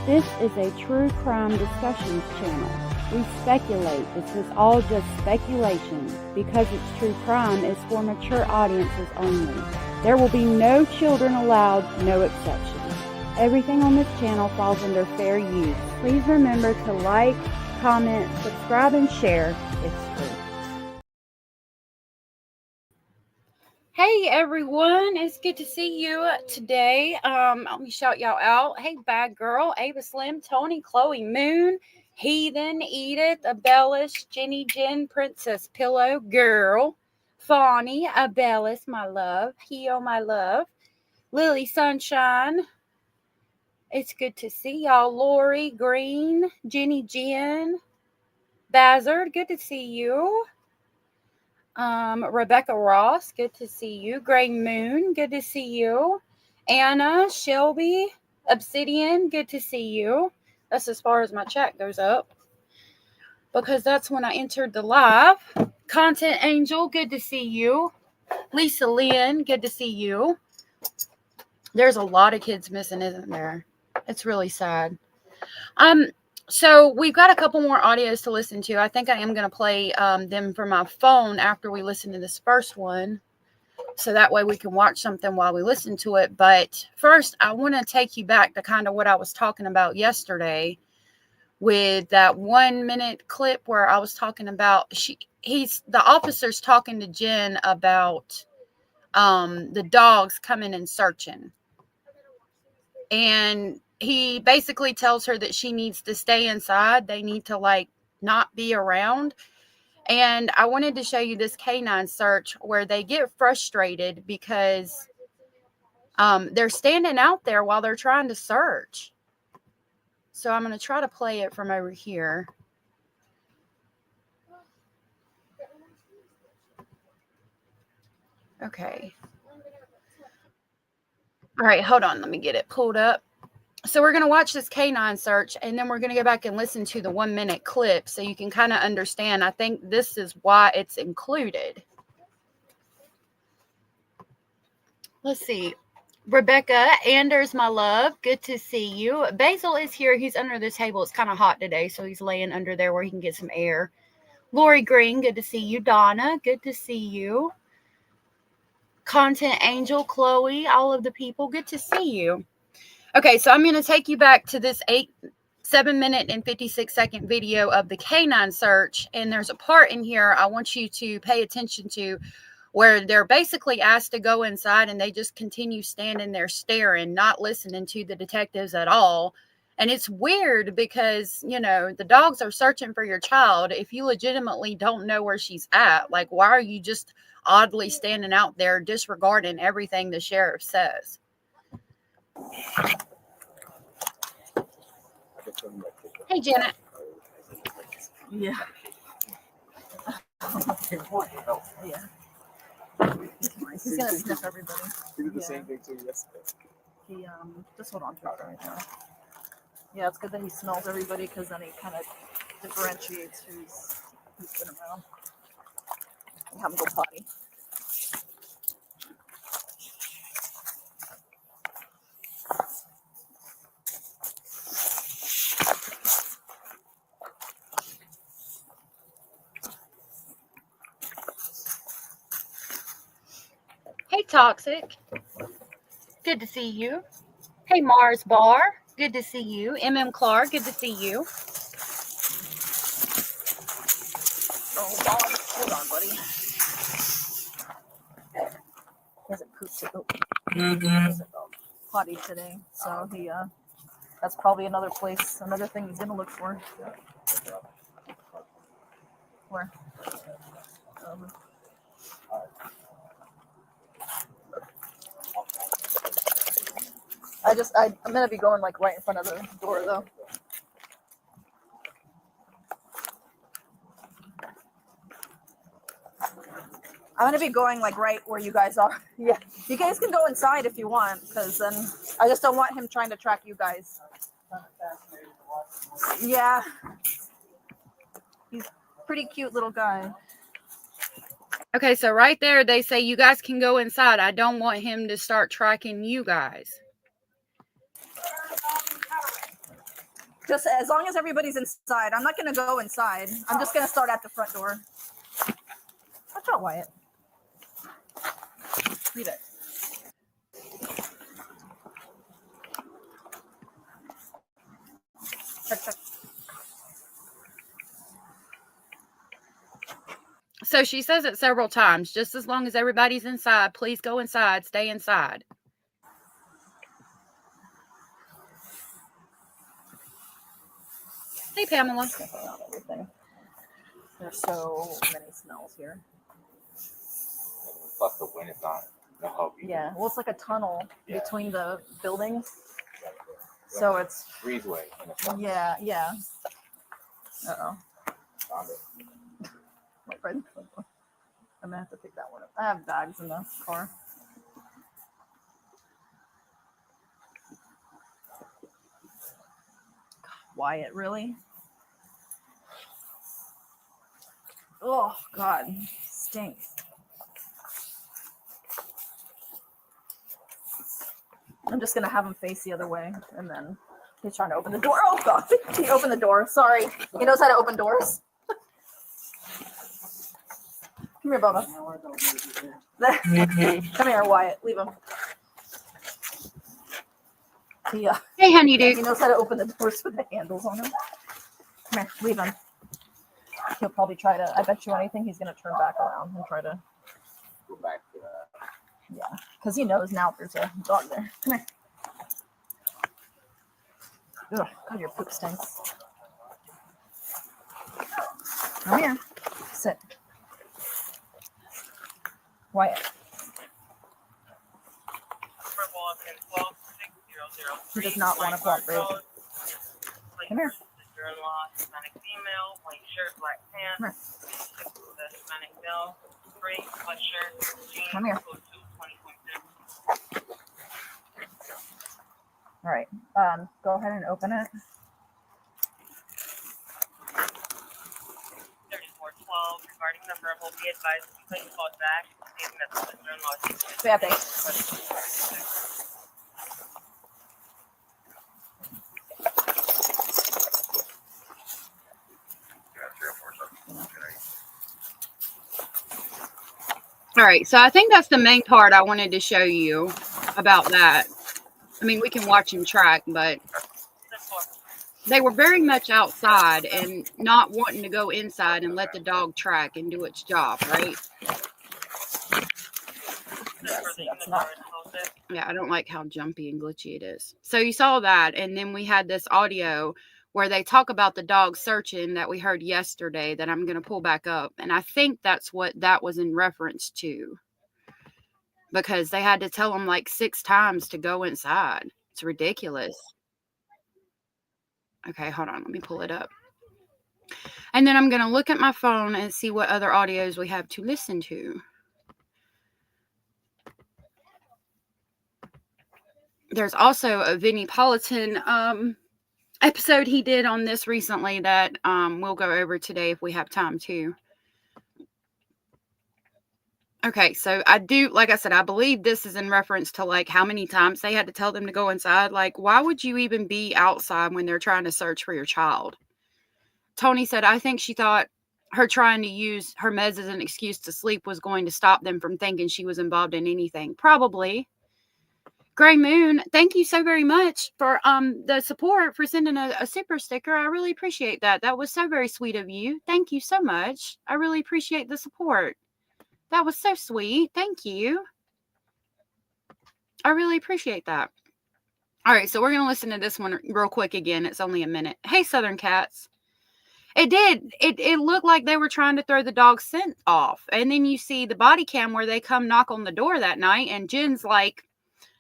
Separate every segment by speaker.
Speaker 1: This is a true crime discussions channel. We speculate. This is all just speculation. Because it's true crime, it's for mature audiences only. There will be no children allowed, no exceptions. Everything on this channel falls under fair use. Please remember to like, comment, subscribe, and share. It's free. Hey everyone, it's good to see you today. Let me shout y'all out. Hey Bad Girl, Ava Slim, Tony, Chloe Moon, Heathen, Edith, Abellis, Jenny Jen, Princess Pillow, Girl, Fawny, Abellis, my love, Heo, my love, Lily Sunshine. It's good to see y'all. Lori Green, Jenny Jen, Bazard, good to see you. Rebecca Ross, good to see you. Gray Moon, good to see you. Anna, Shelby, Obsidian, good to see you. That's as far as my chat goes up, because that's when I entered the live. Content Angel, good to see you. Lisa Lynn, good to see you. There's a lot of kids missing, isn't there? It's really sad. So we've got a couple more audios to listen to. I think I am going to play them from my phone after we listen to this first one, so that way we can watch something while we listen to it. But first, I want to take you back to kind of what I was talking about yesterday with that 1 minute clip where I was talking about the officer's talking to Jen about the dogs coming and searching. And he basically tells her that she needs to stay inside. They need to not be around. And I wanted to show you this canine search where they get frustrated because they're standing out there while they're trying to search. So I'm going to try to play it from over here. Okay. All right, hold on. Let me get it pulled up. So we're going to watch this canine search, and then we're going to go back and listen to the 1 minute clip so you can kind of understand. I think this is why it's included. Let's see. Rebecca Anders, my love, good to see you. Basil is here. He's under the table. It's kind of hot today, so he's laying under there where he can get some air. Lori Green, good to see you. Donna, good to see you. Content Angel, Chloe, all of the people, good to see you. Okay, so I'm going to take you back to this 7 minute and 56 second video of the canine search. And there's a part in here I want you to pay attention to where they're basically asked to go inside and they just continue standing there staring, not listening to the detectives at all. And it's weird because, the dogs are searching for your child. If you legitimately don't know where she's at, why are you just oddly standing out there disregarding everything the sheriff says? Hey, Janet.
Speaker 2: Yeah. Yeah. He's gonna sniff everybody.
Speaker 3: He did the same thing too yesterday.
Speaker 2: He just hold on to it right now. Yeah, it's good that he smells everybody because then he kind of differentiates who's been around. And have him go potty.
Speaker 1: Hey, Toxic. Good to see you. Hey, Mars Bar. Good to see you. MM Clark. Good to see you.
Speaker 2: Hold on, buddy. He hasn't pooped potty today, so he that's probably another thing he's gonna look for. Where? I'm gonna be going right in front of the door though. I'm gonna be going right where you guys are. Yeah. You guys can go inside if you want, because then I just don't want him trying to track you guys. Yeah. He's a pretty cute little guy.
Speaker 1: Okay, so right there, they say you guys can go inside. I don't want him to start tracking you guys.
Speaker 2: Just as long as everybody's inside. I'm not going to go inside. I'm just going to start at the front door. Watch out, Wyatt. Leave it. Check.
Speaker 1: So she says it several times. Just as long as everybody's inside, please go inside. Stay inside. Hey, Pamela.
Speaker 2: Everything. There's so many smells here.
Speaker 3: Plus the wind is not no help either.
Speaker 2: Yeah, well, it's like a tunnel
Speaker 3: Yeah.
Speaker 2: between the buildings. So it's
Speaker 3: breezeway.
Speaker 2: yeah. Uh-oh.
Speaker 3: Found it.
Speaker 2: My friend. I'm gonna have to pick that one up. I have bags in the car. Wyatt, really? Oh God, stinks. I'm just gonna have him face the other way, and then he's trying to open the door. Oh God, he opened the door. Sorry, he knows how to open doors. Come here, Bubba. Come here, Wyatt. Leave him. Yeah.
Speaker 1: Hey, honey,
Speaker 2: He
Speaker 1: dude.
Speaker 2: knows how to open the doors with the handles on him. Come here, leave him. He'll probably try to. I bet you anything, he's gonna turn back around and try to.
Speaker 3: Go back to
Speaker 2: Yeah, because he knows now there's a dog there. Come here. Ugh, God, your poop stinks. Come here. Sit. Wyatt. He does not want to cooperate. Come here.
Speaker 4: Hispanic female, white shirt, black pants. Hispanic male, gray sweatshirt, jeans,
Speaker 2: Come here.
Speaker 4: code 2, 20.6.
Speaker 2: All right. Go ahead and open it.
Speaker 4: 3412, regarding the verbal, be advised to please call back, stating that the sister-in-law is
Speaker 2: Bad thing.
Speaker 1: All right, so I think that's the main part I wanted to show you about that. I mean, we can watch him track, but they were very much outside and not wanting to go inside and let the dog track and do its job, right?
Speaker 2: That's not.
Speaker 1: Yeah, I don't like how jumpy and glitchy it is. So you saw that, and then we had this audio where they talk about the dog searching that we heard yesterday that I'm going to pull back up. And I think that's what that was in reference to, because they had to tell him like 6 times to go inside. It's ridiculous. Okay, hold on. Let me pull it up. And then I'm going to look at my phone and see what other audios we have to listen to. There's also a Vinnie Politan episode he did on this recently that we'll go over today if we have time to. Okay, so I do, like I said, I believe this is in reference to like how many times they had to tell them to go inside. Like, why would you even be outside when they're trying to search for your child? Tony said, I think she thought her trying to use her meds as an excuse to sleep was going to stop them from thinking she was involved in anything. Probably. Gray Moon, thank you so very much for the support, for sending a super sticker. I really appreciate that. That was so very sweet of you. Thank you so much. I really appreciate the support. That was so sweet. Thank you. I really appreciate that. All right, so we're going to listen to this one real quick again. It's only a minute. Hey, Southern Cats. It did. It looked like they were trying to throw the dog's scent off. And then you see the body cam where they come knock on the door that night, and Jen's like,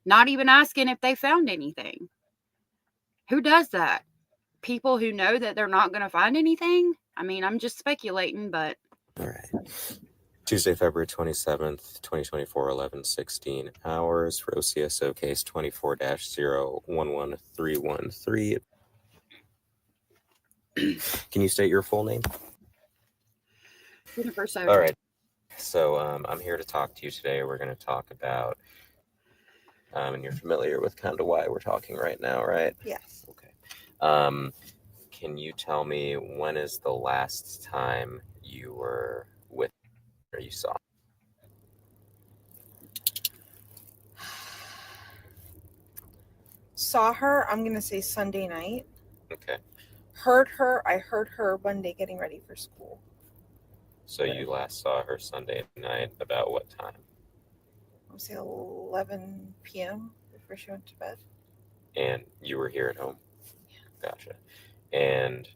Speaker 1: not even asking if they found anything. Who does that? People who know that they're not going to find anything? I mean, I'm just speculating, but...
Speaker 5: All right. Tuesday, February 27th, 2024, 11:16 hours for OCSO case 24-011313. Can you state your full name?
Speaker 1: Jennifer, so...
Speaker 5: All right. So I'm here to talk to you today. We're going to talk about... and you're familiar with kind of why we're talking right now, right?
Speaker 2: Yes.
Speaker 5: Okay. can you tell me when is the last time you were with or you saw?
Speaker 6: Saw her, I'm going to say Sunday night.
Speaker 5: Okay.
Speaker 6: I heard her one day getting ready for school.
Speaker 5: So you last saw her Sunday night about what time?
Speaker 6: I would say 11 p.m. before she went to bed.
Speaker 5: And you were here at home? Gotcha. And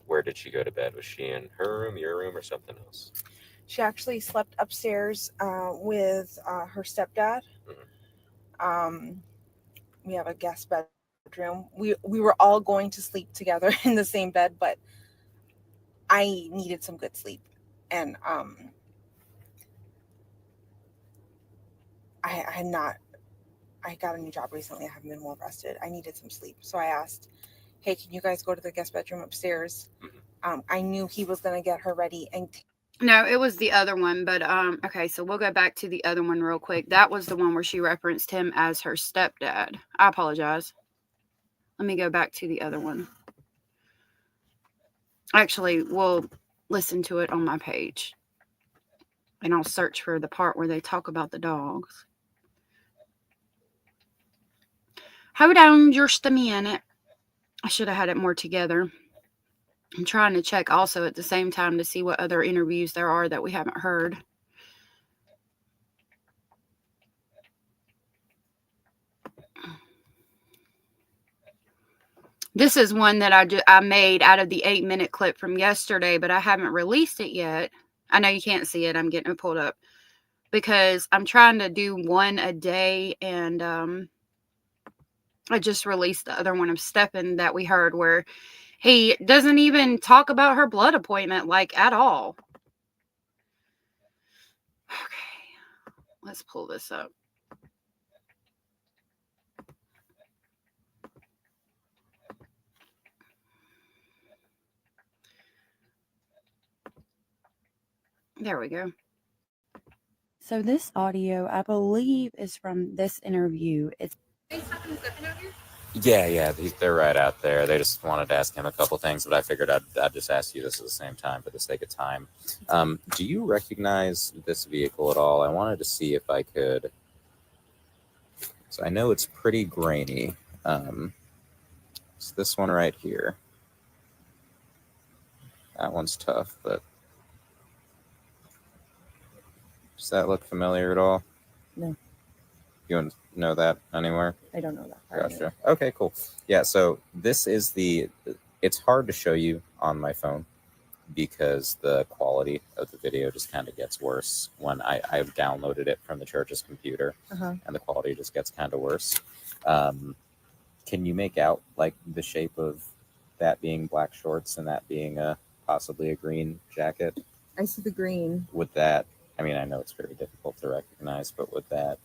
Speaker 5: where did she go to bed? Was she in her room, your room, or something else?
Speaker 6: She actually slept upstairs with her stepdad. We have a guest bedroom. We were all going to sleep together in the same bed, but I needed some good sleep. And I got a new job recently. I haven't been well rested. I needed some sleep. So I asked, hey, can you guys go to the guest bedroom upstairs? I knew he was going to get her ready. And
Speaker 1: No, it was the other one. But okay, so we'll go back to the other one real quick. That was the one where she referenced him as her stepdad. I apologize. Let me go back to the other one. Actually, we'll listen to it on my page. And I'll search for the part where they talk about the dogs. Hold on just a minute. I should have had it more together. I'm trying to check also at the same time to see what other interviews there are that we haven't heard. This is one that I made out of the 8-minute clip from yesterday, but I haven't released it yet. I know you can't see it. I'm getting it pulled up because I'm trying to do one a day, and I just released the other one of Steppen that we heard where he doesn't even talk about her blood appointment, like, at all. Okay, let's pull this up. There we go. So this audio, I believe, is from this interview. It's
Speaker 5: Yeah, they're right out there. They just wanted to ask him a couple things, but I figured I'd just ask you this at the same time for the sake of time. Do you recognize this vehicle at all? I wanted to see if I could. So I know it's pretty grainy. It's this one right here. That one's tough, but does that look familiar at all?
Speaker 6: No.
Speaker 5: You don't know that anywhere?
Speaker 6: I don't know that.
Speaker 5: Gotcha. Okay, cool. Yeah, so this is it's hard to show you on my phone because the quality of the video just kind of gets worse when I've downloaded it from the church's computer, and the quality just gets kind of worse. Can you make out like the shape of that being black shorts and that being possibly a green jacket?
Speaker 6: I see the green.
Speaker 5: Would that, I mean, I know it's very difficult to recognize, but would that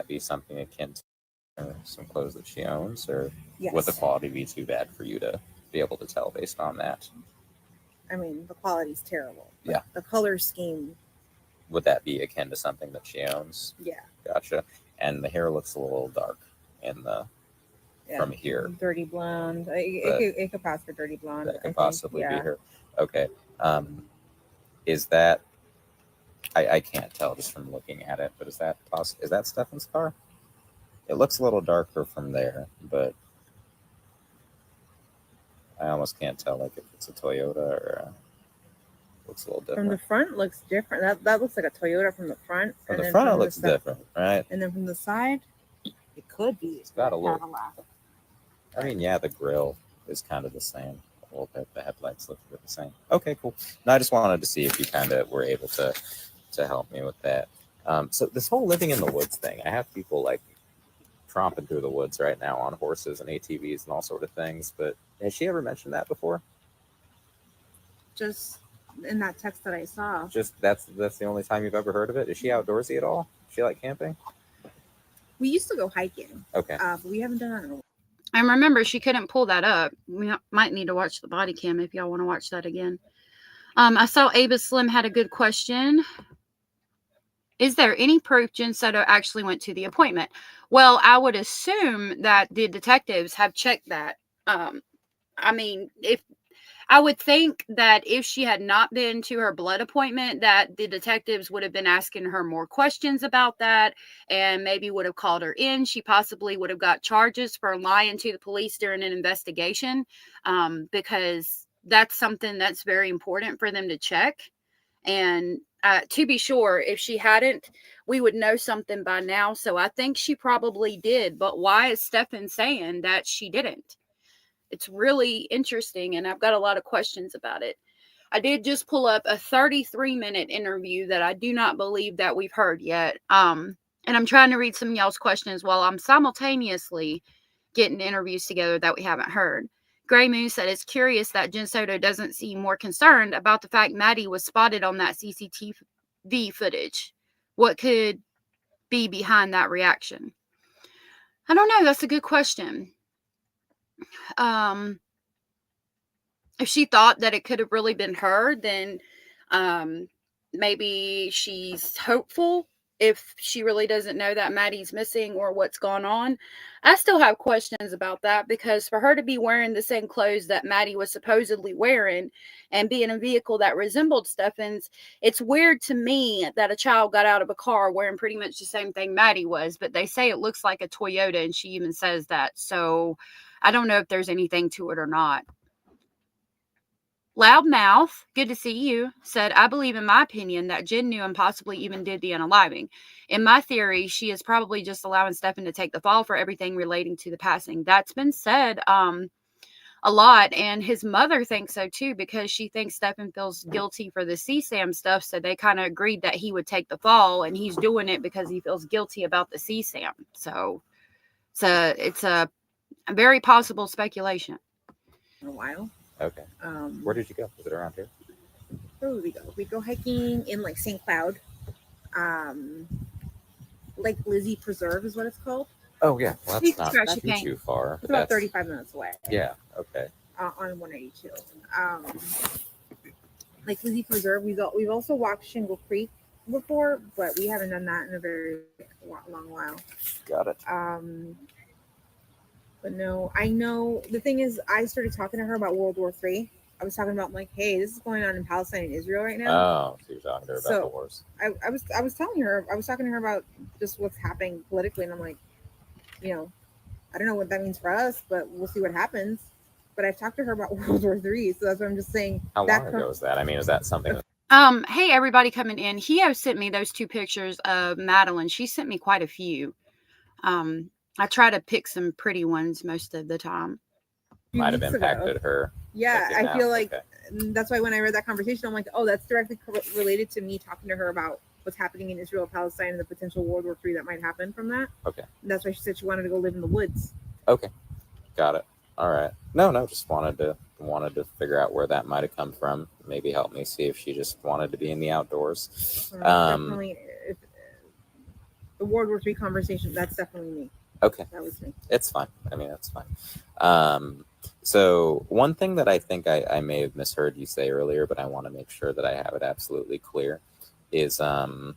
Speaker 5: be something akin to some clothes that she owns, or
Speaker 6: Yes.
Speaker 5: would the quality be too bad for you to be able to tell based on that?
Speaker 6: I mean, the quality's terrible.
Speaker 5: Yeah.
Speaker 6: The color scheme.
Speaker 5: Would that be akin to something that she owns?
Speaker 6: Yeah.
Speaker 5: Gotcha. And the hair looks a little dark in the from here.
Speaker 6: Dirty blonde. It could pass for dirty blonde.
Speaker 5: That could possibly be her. Okay. Is that? I can't tell just from looking at it, but is that Stephen's car? It looks a little darker from there, but I almost can't tell like if it's a Toyota or looks a little different.
Speaker 6: From the front looks different. That looks like a Toyota from the front.
Speaker 5: From the front, it looks different, right?
Speaker 6: And then from the side, it could be.
Speaker 5: It's got a little.
Speaker 6: Cadillac.
Speaker 5: I mean, yeah, the grill is kind of the same. A little bit. The headlights look the same. Okay, cool. No, I just wanted to see if you kind of were able to help me with that. So this whole living in the woods thing, I have people like tromping through the woods right now on horses and ATVs and all sort of things. But has she ever mentioned that before?
Speaker 6: Just in that text that I saw.
Speaker 5: Just that's the only time you've ever heard of it? Is she outdoorsy at all? Does she like camping?
Speaker 6: We used to go hiking.
Speaker 5: Okay.
Speaker 6: But we haven't done that in a while.
Speaker 1: I remember she couldn't pull that up. We might need to watch the body cam if y'all want to watch that again. I saw Ava Slim had a good question. Is there any proof Jen Soto actually went to the appointment? Well, I would assume that the detectives have checked that. I mean, if I would think that if she had not been to her blood appointment, that the detectives would have been asking her more questions about that and maybe would have called her in. She possibly would have got charges for lying to the police during an investigation, because that's something that's very important for them to check. And to be sure, if she hadn't, we would know something by now. So I think she probably did. But why is Stefan saying that she didn't? It's really interesting, and I've got a lot of questions about it. I did just pull up a 33-minute interview that I do not believe that we've heard yet. And I'm trying to read some of y'all's questions while I'm simultaneously getting interviews together that we haven't heard. Gray Moon said it's curious that Jen Soto doesn't seem more concerned about the fact Maddie was spotted on that CCTV footage. What could be behind that reaction? I don't know. That's a good question. If she thought that it could have really been her, then maybe she's hopeful if she really doesn't know that Maddie's missing or what's gone on. I still have questions about that, because for her to be wearing the same clothes that Maddie was supposedly wearing and be in a vehicle that resembled Stefan's, it's weird to me that a child got out of a car wearing pretty much the same thing Maddie was, but they say it looks like a Toyota, and she even says that. So I don't know if there's anything to it or not. Loudmouth, good to see you, said, I believe in my opinion that Jen knew and possibly even did the unaliving. In my theory, she is probably just allowing Stefan to take the fall for everything relating to the passing. That's been said a lot, and his mother thinks so too, because she thinks Stefan feels guilty for the CSAM stuff, so they kind of agreed that he would take the fall, and he's doing it because he feels guilty about the CSAM. So it's a very possible speculation.
Speaker 6: In a while.
Speaker 5: Okay. Where did you go? Was it around here?
Speaker 6: Where would we go? We go hiking in like St. Cloud. Lake Lizzie Preserve is what it's called.
Speaker 5: Oh yeah, well
Speaker 6: You
Speaker 5: that's
Speaker 6: can
Speaker 5: not
Speaker 6: scratch your
Speaker 5: too far.
Speaker 6: It's about 35 minutes away.
Speaker 5: Yeah. Okay.
Speaker 6: On 182. Lake Lizzie Preserve. We've also walked Shingle Creek before, but we haven't done that in a very long while.
Speaker 5: Got it.
Speaker 6: But no, I know the thing is, I started talking to her about World War III. I was talking about like, hey, this is going on in Palestine and Israel right now.
Speaker 5: Oh, so you're talking to her about the wars.
Speaker 6: I was telling her, I was talking to her about just what's happening politically, and I'm like, I don't know what that means for us, but we'll see what happens. But I've talked to her about World War III, so that's what I'm just saying.
Speaker 5: How long ago was that? I mean, is that something?
Speaker 1: Hey everybody coming in. Hio sent me those 2 pictures of Madeline. She sent me quite a few. I try to pick some pretty ones most of the time.
Speaker 5: Might have impacted her.
Speaker 6: Yeah, I feel like that's why when I read that conversation, I'm like, oh, that's directly related to me talking to her about what's happening in Israel, Palestine, and the potential World War III that might happen from that.
Speaker 5: Okay.
Speaker 6: And that's why she said she wanted to go live in the woods.
Speaker 5: Okay, got it. All right. No, just wanted to figure out where that might have come from. Maybe help me see if she just wanted to be in the outdoors.
Speaker 6: Definitely, the World War III conversation. That's definitely me.
Speaker 5: Okay.
Speaker 6: That was me.
Speaker 5: It's fine. I mean, it's fine. So one thing that I think I may have misheard you say earlier, but I want to make sure that I have it absolutely clear, is on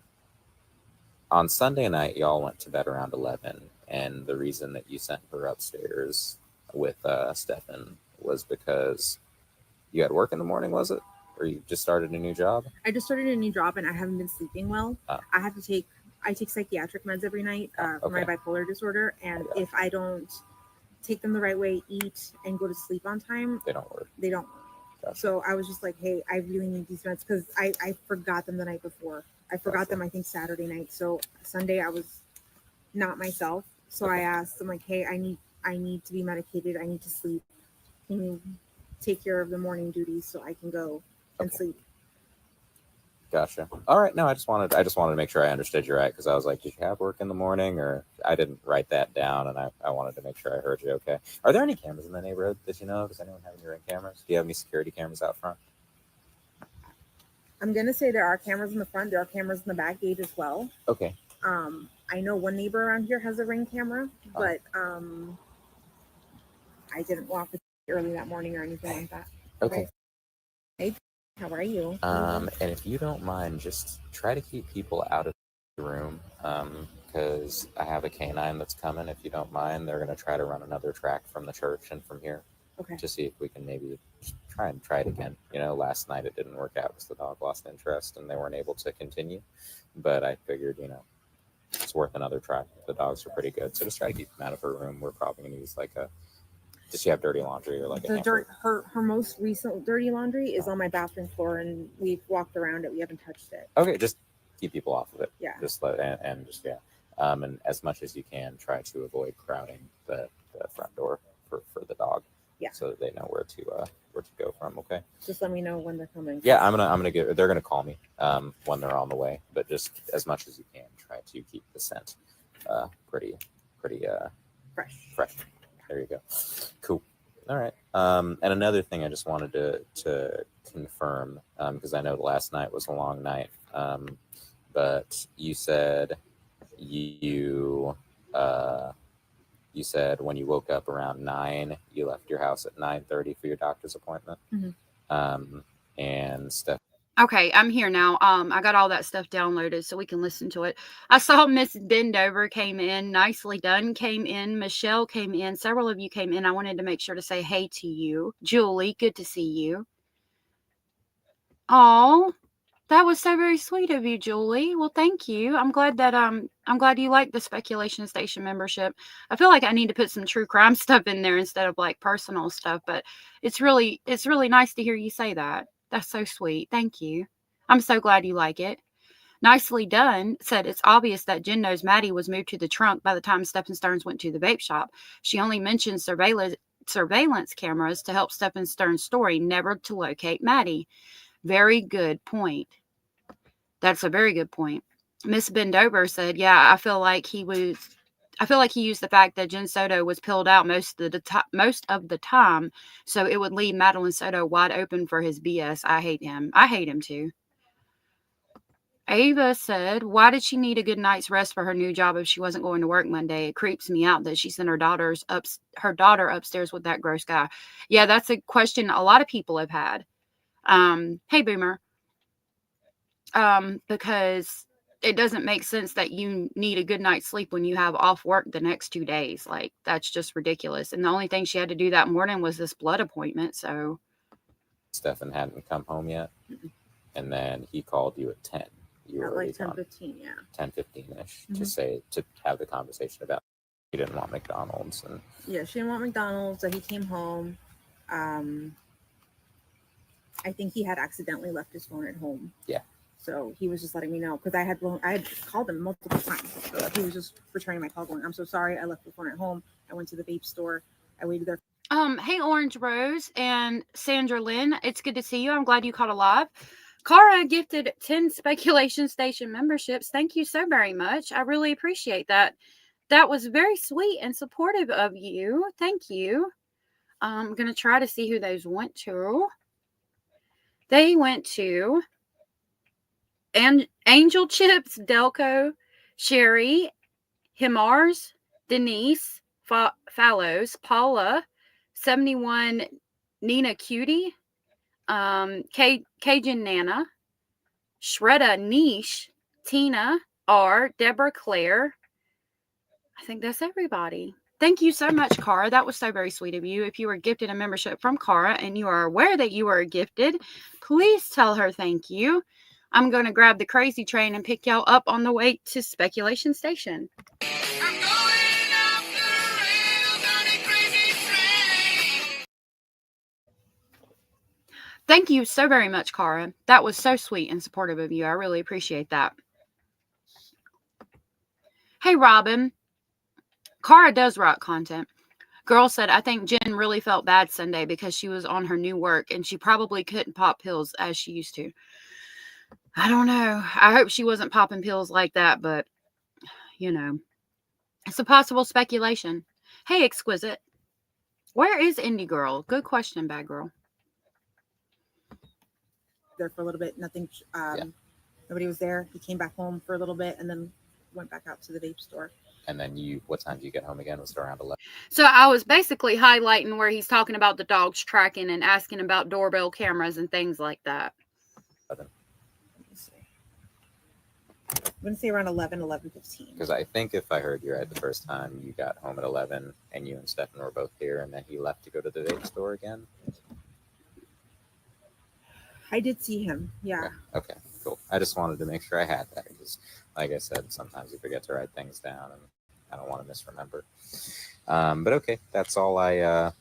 Speaker 5: Sunday night, y'all went to bed around 11, and the reason that you sent her upstairs with Stefan was because you had work in the morning, was it? Or you just started a new job?
Speaker 6: I just started a new job, and I haven't been sleeping well. I take psychiatric meds every night for my bipolar disorder, and if I don't take them the right way, eat, and go to sleep on time,
Speaker 5: they don't work.
Speaker 6: Gotcha. So I was just like, hey, I really need these meds, because I forgot them the night before. I forgot them, I think, Saturday night. So Sunday I was not myself. So I asked them, like, hey, I need to be medicated. I need to sleep. Can you take care of the morning duties so I can go and sleep?
Speaker 5: Gotcha. All right. No, I just wanted to make sure I understood you right, because I was like, did you have work in the morning? Or I didn't write that down, and I wanted to make sure I heard you okay. Are there any cameras in the neighborhood that you know? Does anyone have any ring cameras? Do you have any security cameras out front?
Speaker 6: I'm gonna say there are cameras in the front. There are cameras in the back gate as well.
Speaker 5: Okay.
Speaker 6: I know one neighbor around here has a ring camera, but I didn't walk early that morning or anything like that.
Speaker 5: Okay.
Speaker 6: Hey, how are you?
Speaker 5: And if you don't mind, just try to keep people out of the room, because I have a canine that's coming. If you don't mind, they're going to try to run another track from the church and from here.
Speaker 6: Okay.
Speaker 5: to see if we can maybe try it again. Last night it didn't work out because the dog lost interest and they weren't able to continue. But I figured, it's worth another try. The dogs are pretty good, so just try to keep them out of her room. We're probably gonna use like a. Does she have dirty laundry or like a
Speaker 6: The
Speaker 5: hamper?
Speaker 6: dirt, her most recent dirty laundry is on my bathroom floor, and we've walked around it. We haven't touched it.
Speaker 5: Okay, just keep people off of it.
Speaker 6: Yeah.
Speaker 5: Just let and just and as much as you can, try to avoid crowding the front door for the dog.
Speaker 6: Yeah.
Speaker 5: So that they know where to go from. Okay.
Speaker 6: Just let me know when they're coming.
Speaker 5: Yeah, I'm gonna get. They're gonna call me when they're on the way. But just as much as you can, try to keep the scent pretty fresh. There you go. Cool. All right. And another thing I just wanted to confirm, because I know last night was a long night, but you said you said when you woke up around 9, you left your house at 9:30 for your doctor's appointment.
Speaker 6: Mm-hmm.
Speaker 5: And Steph.
Speaker 1: Okay, I'm here now. I got all that stuff downloaded so we can listen to it. I saw Miss Bendover came in. Nicely Done came in. Michelle came in. Several of you came in. I wanted to make sure to say hey to you. Julie, good to see you. Oh, that was so very sweet of you, Julie. Well, thank you. I'm glad you like the Speculation Station membership. I feel like I need to put some true crime stuff in there instead of like personal stuff, but it's really nice to hear you say that. That's so sweet. Thank you. I'm so glad you like it. Nicely Done said it's obvious that Jen knows Maddie was moved to the trunk by the time Stephen Stearns went to the vape shop. She only mentioned surveillance cameras to help Stephen Stearns' story, never to locate Maddie. Very good point. That's a very good point. Miss Bendover said, yeah, I feel like he used the fact that Jen Soto was pilled out most of the time, so it would leave Madeline Soto wide open for his BS. I hate him. I hate him too. Ava said, why did she need a good night's rest for her new job if she wasn't going to work Monday? It creeps me out that she sent her daughter upstairs with that gross guy. Yeah, that's a question a lot of people have had. Hey, Boomer. Because it doesn't make sense that you need a good night's sleep when you have off work the next 2 days. Like, that's just ridiculous. And the only thing she had to do that morning was this blood appointment. So
Speaker 5: Stefan hadn't come home yet. And then he called you at 10. You
Speaker 6: At
Speaker 5: were
Speaker 6: like 10:15, yeah.
Speaker 5: 10:15-ish
Speaker 6: Mm-hmm.
Speaker 5: to have the conversation about he didn't want McDonald's. And
Speaker 6: yeah, she didn't want McDonald's, so he came home. I think he had accidentally left his phone at home.
Speaker 5: Yeah.
Speaker 6: So he was just letting me know because I had called him multiple times. So he was just returning my call going, I'm so sorry, I left the phone at home. I went to the vape store. I waited there.
Speaker 1: Hey, Orange Rose and Sandra Lynn. It's good to see you. I'm glad you caught alive. Cara gifted 10 Speculation Station memberships. Thank you so very much. I really appreciate that. That was very sweet and supportive of you. Thank you. I'm going to try to see who those went to. They went to Angel Chips, Delco, Sherry, Himars, Denise, Fallows, Paula, 71 Nina Cutie, Cajun Nana, Shredda Niche, Tina R, Deborah Claire. I think that's everybody. Thank you so much, Cara. That was so very sweet of you. If you were gifted a membership from Cara and you are aware that you were gifted, please tell her thank you. I'm going to grab the crazy train and pick y'all up on the way to Speculation Station. Thank you so very much, Cara. That was so sweet and supportive of you. I really appreciate that. Hey, Robin. Cara does write content. Girl said, I think Jen really felt bad Sunday because she was on her new work and she probably couldn't pop pills as she used to. I don't know. I hope she wasn't popping pills like that, but, it's a possible speculation. Hey, Exquisite. Where is Indie Girl? Good question, Bad Girl.
Speaker 6: There for a little bit. Nothing. Nobody was there. He came back home for a little bit and then went back out to the vape store.
Speaker 5: And then what time did you get home again? Was it around 11?
Speaker 1: So I was basically highlighting where he's talking about the dogs tracking and asking about doorbell cameras and things like that.
Speaker 5: 11.
Speaker 6: Let me see. going to say around 11:15.
Speaker 5: Because I think if I heard you right the first time, you got home at 11 and you and Stefan were both here, and then he left to go to the vape store again.
Speaker 6: I did see him. Yeah.
Speaker 5: Okay, cool. I just wanted to make sure I had that because, like I said, sometimes you forget to write things down, and I don't want to misremember. But okay, that's all I have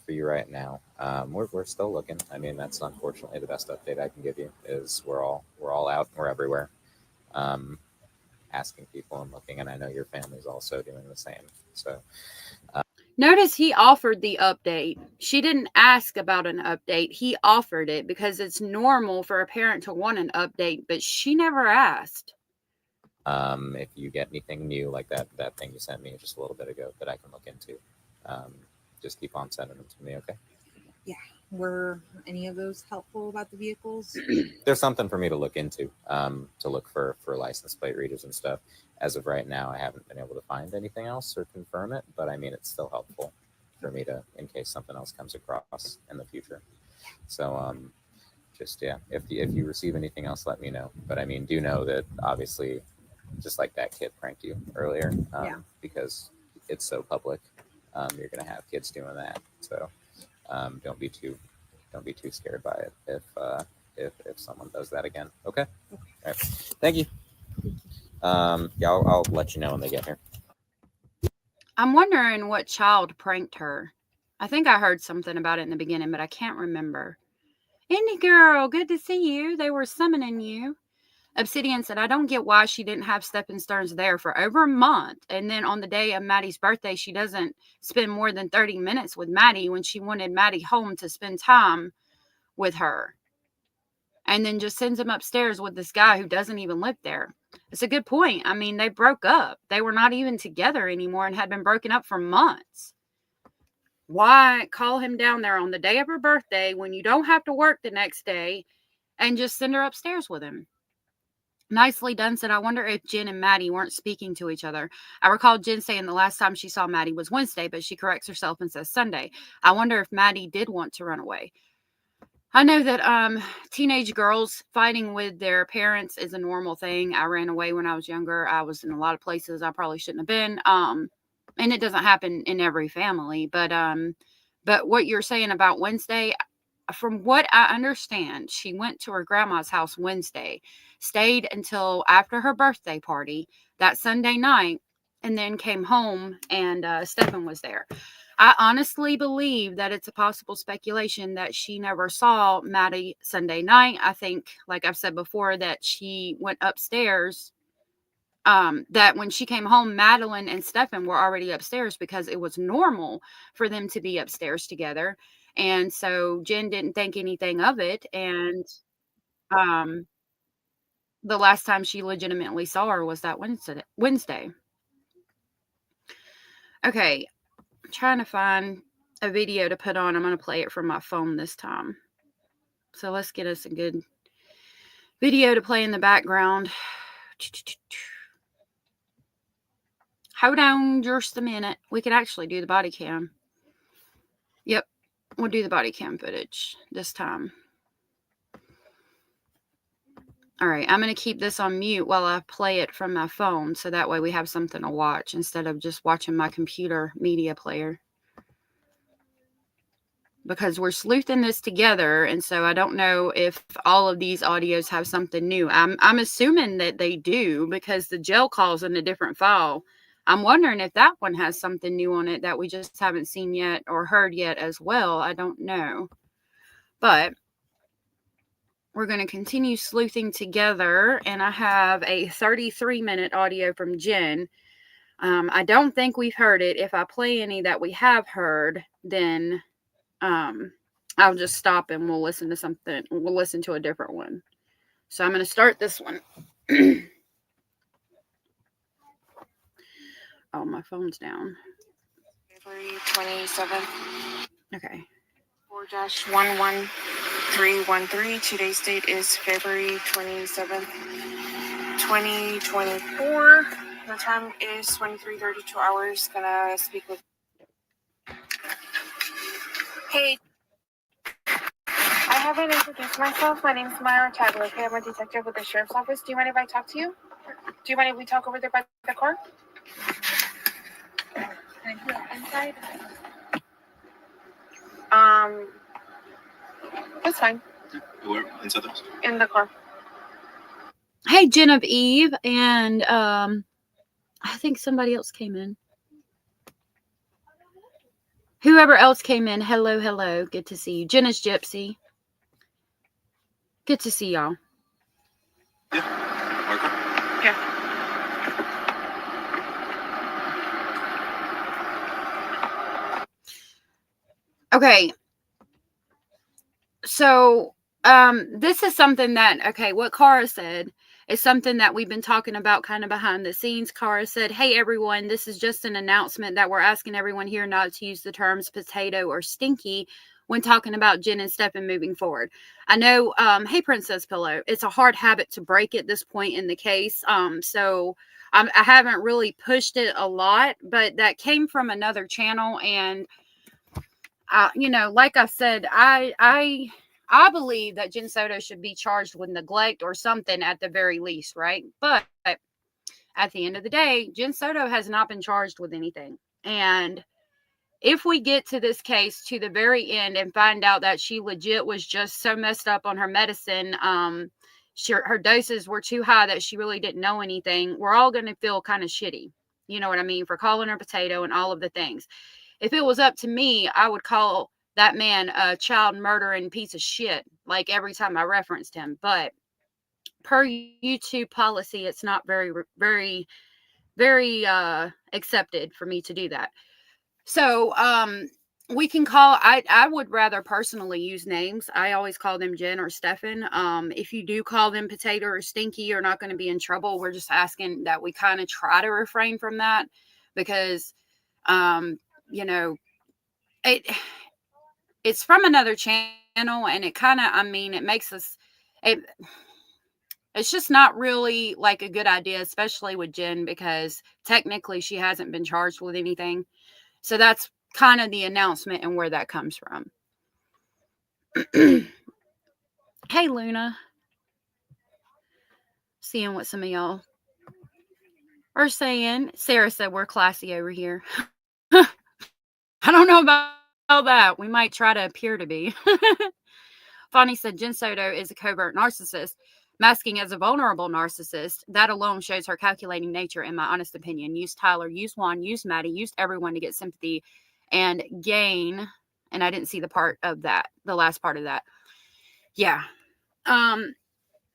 Speaker 5: for you right now. We're still looking. I mean, that's unfortunately the best update I can give you. Is we're all out, we're everywhere, asking people and looking, and I know your family's also doing the same. So.
Speaker 1: Notice he offered the update. She didn't ask about an update. He offered it because it's normal for a parent to want an update, but she never asked.
Speaker 5: If you get anything new like that thing you sent me just a little bit ago that I can look into, just keep on sending them to me, okay?
Speaker 6: Yeah. Were any of those helpful about the vehicles?
Speaker 5: There's something for me to look into, to look for license plate readers and stuff. As of right now, I haven't been able to find anything else or confirm it, but I mean, it's still helpful for me to, in case something else comes across in the future. So, just, yeah, if you receive anything else, let me know. But I mean, do know that obviously, just like that kid pranked you earlier, because it's so public, you're going to have kids doing that. So, don't be too scared by it if someone does that again. Okay. All right. Thank you. Yeah, I'll let you know when they get here.
Speaker 1: I'm wondering what child pranked her. I think I heard something about it in the beginning, but I can't remember. Indy girl, good to see you. They were summoning you. Obsidian said, I don't get why she didn't have Stepping Stones there for over a month. And then on the day of Maddie's birthday, she doesn't spend more than 30 minutes with Maddie when she wanted Maddie home to spend time with her. And then just sends him upstairs with this guy who doesn't even live there. It's a good point. I mean, they broke up. They were not even together anymore and had been broken up for months. Why call him down there on the day of her birthday when you don't have to work the next day and just send her upstairs with him? Nicely done said, I wonder if Jen and Maddie weren't speaking to each other. I recall Jen saying the last time she saw Maddie was Wednesday, but she corrects herself and says Sunday. I wonder if Maddie did want to run away. I know that teenage girls fighting with their parents is a normal thing. I ran away when I was younger. I was in a lot of places I probably shouldn't have been. And it doesn't happen in every family. But what you're saying about Wednesday, from what I understand, she went to her grandma's house Wednesday, stayed until after her birthday party that Sunday night, and then came home and Stephen was there. I honestly believe that it's a possible speculation that she never saw Maddie Sunday night. I think, like I've said before, that she went upstairs. That when she came home, Madeline and Stefan were already upstairs because it was normal for them to be upstairs together. And so Jen didn't think anything of it. And the last time she legitimately saw her was that Wednesday. Okay. I'm trying to find a video to put on. I'm going to play it from my phone this time. So let's get us a good video to play in the background. Hold on just a minute. We could actually do the body cam. Yep, we'll do the body cam footage this time. All right, I'm going to keep this on mute while I play it from my phone, so that way we have something to watch instead of just watching my computer media player. Because we're sleuthing this together, and so I don't know if all of these audios have something new. I'm assuming that they do because the jail call's in a different file. I'm wondering if that one has something new on it that we just haven't seen yet or heard yet as well. I don't know. But we're going to continue sleuthing together, and I have a 33-minute audio from Jen. I don't think we've heard it. If I play any that we have heard, then I'll just stop and we'll listen to something. We'll listen to a different one. So I'm going to start this one. Oh, my phone's down.
Speaker 7: February 27th.
Speaker 1: Okay.
Speaker 7: 4-11313. Today's date is February 27th, 2024. The time is 23:32 hours. Gonna speak with. Hey, I haven't introduced myself. My name's Myra Tagler. Okay, I'm a detective with the sheriff's office. Do you mind if I talk to you? Do you mind if we talk over there by the car? Can I do it inside? That's fine.
Speaker 8: Where inside the
Speaker 7: In the car.
Speaker 1: Hey, Genevieve, and I think somebody else came in. Whoever else came in, hello, hello. Good to see you. Jenna's Gypsy. Good to see y'all.
Speaker 8: Marco?
Speaker 7: Yeah.
Speaker 1: Okay. So, this is something that, okay, what Cara said is something that we've been talking about kind of behind the scenes. Cara said, hey, everyone, this is just an announcement that we're asking everyone here not to use the terms potato or stinky when talking about Jen and Stephen moving forward. I know, hey, Princess Pillow, it's a hard habit to break at this point in the case. So I haven't really pushed it a lot, but that came from another channel. And, you know, like I said, I believe that Jen Soto should be charged with neglect or something at the very least, right? But at the end of the day, Jen Soto has not been charged with anything. And if we get to this case to the very end and find out that she legit was just so messed up on her medicine, her doses were too high that she really didn't know anything, we're all going to feel kind of shitty. You know what I mean? For calling her potato and all of the things. If it was up to me, I would call that man a child murdering piece of shit, like every time I referenced him. But per YouTube policy, it's not very accepted for me to do that. So, we can call, I would rather personally use names. I always call them Jen or Stefan. If you do call them potato or stinky, you're not going to be in trouble. We're just asking that we kind of try to refrain from that because, you know, it's from another channel and it kind of, I mean, it makes us, it's just not really like a good idea, especially with Jen, because technically she hasn't been charged with anything. So that's kind of the announcement and where that comes from. Hey, Luna. Seeing what some of y'all are saying. Sarah said we're classy over here. I don't know about that. We might try to appear to be. Fonnie said Jen Soto is a covert narcissist, masking as a vulnerable narcissist. That alone shows her calculating nature, in my honest opinion. Use Tyler, use Juan, use Maddie, use everyone to get sympathy and gain. And I didn't see the part of that, the last part of that. Yeah.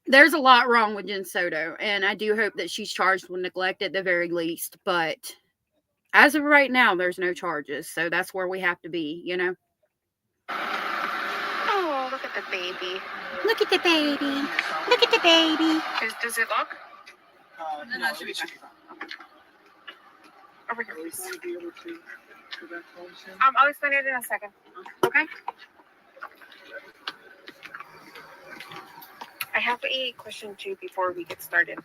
Speaker 1: There's a lot wrong with Jen Soto, and I do hope that she's charged with neglect at the very least. But as of right now, there's no charges. So that's where we have to be, you know?
Speaker 7: Oh, look at the baby.
Speaker 1: Look at the baby. Look at the baby.
Speaker 7: Does it look?
Speaker 2: No, it should be fine.
Speaker 7: Over here, please. I'll explain it in a second. Okay? I have a question too before we get started.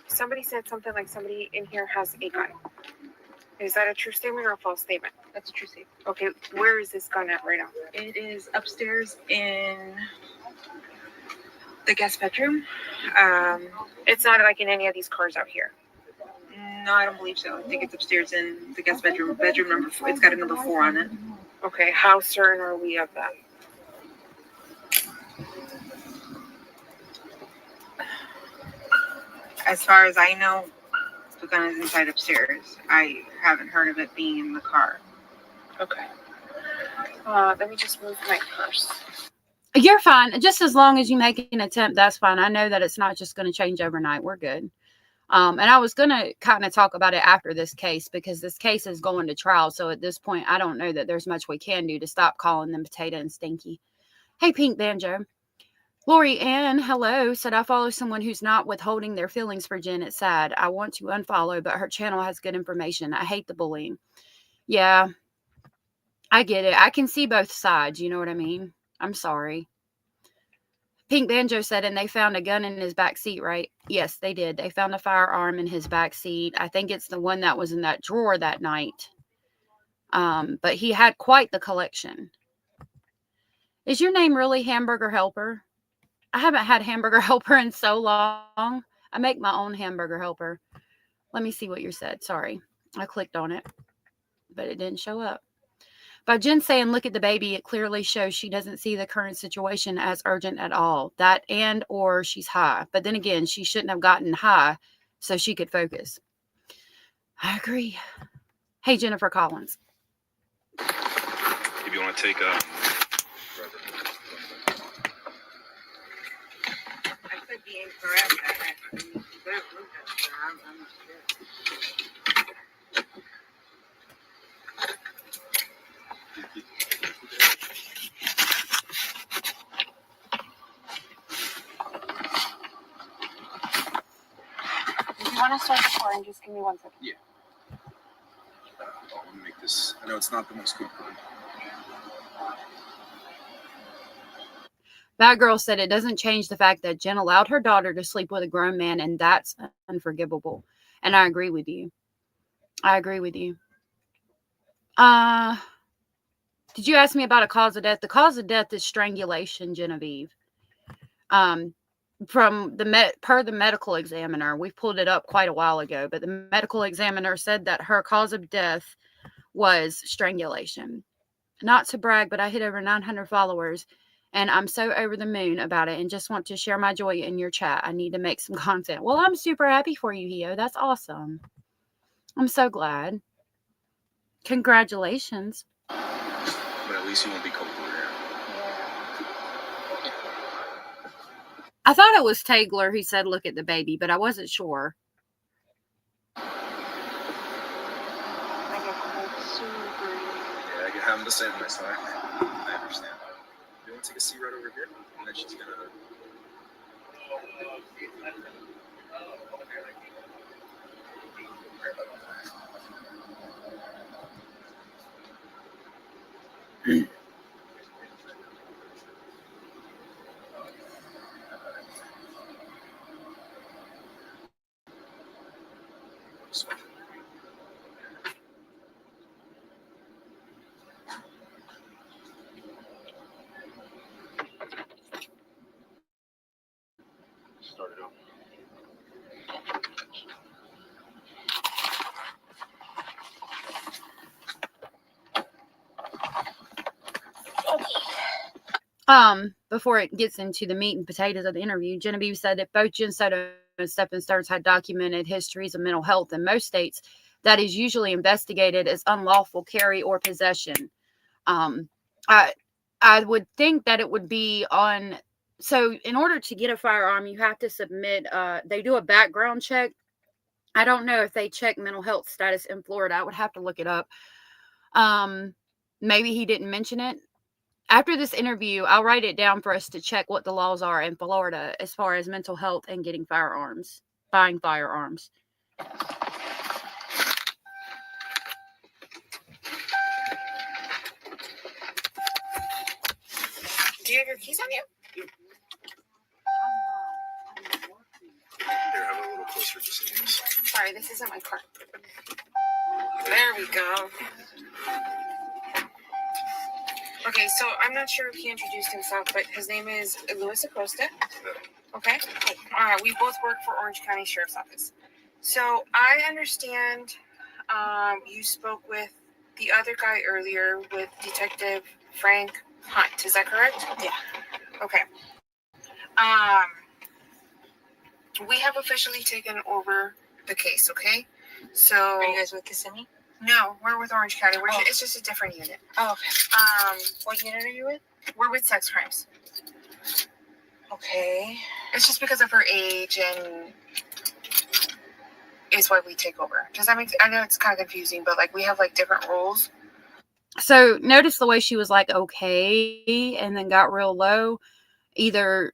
Speaker 7: Somebody said something like somebody in here has a gun. Is that a true statement or a false statement?
Speaker 9: That's a true statement.
Speaker 7: Okay, where is this gun at right now?
Speaker 9: It is upstairs in the guest bedroom.
Speaker 7: It's not like in any of these cars out here.
Speaker 9: No, I don't believe so. I think it's upstairs in the guest bedroom. Bedroom number 4. It's got a number 4 on it.
Speaker 7: Okay, how certain are we of that?
Speaker 9: As far as I know, the gun is inside upstairs. I haven't heard of it being in the car.
Speaker 7: Okay. Let me just move my purse.
Speaker 1: You're fine. Just as long as you make an attempt, that's fine. I know that it's not just going to change overnight. We're good. And I was going to kind of talk about it after this case because this case is going to trial. So at this point, I don't know that there's much we can do to stop calling them potato and stinky. Hey, Pink Banjo. Lori Ann, hello, said I follow someone who's not withholding their feelings for Jen. It's sad. I want to unfollow, but her channel has good information. I hate the bullying. Yeah, I get it. I can see both sides. You know what I mean? I'm sorry. Pink Banjo said, and they found a gun in his back seat, right? Yes, they did. They found a firearm in his back seat. I think it's the one that was in that drawer that night. But he had quite the collection. Is your name really Hamburger Helper? I haven't had Hamburger Helper in so long. I make my own Hamburger Helper. Let me see what you said. Sorry. I clicked on it, but it didn't show up. By Jen saying, look at the baby, it clearly shows she doesn't see the current situation as urgent at all. That and or she's high. But then again, she shouldn't have gotten high so she could focus. I agree. Hey, Jennifer Collins.
Speaker 8: If you want to take
Speaker 9: I could be incorrect. I'm not sure.
Speaker 7: If you want to start the pouring, just give me 1 second.
Speaker 8: Yeah. Let me make this. I know it's not the most comfortable.
Speaker 1: That girl said it doesn't change the fact that Jen allowed her daughter to sleep with a grown man, and that's unforgivable. And I agree with you. I agree with you. Did you ask me about a cause of death? The cause of death is strangulation, Genevieve. From per the medical examiner, we pulled it up quite a while ago, but the medical examiner said that her cause of death was strangulation. Not to brag, but I hit over 900 followers, and I'm so over the moon about it and just want to share my joy in your chat. I need to make some content. Well, I'm super happy for you, Hio. That's awesome. I'm so glad. Congratulations.
Speaker 8: But at least you won't be cold over there.
Speaker 1: I thought it was Tagler who said, look at the baby, but I wasn't sure.
Speaker 7: I get cold super easy.
Speaker 8: Yeah, I can have them the same way, so I understand. You want to take a seat right over here? And then she's gonna. Start it up.
Speaker 1: Before it gets into the meat and potatoes of the interview, Genevieve said that both Jen Soto and Stephen Stearns had documented histories of mental health in most states that is usually investigated as unlawful carry or possession. I would think that it would be on. So in order to get a firearm, you have to submit. They do a background check. I don't know if they check mental health status in Florida. I would have to look it up. Maybe he didn't mention it. After this interview, I'll write it down for us to check what the laws are in Florida as far as mental health and getting firearms, buying firearms.
Speaker 7: Do you have your keys on you?
Speaker 8: Here, have it a little closer just in case.
Speaker 7: Sorry, this isn't my car. There we go. Okay, so I'm not sure if he introduced himself, but his name is Luis Acosta. Okay. We both work for Orange County Sheriff's Office. So I understand you spoke with the other guy earlier with Detective Frank Hunt. Is that correct? Yeah. Okay. We have officially taken over the case, okay? So
Speaker 10: Are you guys with Kissimmee?
Speaker 7: No, we're with Orange County. It's just a different unit.
Speaker 10: Oh, okay. What unit are you with?
Speaker 7: We're with sex crimes.
Speaker 10: Okay.
Speaker 7: It's just because of her age and is why we take over. Does that make? I know it's kind of confusing, but like we have like different roles.
Speaker 1: So notice the way she was like, okay, and then got real low. Either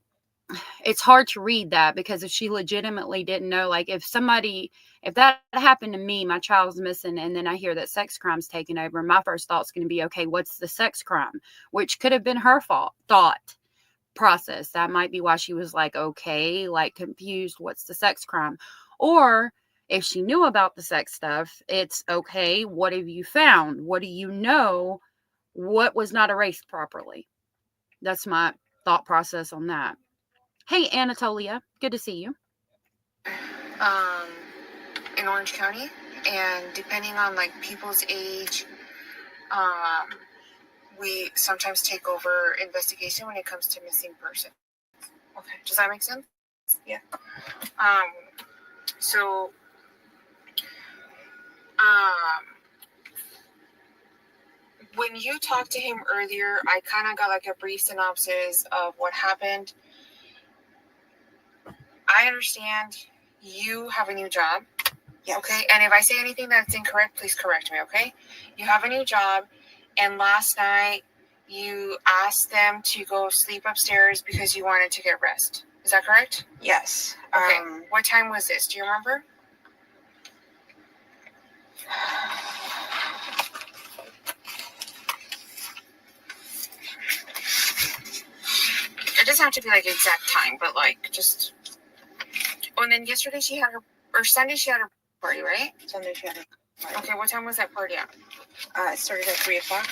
Speaker 1: it's hard to read that because if she legitimately didn't know, like if that happened to me, my child's missing, and then I hear that sex crime's taken over, my first thought's going to be, okay, what's the sex crime? Which could have been her thought process. That might be why she was like, okay, like confused, what's the sex crime? Or if she knew about the sex stuff, it's okay, what have you found? What do you know? What was not erased properly? That's my thought process on that. Hey, Anatolia, good to see you.
Speaker 7: In Orange County, and depending on like people's age, we sometimes take over investigation when it comes to missing person. Okay, does that make sense? Yeah. So, when you talked to him earlier, I kind of got like a brief synopsis of what happened. I understand you have a new job. Yeah. Okay. And if I say anything that's incorrect, please correct me. Okay. You have a new job, and last night you asked them to go sleep upstairs because you wanted to get rest. Is that correct?
Speaker 10: Yes.
Speaker 7: Okay. What time was this? Do you remember? It doesn't have to be like exact time, but like just. Oh, and then yesterday she had her, or Sunday she had her party, right?
Speaker 10: Sunday she had a party.
Speaker 7: Okay, what time was that party at?
Speaker 10: It started at 3 o'clock.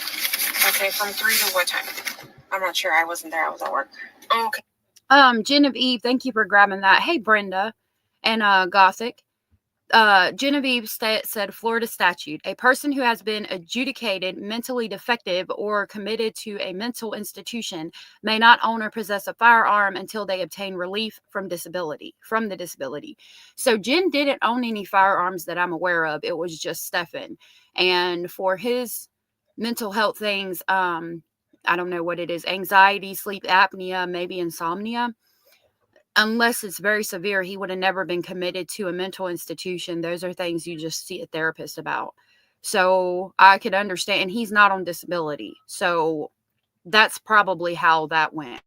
Speaker 7: Okay, from 3 to what time?
Speaker 10: I'm not sure. I wasn't there. I was at work.
Speaker 7: Oh, okay.
Speaker 1: Genevieve, thank you for grabbing that. Hey, Brenda and Gothic. Genevieve said Florida statute, a person who has been adjudicated mentally defective or committed to a mental institution may not own or possess a firearm until they obtain relief from the disability. So Jen didn't own any firearms that I'm aware of. It was just Stefan. And for his mental health things, I don't know what it is, anxiety, sleep apnea, maybe insomnia. Unless it's very severe, he would have never been committed to a mental institution. Those are things you just see a therapist about. So I could understand. And he's not on disability. So that's probably how that went.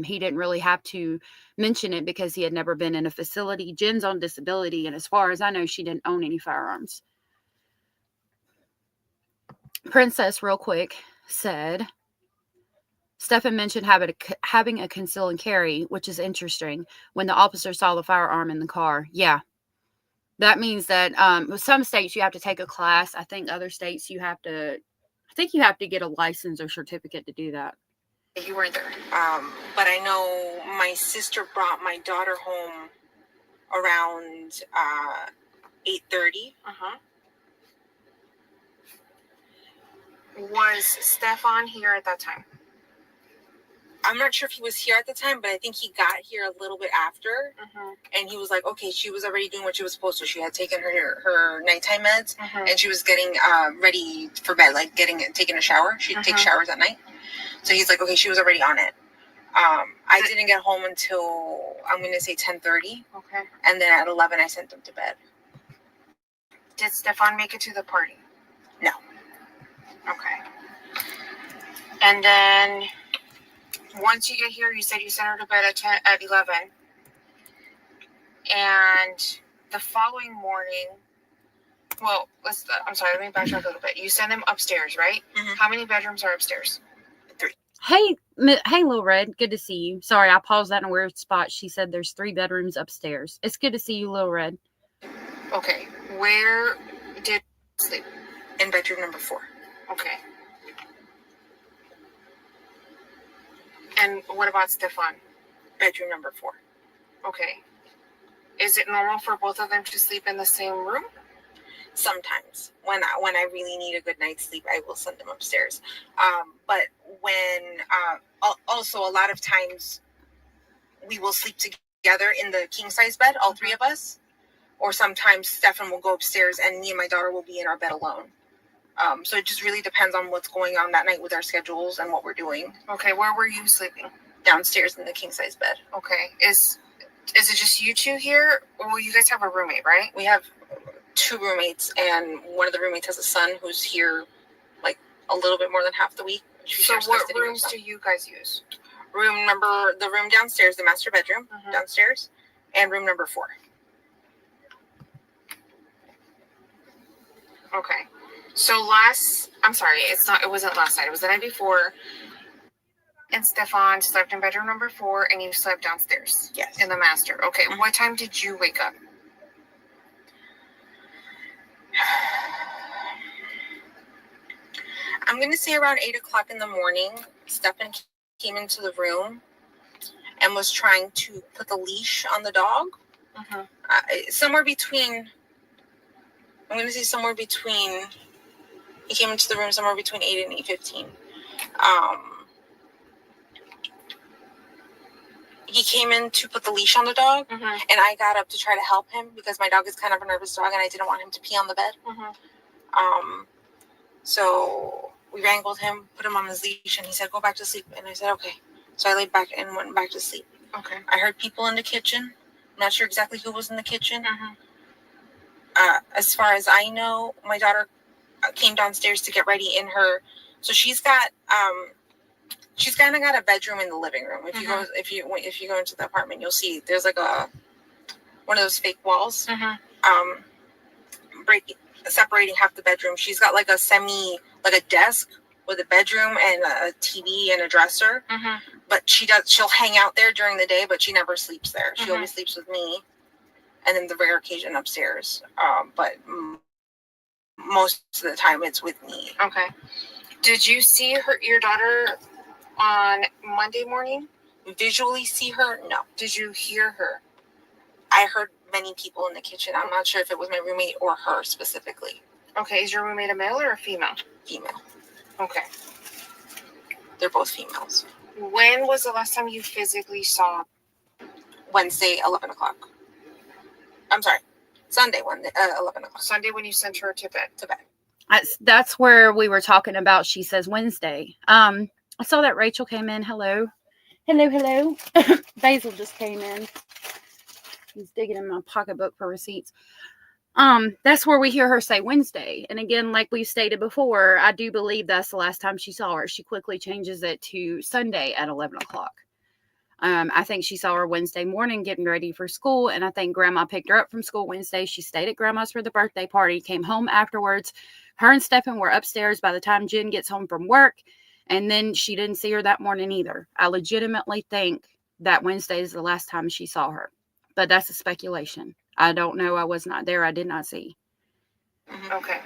Speaker 1: He didn't really have to mention it because he had never been in a facility. Jen's on disability. And as far as I know, she didn't own any firearms. Princess, real quick, said... Stefan mentioned having a conceal and carry, which is interesting, when the officer saw the firearm in the car. Yeah. That means that some states you have to take a class. I think other states you have to get a license or certificate to do that.
Speaker 7: You weren't there.
Speaker 10: But I know my sister brought my daughter home around 8:30.
Speaker 7: Was Stefan here at that time?
Speaker 10: I'm not sure if he was here at the time, but I think he got here a little bit after. And he was like, okay, she was already doing what she was supposed to. She had taken her nighttime meds, and she was getting ready for bed, like taking a shower. She'd take showers at night. So he's like, okay, she was already on it. I didn't get home until, I'm going to say 10:30.
Speaker 7: Okay.
Speaker 10: And then at 11, I sent them to bed.
Speaker 7: Did Stefan make it to the party?
Speaker 10: No.
Speaker 7: Okay. And then... once you get here, you said you sent her to bed at 11. And the following morning, well, I'm sorry, let me backtrack a little bit. You send them upstairs, right? How many bedrooms are upstairs?
Speaker 10: 3.
Speaker 1: Hey, Lil Red, good to see you. Sorry, I paused that in a weird spot. She said there's 3 bedrooms upstairs. It's good to see you, Lil Red.
Speaker 7: Okay, where did you sleep?
Speaker 10: In bedroom number 4.
Speaker 7: Okay. And what about Stefan?
Speaker 10: Bedroom number 4.
Speaker 7: Okay. Is it normal for both of them to sleep in the same room?
Speaker 10: Sometimes. When I really need a good night's sleep, I will send them upstairs. But when... also, a lot of times, we will sleep together in the king-size bed, all 3 of us. Or sometimes Stefan will go upstairs and me and my daughter will be in our bed alone. So it just really depends on what's going on that night with our schedules and what we're doing.
Speaker 7: Okay, where were you sleeping?
Speaker 10: Downstairs in the king-size bed.
Speaker 7: Okay. Is it just you 2 here? Or you guys have a roommate, right?
Speaker 10: We have 2 roommates, and one of the roommates has a son who's here like a little bit more than half the week.
Speaker 7: So what rooms do you guys use?
Speaker 10: The room downstairs, the master bedroom downstairs, and room number 4.
Speaker 7: Okay. So it wasn't last night. It was the night before. And Stefan slept in bedroom number 4, and you slept downstairs.
Speaker 10: Yes.
Speaker 7: In the master. Okay. What time did you wake up?
Speaker 10: I'm going to say around 8 o'clock in the morning. Stefan came into the room and was trying to put the leash on the dog. Somewhere between, I'm going to say somewhere between, he came into the room somewhere between 8 and 8:15. He came in to put the leash on the dog, and I got up to try to help him because my dog is kind of a nervous dog, and I didn't want him to pee on the bed. So we wrangled him, put him on his leash, and he said, "Go back to sleep." And I said, "Okay." So I laid back and went back to sleep.
Speaker 7: Okay.
Speaker 10: I heard people in the kitchen. I'm not sure exactly who was in the kitchen. As far as I know, my daughter came downstairs to get ready in her. So she's got kind of got a bedroom in the living room. If you go into the apartment, you'll see there's like one of those fake walls, separating half the bedroom. She's got like a desk with a bedroom and a TV and a dresser. But she'll hang out there during the day, but she never sleeps there. She always sleeps with me, and then the rare occasion upstairs. But most of the time it's with me.
Speaker 7: Okay. Did you see your daughter on Monday morning?
Speaker 10: Visually see her? No.
Speaker 7: Did you hear her?
Speaker 10: I heard many people in the kitchen. I'm not sure if it was my roommate or her specifically.
Speaker 7: Okay. Is your roommate a male or a female?
Speaker 10: Female.
Speaker 7: Okay.
Speaker 10: They're both females.
Speaker 7: When was the last time you physically saw?
Speaker 10: Wednesday, 11 o'clock. I'm sorry. Sunday, 11 o'clock.
Speaker 7: Sunday when you sent her to bed.
Speaker 1: That's where we were talking about. She says Wednesday. I saw that Rachel came in. Hello. Basil just came in. He's digging in my pocketbook for receipts. That's where we hear her say Wednesday. And again, like we stated before, I do believe that's the last time she saw her. She quickly changes it to Sunday at 11 o'clock. I think she saw her Wednesday morning getting ready for school, and I think Grandma picked her up from school Wednesday. She stayed at Grandma's for the birthday party, came home afterwards. Her and Stephen were upstairs by the time Jen gets home from work, and then she didn't see her that morning either. I legitimately think that Wednesday is the last time she saw her, but that's a speculation. I don't know. I was not there. I did not see.
Speaker 7: Okay.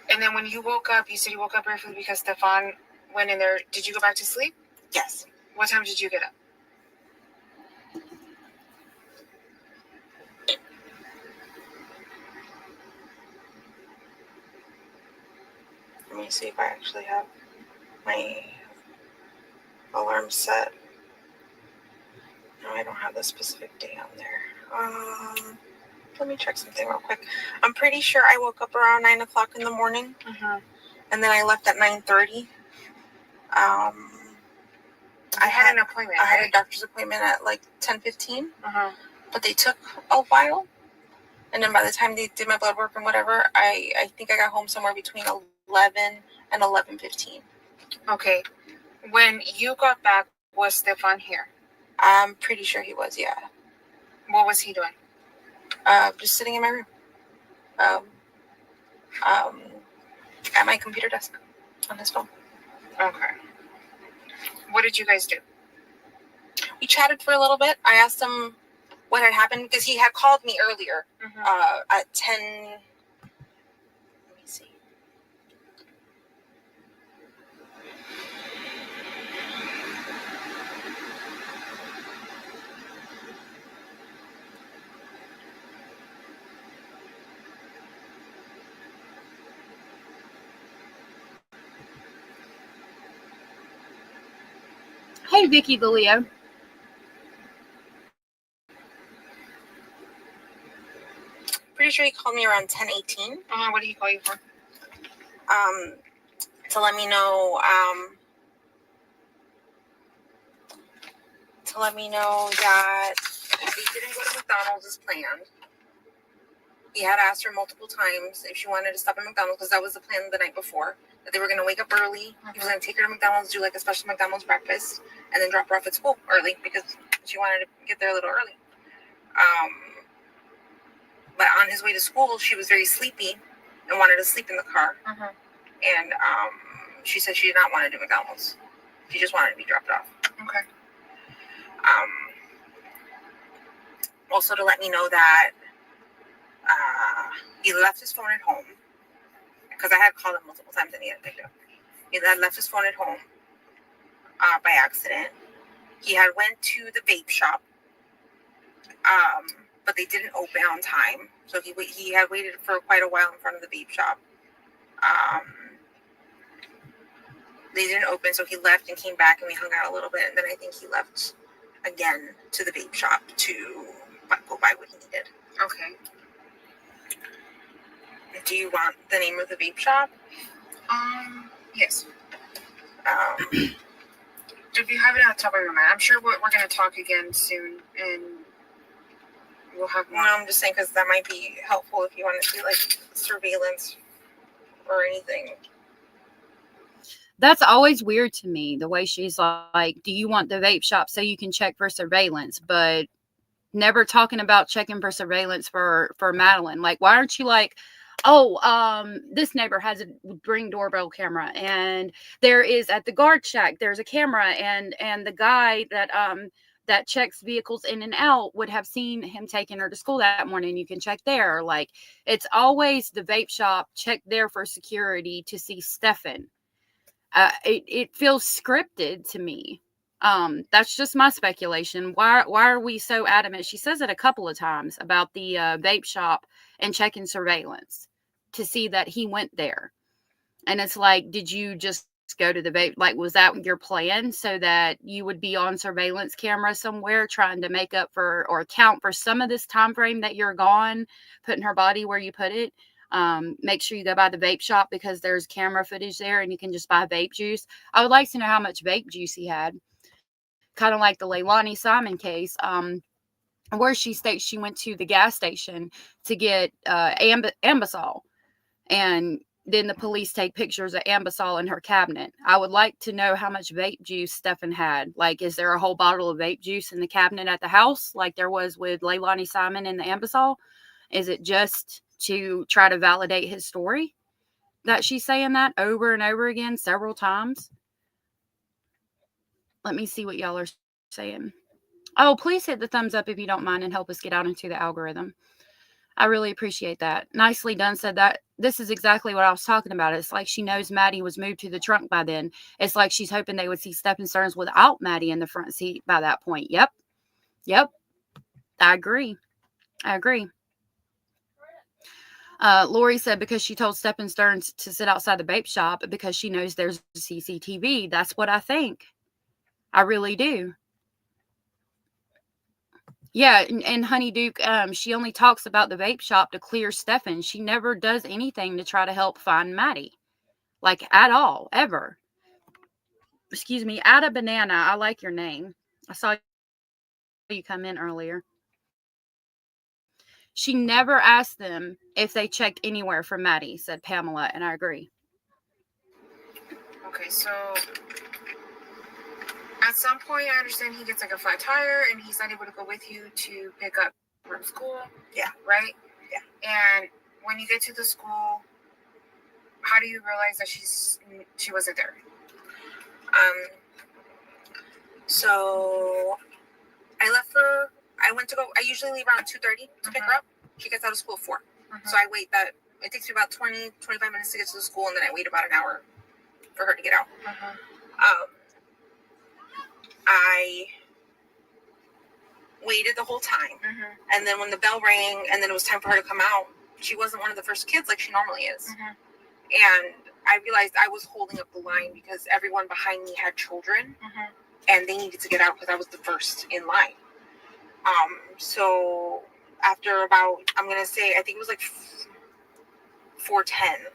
Speaker 7: And then when you woke up, you said you woke up briefly because Stefan went in there. Did you go back to sleep?
Speaker 10: Yes.
Speaker 7: What time did you get up?
Speaker 10: Let me see if I actually have my alarm set. No, I don't have the specific day on there. Let me check something real quick. I'm pretty sure I woke up around 9 o'clock in the morning. And then I left at 9:30. I had
Speaker 7: an appointment.
Speaker 10: I had a doctor's appointment at like 10:15. But they took a while. And then by the time they did my blood work and whatever, I think I got home somewhere between 11 and 11:15.
Speaker 7: Okay. When you got back, was Stefan here?
Speaker 10: I'm pretty sure he was, yeah.
Speaker 7: What was he doing?
Speaker 10: Just sitting in my room. At my computer desk on his phone.
Speaker 7: Okay. What did you guys do?
Speaker 10: We chatted for a little bit. I asked him what had happened because he had called me earlier at 10. Let me see.
Speaker 1: Hey, Vicky the Leo.
Speaker 10: Pretty sure he called me around 10:18.
Speaker 7: What did he call you for?
Speaker 10: To let me know that they didn't go to McDonald's as planned. He had asked her multiple times if she wanted to stop at McDonald's because that was the plan the night before. That they were going to wake up early. He was going to take her to McDonald's, do like a special McDonald's breakfast, and then drop her off at school early because she wanted to get there a little early. But on his way to school, she was very sleepy and wanted to sleep in the car. And she said she did not want to do McDonald's. She just wanted to be dropped off.
Speaker 7: Okay.
Speaker 10: Also to let me know that he left his phone at home because I had called him multiple times and he hadn't picked up. He had left his phone at home by accident. He had went to the vape shop, but they didn't open on time. So he had waited for quite a while in front of the vape shop. They didn't open, so he left and came back, and we hung out a little bit. And then I think he left again to the vape shop to go buy what he needed.
Speaker 7: Okay.
Speaker 10: Do you want the name of the vape shop?
Speaker 7: Yes. If you have it on the top of your mind, I'm sure we're going to talk again soon, and we'll have more.
Speaker 10: No, I'm just saying because that might be helpful if you want to see like surveillance or anything.
Speaker 1: That's always weird to me, the way she's like, do you want the vape shop so you can check for surveillance? But never talking about checking for surveillance for Madeline. Like, why aren't you like, oh, this neighbor has a Ring doorbell camera, and there is at the guard shack, there's a camera, and the guy that checks vehicles in and out would have seen him taking her to school that morning. You can check there. Like, it's always the vape shop, check there for security to see Stefan. It feels scripted to me. That's just my speculation. Why are we so adamant? She says it a couple of times about the vape shop and checking surveillance to see that he went there. And it's like, did you just go to the vape? Like, was that your plan so that you would be on surveillance camera somewhere trying to make up for or account for some of this time frame that you're gone, putting her body where you put it? Make sure you go by the vape shop because there's camera footage there and you can just buy vape juice. I would like to know how much vape juice he had. Kind of like the Leilani Simon case, where she states she went to the gas station to get Ambisol, and then the police take pictures of Ambisol in her cabinet. I would like to know how much vape juice Stefan had. Like, is there a whole bottle of vape juice in the cabinet at the house like there was with Leilani Simon and the Ambisol? Is it just to try to validate his story that she's saying that over and over again several times? Let me see what y'all are saying. Oh, please hit the thumbs up if you don't mind and help us get out into the algorithm. I really appreciate that. Nicely done said that. This is exactly what I was talking about. It's like she knows Maddie was moved to the trunk by then. It's like she's hoping they would see Stefan Stearns without Maddie in the front seat by that point. Yep. I agree. Lori said because she told Stefan Stearns to sit outside the vape shop because she knows there's CCTV. That's what I think. I really do. Yeah, and Honey Duke, she only talks about the vape shop to clear Stefan. She never does anything to try to help find Maddie. Like, at all, ever. Excuse me, Ada Banana, I like your name. I saw you come in earlier. She never asked them if they checked anywhere for Maddie, said Pamela, and I agree.
Speaker 7: Okay, so at some point, I understand he gets like a flat tire and he's not able to go with you to pick up from school.
Speaker 10: Yeah.
Speaker 7: Right?
Speaker 10: Yeah.
Speaker 7: And when you get to the school, how do you realize that she wasn't there?
Speaker 10: So I usually leave around 2:30 to pick her up. She gets out of school at 4. So I wait it takes me about 20, 25 minutes to get to the school, and then I wait about an hour for her to get out. I waited the whole time. And then when the bell rang and then it was time for her to come out, she wasn't one of the first kids like she normally is. And I realized I was holding up the line because everyone behind me had children and they needed to get out because I was the first in line. So after about, I'm going to say, I think it was like 4:10,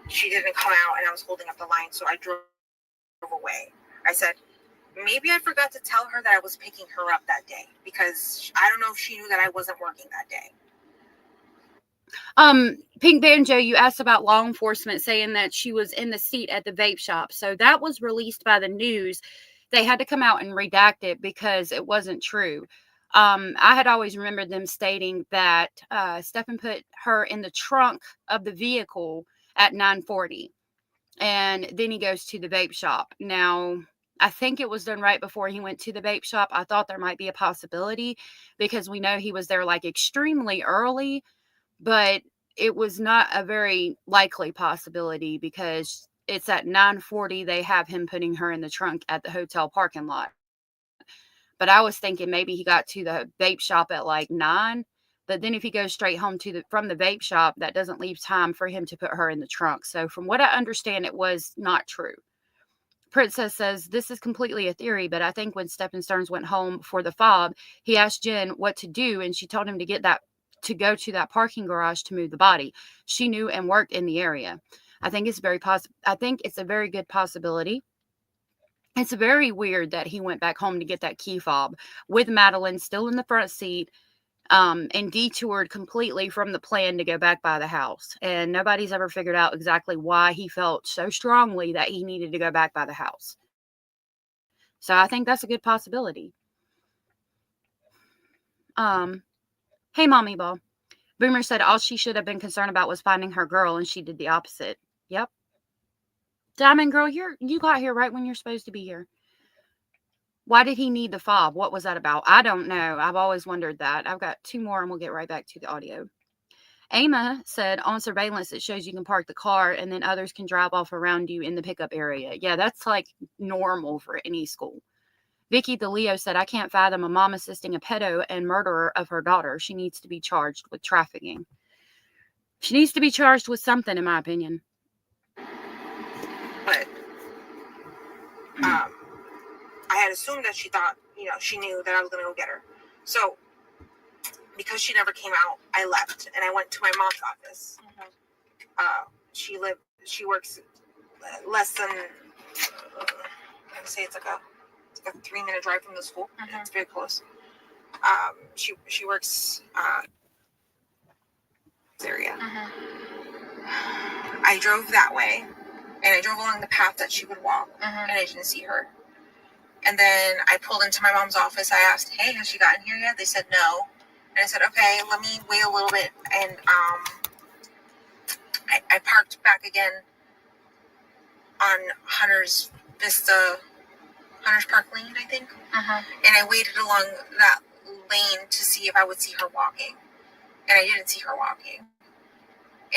Speaker 10: she didn't come out and I was holding up the line. So I drove away. I said, maybe I forgot to tell her that I was picking her up that day because I don't know if she knew that I wasn't working that day.
Speaker 1: Pink Banjo, you asked about law enforcement saying that she was in the seat at the vape shop. So that was released by the news. They had to come out and redact it because it wasn't true. I had always remembered them stating that Stefan put her in the trunk of the vehicle at 9:40. And then he goes to the vape shop. Now, I think it was done right before he went to the vape shop. I thought there might be a possibility because we know he was there like extremely early. But it was not a very likely possibility because it's at 9:40 they have him putting her in the trunk at the hotel parking lot. But I was thinking maybe he got to the vape shop at like 9. But then if he goes straight home from the vape shop, that doesn't leave time for him to put her in the trunk. So from what I understand, it was not true. Princess says, this is completely a theory, but I think when Stephen Stearns went home for the fob, he asked Jen what to do, and she told him to go to that parking garage to move the body. She knew and worked in the area. I think it's a very good possibility. It's very weird that he went back home to get that key fob with Madeline still in the front seat, and detoured completely from the plan to go back by the house. And nobody's ever figured out exactly why he felt so strongly that he needed to go back by the house. So I think that's a good possibility. Hey, Mommy Ball. Boomer said all she should have been concerned about was finding her girl, and she did the opposite. Yep. Diamond Girl, you got here right when you're supposed to be here. Why did he need the fob? What was that about? I don't know. I've always wondered that. I've got 2 more and we'll get right back to the audio. Ama said on surveillance, it shows you can park the car and then others can drive off around you in the pickup area. Yeah, that's like normal for any school. Vicky the Leo said, I can't fathom a mom assisting a pedo and murderer of her daughter. She needs to be charged with trafficking. She needs to be charged with something, in my opinion.
Speaker 10: But I had assumed that she thought, she knew that I was going to go get her. So because she never came out, I left and I went to my mom's office. She works less than, I would say it's like a 3-minute drive from the school. It's very close. She works this area. I drove that way and I drove along the path that she would walk, and I didn't see her. And then I pulled into my mom's office. I asked, hey, has she gotten here yet? They said no. And I said, okay, let me wait a little bit. And I parked back again on Hunter's Park Lane, I think. And I waited along that lane to see if I would see her walking. And I didn't see her walking.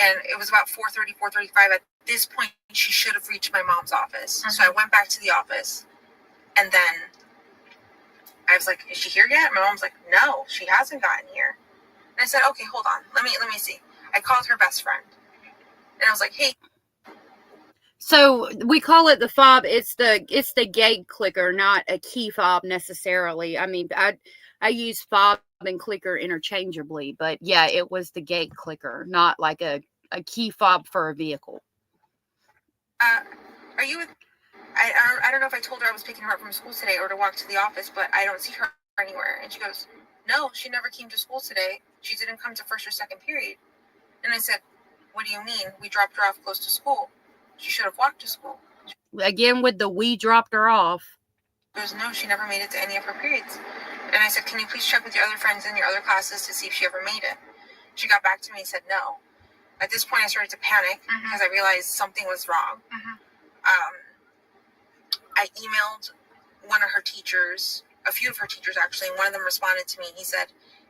Speaker 10: And it was about 4:30, 4:35. At this point, she should have reached my mom's office. So I went back to the office. And then I was like, is she here yet? My mom's like, no, she hasn't gotten here. And I said, okay, hold on. Let me see. I called her best friend. And I was like, hey.
Speaker 1: So we call it the fob. It's the gate clicker, not a key fob necessarily. I mean, I use fob and clicker interchangeably, but yeah, it was the gate clicker, not like a key fob for a vehicle.
Speaker 10: Are you with... I don't know if I told her I was picking her up from school today or to walk to the office, but I don't see her anywhere. And she goes, no, she never came to school today. She didn't come to first or second period. And I said, what do you mean? We dropped her off close to school. She should have walked to school.
Speaker 1: Again, with the we dropped her off.
Speaker 10: She goes, no, she never made it to any of her periods. And I said, can you please check with your other friends in your other classes to see if she ever made it? She got back to me and said no. At this point, I started to panic because I realized something was wrong. I emailed one of her teachers, a few of her teachers actually, and one of them responded to me. He said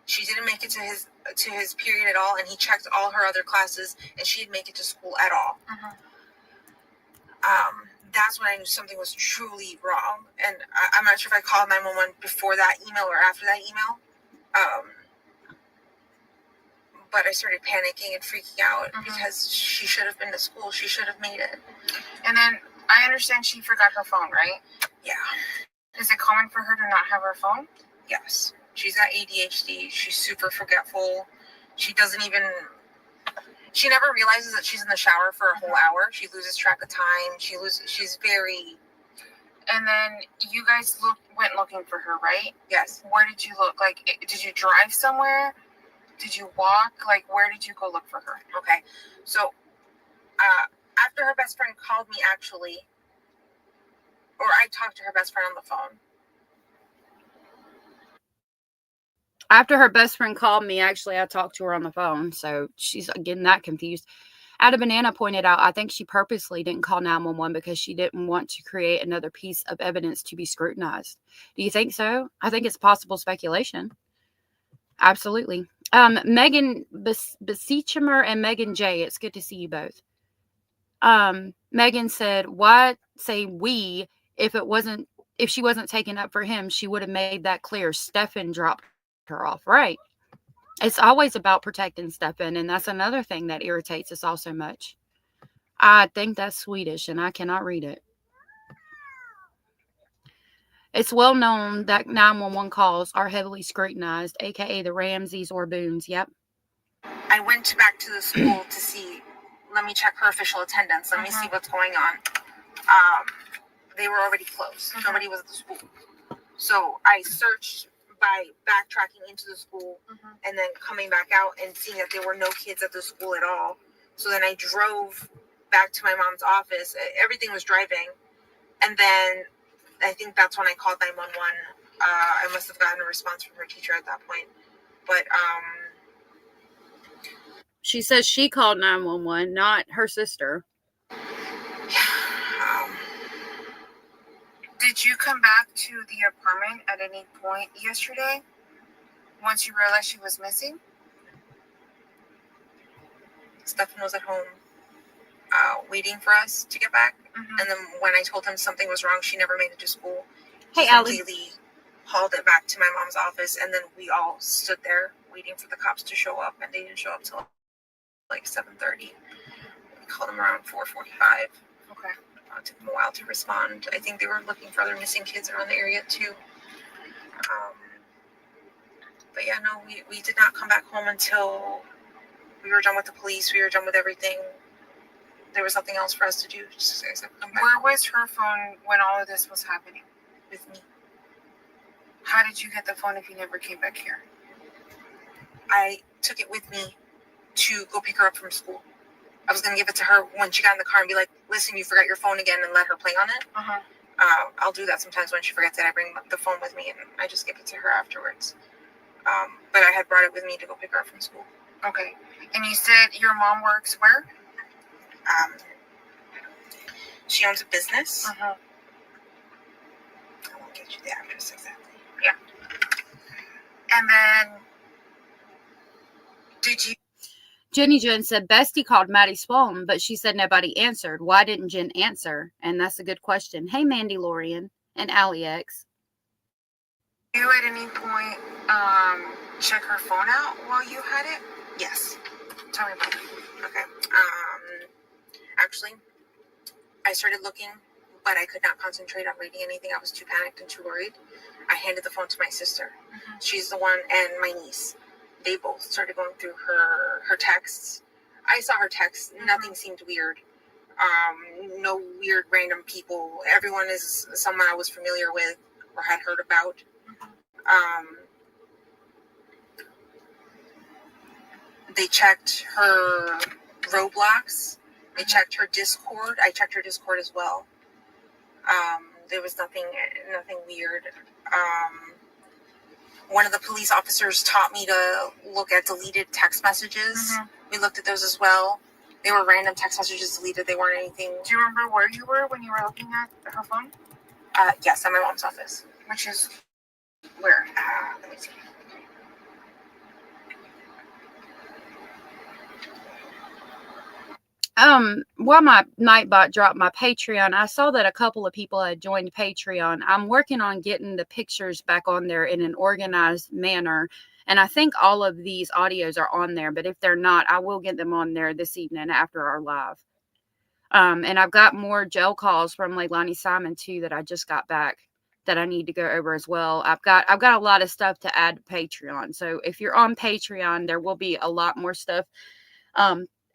Speaker 10: she didn't make it to his period at all, and he checked all her other classes, and she didn't make it to school at all. That's when I knew something was truly wrong, and I'm not sure if I called 911 before that email or after that email. But I started panicking and freaking out because she should have been to school. She should have made it.
Speaker 7: And then I understand she forgot her phone, right?
Speaker 10: Yeah.
Speaker 7: Is it common for her to not have her phone?
Speaker 10: Yes. She's got ADHD. She's super forgetful. She never realizes that she's in the shower for a whole hour. She loses track of time. She's very...
Speaker 7: And then you guys went looking for her, right?
Speaker 10: Yes.
Speaker 7: Where did you look? Like, did you drive somewhere? Did you walk? Like, where did you go look for her?
Speaker 10: Okay. So, after her best friend called me, actually, or I talked to her best friend on the phone.
Speaker 1: After her best friend called me, actually, I talked to her on the phone. So she's getting that confused. Ada Banana pointed out, I think she purposely didn't call 911 because she didn't want to create another piece of evidence to be scrutinized. Do you think so? I think it's possible speculation. Absolutely. Megan Besechimer and Megan J. It's good to see you both. Megan said, "Why say we if she wasn't taken up for him? She would have made that clear. Stefan dropped her off, right? It's always about protecting Stefan, and that's another thing that irritates us all so much. I think that's Swedish, and I cannot read it. It's well known that 911 calls are heavily scrutinized, aka the Ramseys or Boones. Yep.
Speaker 10: I went back to the school to see. Let me check her official attendance. Let me see what's going on. They were already closed. Nobody was at the school. So I searched by backtracking into the school and then coming back out and seeing that there were no kids at the school at all. So then I drove back to my mom's office. Everything was driving. And then I think that's when I called 911. I must have gotten a response from her teacher at that point. But
Speaker 1: she says she called 911, not her sister.
Speaker 7: Did you come back to the apartment at any point yesterday once you realized she was missing?
Speaker 10: Stefan was at home waiting for us to get back. And then when I told him something was wrong, she never made it to school.
Speaker 1: Hey,
Speaker 10: he completely hauled it back to my mom's office, and then we all stood there waiting for the cops to show up, and they didn't show up till like 7:30. We called them around 4:45.
Speaker 7: Okay.
Speaker 10: It took them a while to respond. I think they were looking for other missing kids around the area too. But yeah, no, we did not come back home until we were done with the police. We were done with everything. There was nothing else for us to do except come back.
Speaker 7: Where was her phone when all of this was happening?
Speaker 10: With me.
Speaker 7: How did you get the phone if you never came back here?
Speaker 10: I took it with me to go pick her up from school. I was going to give it to her when she got in the car and be like, listen, you forgot your phone again, and let her play on it. I'll do that sometimes when she forgets it. I bring the phone with me and I just give it to her afterwards. But I had brought it with me to go pick her up from school.
Speaker 7: Okay. And you said your mom works where?
Speaker 10: She owns a business. I won't get you the address exactly.
Speaker 7: Yeah. And then, did you?
Speaker 1: Jenny Jen said Bestie called Maddie's phone, but she said nobody answered. Why didn't Jen answer? And that's a good question. Hey, Mandy Lorian and Allie X.
Speaker 7: Did you at any point check her phone out while you had it?
Speaker 10: Yes.
Speaker 7: Tell me about it.
Speaker 10: Okay. Actually, I started looking, but I could not concentrate on reading anything. I was too panicked and too worried. I handed the phone to my sister. She's the one, and my niece. They both started going through her texts. I saw her texts. Nothing seemed weird. No weird random people. Everyone is someone I was familiar with or had heard about. They checked her Roblox. They checked her Discord. I checked her Discord as well. There was nothing weird. One of the police officers taught me to look at deleted text messages. We looked at those as well. They were random text messages deleted. They weren't anything.
Speaker 7: Do you remember where you were when you were looking at her phone?
Speaker 10: Yes, at my mom's office.
Speaker 7: Which is where?
Speaker 10: Let me see.
Speaker 1: While my Nightbot dropped my Patreon, I saw that a couple of people had joined Patreon. I'm working on getting the pictures back on there in an organized manner. And I think all of these audios are on there, but if they're not, I will get them on there this evening after our live. And I've got more jail calls from Leilani Simon too that I just got back that I need to go over as well. I've got a lot of stuff to add to Patreon. So if you're on Patreon, there will be a lot more stuff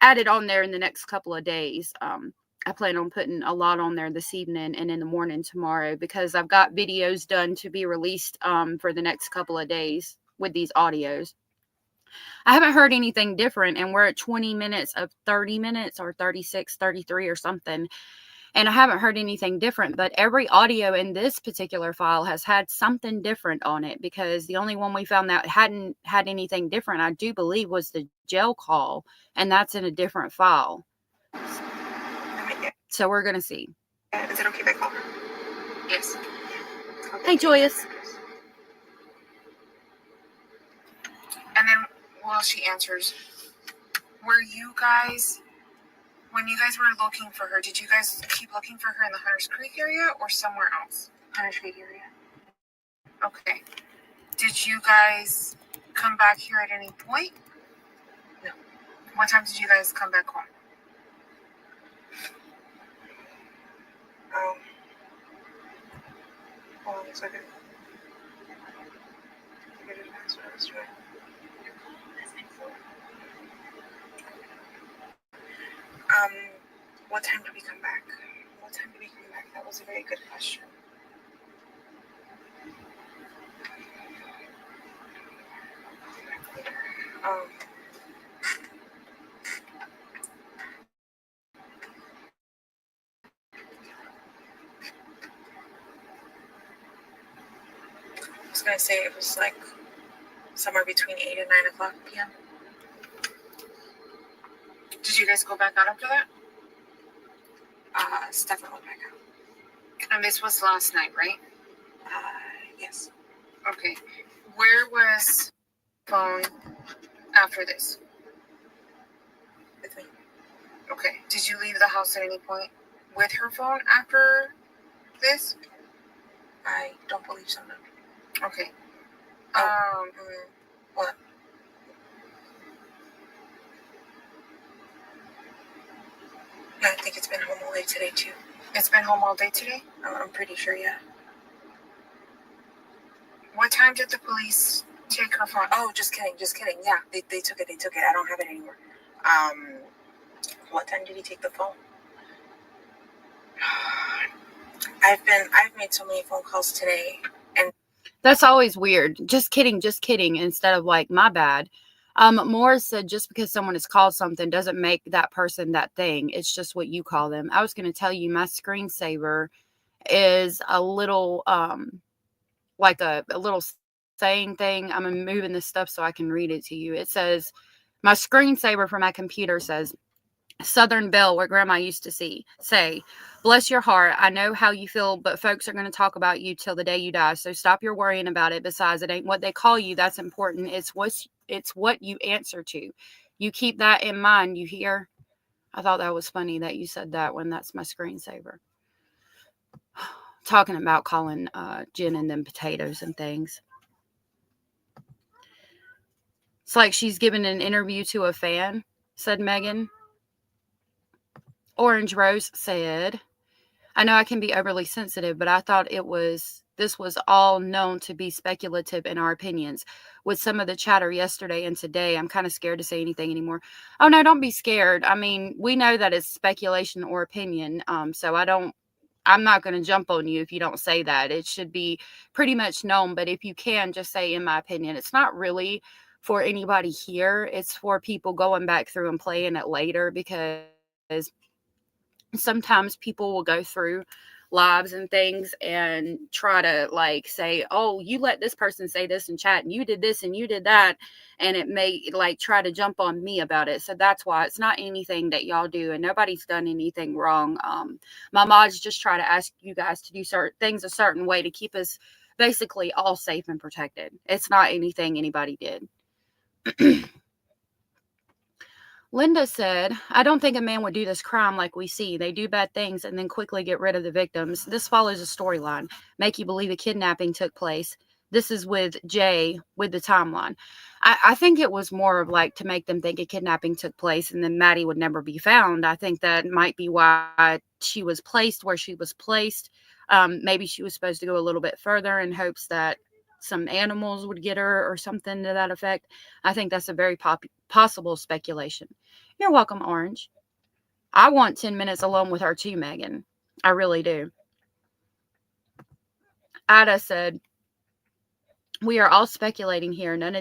Speaker 1: added on there in the next couple of days. I plan on putting a lot on there this evening and in the morning tomorrow because I've got videos done to be released for the next couple of days with these audios. I haven't heard anything different, and we're at 20 minutes of 30 minutes or 36, 33 or something. And I haven't heard anything different, but every audio in this particular file has had something different on it because the only one we found that hadn't had anything different, I do believe, was the jail call, and that's in a different file. So we're going to see.
Speaker 10: Is it okay if I call her?
Speaker 7: Yes.
Speaker 1: Hey, Joyous.
Speaker 7: And then Well, she answers. Were you guys, when you guys were looking for her, did you guys keep looking for her in the Hunters Creek area or somewhere else?
Speaker 10: Hunters Creek area.
Speaker 7: Okay. Did you guys come back here at any point?
Speaker 10: No.
Speaker 7: What time did you guys come back home?
Speaker 10: Hold on a second. Get it as well as right. What time did we come back? What time did we come back? That was a very good question. I was gonna say it was like somewhere between 8 and 9 o'clock p.m.
Speaker 7: Did you guys go back out after that?
Speaker 10: Stefan went back out.
Speaker 7: And this was last night, right?
Speaker 10: Yes.
Speaker 7: Okay. Where was phone after this?
Speaker 10: With me.
Speaker 7: Okay. Did you leave the house at any point with her phone after this?
Speaker 10: I don't believe so, no.
Speaker 7: Okay.
Speaker 10: What? Yeah, I think it's been home all day today, too.
Speaker 7: It's been home all day today?
Speaker 10: I'm pretty sure, yeah.
Speaker 7: What time did the police take her phone?
Speaker 10: Oh, just kidding. Yeah, they took it. I don't have it anymore. What time did he take the phone? I've made so many phone calls today, and
Speaker 1: That's always weird. Just kidding, instead of like, my bad. Morris said just because someone is called something doesn't make that person that thing. It's just what you call them. I was going to tell you my screensaver is a little, like a little saying thing. I'm moving this stuff so I can read it to you. It says, my screensaver for my computer says, Southern Belle, where Grandma used to say, bless your heart, I know how you feel, but folks are going to talk about you till the day you die, so stop your worrying about it. Besides, it ain't what they call you that's important. It's what you answer to. You keep that in mind, you hear? I thought that was funny that you said that when that's my screensaver. Talking about calling Jen and them potatoes and things. It's like she's giving an interview to a fan, said Megan. Orange Rose said, I know I can be overly sensitive, but I thought this was all known to be speculative in our opinions. With some of the chatter yesterday and today, I'm kind of scared to say anything anymore. Oh no, don't be scared. I mean, we know that it's speculation or opinion. So I'm not going to jump on you if you don't say that. It should be pretty much known, but if you can, just say, in my opinion. It's not really for anybody here. It's for people going back through and playing it later, because sometimes people will go through lives and things and try to like say, oh, you let this person say this in chat and you did this and you did that, and it may like try to jump on me about it. So that's why it's not anything that y'all do, and nobody's done anything wrong. My mods just try to ask you guys to do certain things a certain way to keep us basically all safe and protected. It's not anything anybody did. Linda said, I don't think a man would do this crime like we see. They do bad things and then quickly get rid of the victims. This follows a storyline. Make you believe a kidnapping took place. This is with Jay with the timeline. I think it was more of like to make them think a kidnapping took place and then Maddie would never be found. I think that might be why she was placed where she was placed. Maybe she was supposed to go a little bit further in hopes that some animals would get her or something to that effect. I think that's a very possible speculation. You're welcome, Orange. I want 10 minutes alone with her too, Megan. I really do. Ada said, we are all speculating here. None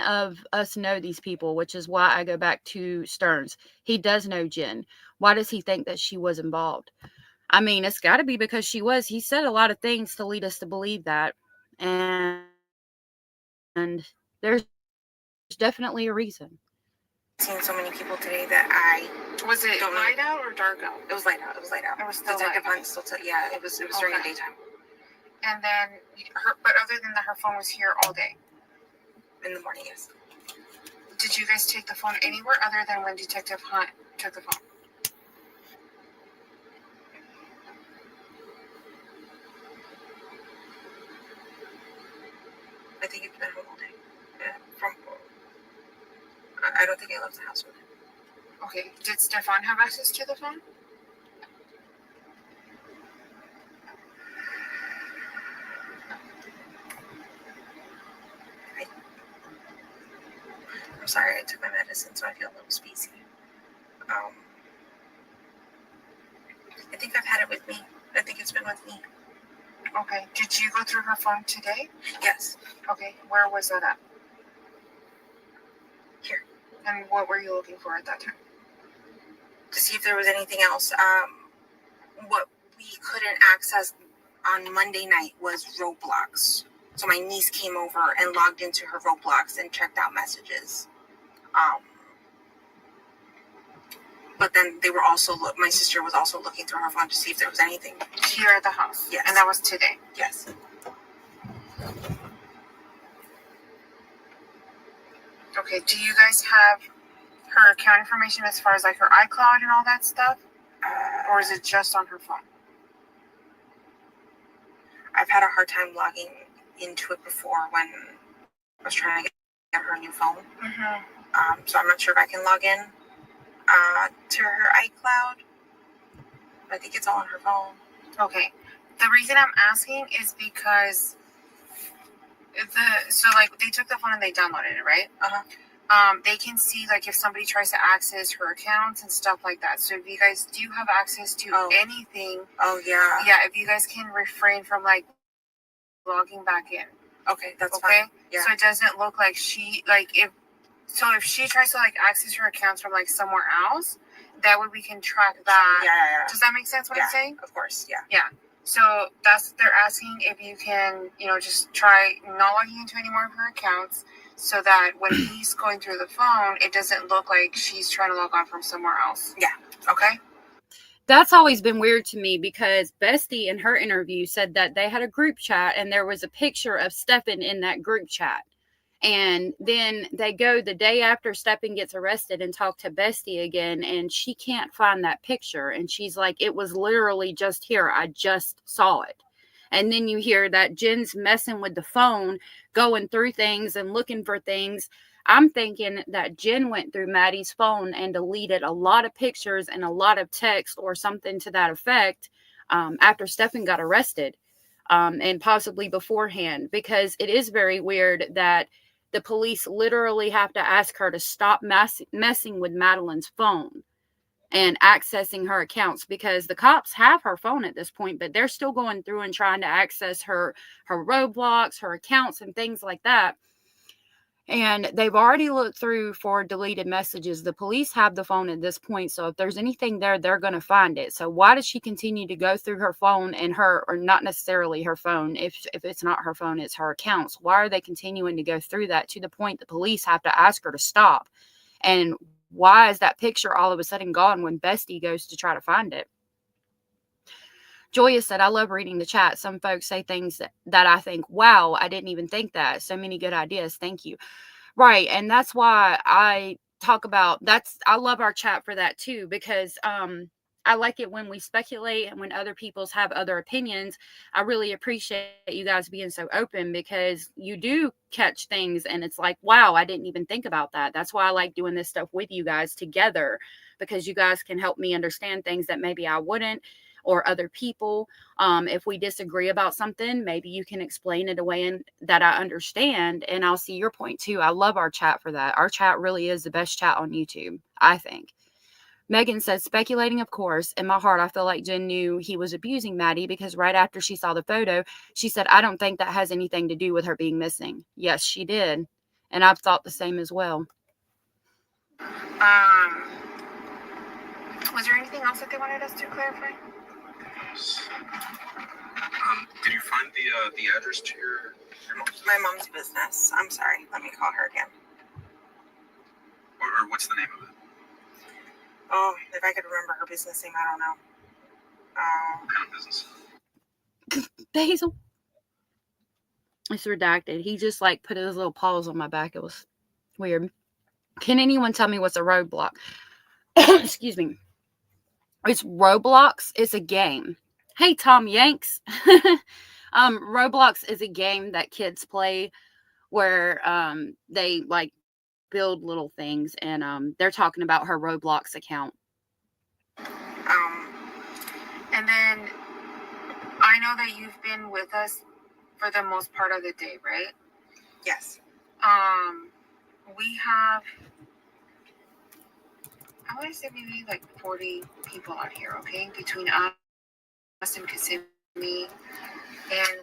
Speaker 1: of us know these people, which is why I go back to Stearns. He does know Jen. Why does he think that she was involved? I mean, it's got to be because she was. He said a lot of things to lead us to believe that. And there's definitely a reason.
Speaker 10: Seen so many people today that
Speaker 7: was it light out or dark out?
Speaker 10: It was light out. It was still Detective Hunt still yeah, it was during the daytime.
Speaker 7: And then but other than that, her phone was here all day.
Speaker 10: In the morning, yes.
Speaker 7: Did you guys take the phone anywhere other than when Detective Hunt took the phone?
Speaker 10: I think it's been home all day. I don't think I left the house with him.
Speaker 7: Okay. Did Stefan have access to the phone?
Speaker 10: I'm sorry, I took my medicine, so I feel a little spacey. I think I've had it with me. I think it's been with me.
Speaker 7: Okay. Did you go through her phone today?
Speaker 10: Yes.
Speaker 7: Okay. Where was that at?
Speaker 10: Here.
Speaker 7: And what were you looking for at that time?
Speaker 10: To see if there was anything else. What we couldn't access on Monday night was Roblox. So my niece came over and logged into her Roblox and checked out messages. But then they were also my sister was also looking through her phone to see if there was anything
Speaker 7: here at the house.
Speaker 10: Yes.
Speaker 7: And that was today.
Speaker 10: Yes.
Speaker 7: Okay. Do you guys have her account information as far as like her iCloud and all that stuff? Or is it just on her phone?
Speaker 10: I've had a hard time logging into it before when I was trying to get her new phone.
Speaker 7: Mm-hmm.
Speaker 10: So I'm not sure if I can log in to her iCloud. I think it's all on her phone.
Speaker 7: Okay. The reason I'm asking is because they took the phone and they downloaded it, right? They can see like if somebody tries to access her accounts and stuff like that. So if you guys do have access to anything, if you guys can refrain from like logging back in.
Speaker 10: Okay, that's fine.
Speaker 7: Yeah. So it doesn't look like if she tries to like access her accounts from like somewhere else, that way we can track that.
Speaker 10: Yeah.
Speaker 7: Does that make sense what I'm saying?
Speaker 10: Of course, yeah.
Speaker 7: Yeah. So they're asking if you can, just try not logging into any more of her accounts so that when he's going through the phone, it doesn't look like she's trying to log on from somewhere else.
Speaker 10: Yeah.
Speaker 7: Okay.
Speaker 1: That's always been weird to me because Bestie in her interview said that they had a group chat and there was a picture of Stephen in that group chat. And then they go the day after Stephen gets arrested and talk to Bestie again, and she can't find that picture. And she's like, it was literally just here. I just saw it. And then you hear that Jen's messing with the phone, going through things and looking for things. I'm thinking that Jen went through Maddie's phone and deleted a lot of pictures and a lot of text or something to that effect after Stephen got arrested and possibly beforehand, because it is very weird that the police literally have to ask her to stop messing with Madeline's phone and accessing her accounts, because the cops have her phone at this point, but they're still going through and trying to access her Roblox, her accounts and things like that. And they've already looked through for deleted messages. The police have the phone at this point. So if there's anything there, they're going to find it. So why does she continue to go through her phone and or not necessarily her phone? If it's not her phone, it's her accounts. Why are they continuing to go through that to the point the police have to ask her to stop? And why is that picture all of a sudden gone when Bestie goes to try to find it? Joya said, I love reading the chat. Some folks say things that I think, wow, I didn't even think that. So many good ideas. Thank you. Right. And that's why I talk about I love our chat for that too, because I like it when we speculate and when other people's have other opinions. I really appreciate you guys being so open, because you do catch things and it's like, wow, I didn't even think about that. That's why I like doing this stuff with you guys together, because you guys can help me understand things that maybe I wouldn't, or other people. If we disagree about something, maybe you can explain it a way that I understand, and I'll see your point too. I love our chat for that. Our chat really is the best chat on YouTube, I think. Megan says, speculating, of course. In my heart, I feel like Jen knew he was abusing Maddie, because right after she saw the photo, she said, I don't think that has anything to do with her being missing. Yes, she did. And I've thought the same as well.
Speaker 7: Was there anything else that they wanted us to clarify?
Speaker 8: Did you find the address to your mom's?
Speaker 10: My mom's business. I'm sorry. Let me call her again.
Speaker 8: Or what's the name of it?
Speaker 10: Oh, if I could remember her business name, I don't know.
Speaker 8: What kind of business?
Speaker 1: Basil. It's redacted. He just like put his little paws on my back. It was weird. Can anyone tell me what's a roadblock? Excuse me. It's Roblox. It's a game. Hey, Tom Yanks. Roblox is a game that kids play where they like build little things, and they're talking about her Roblox account.
Speaker 7: And then I know that you've been with us for the most part of the day, right?
Speaker 9: Yes.
Speaker 7: We have, I want to say maybe like 40 people out here, okay? Between us and Kissimmee. And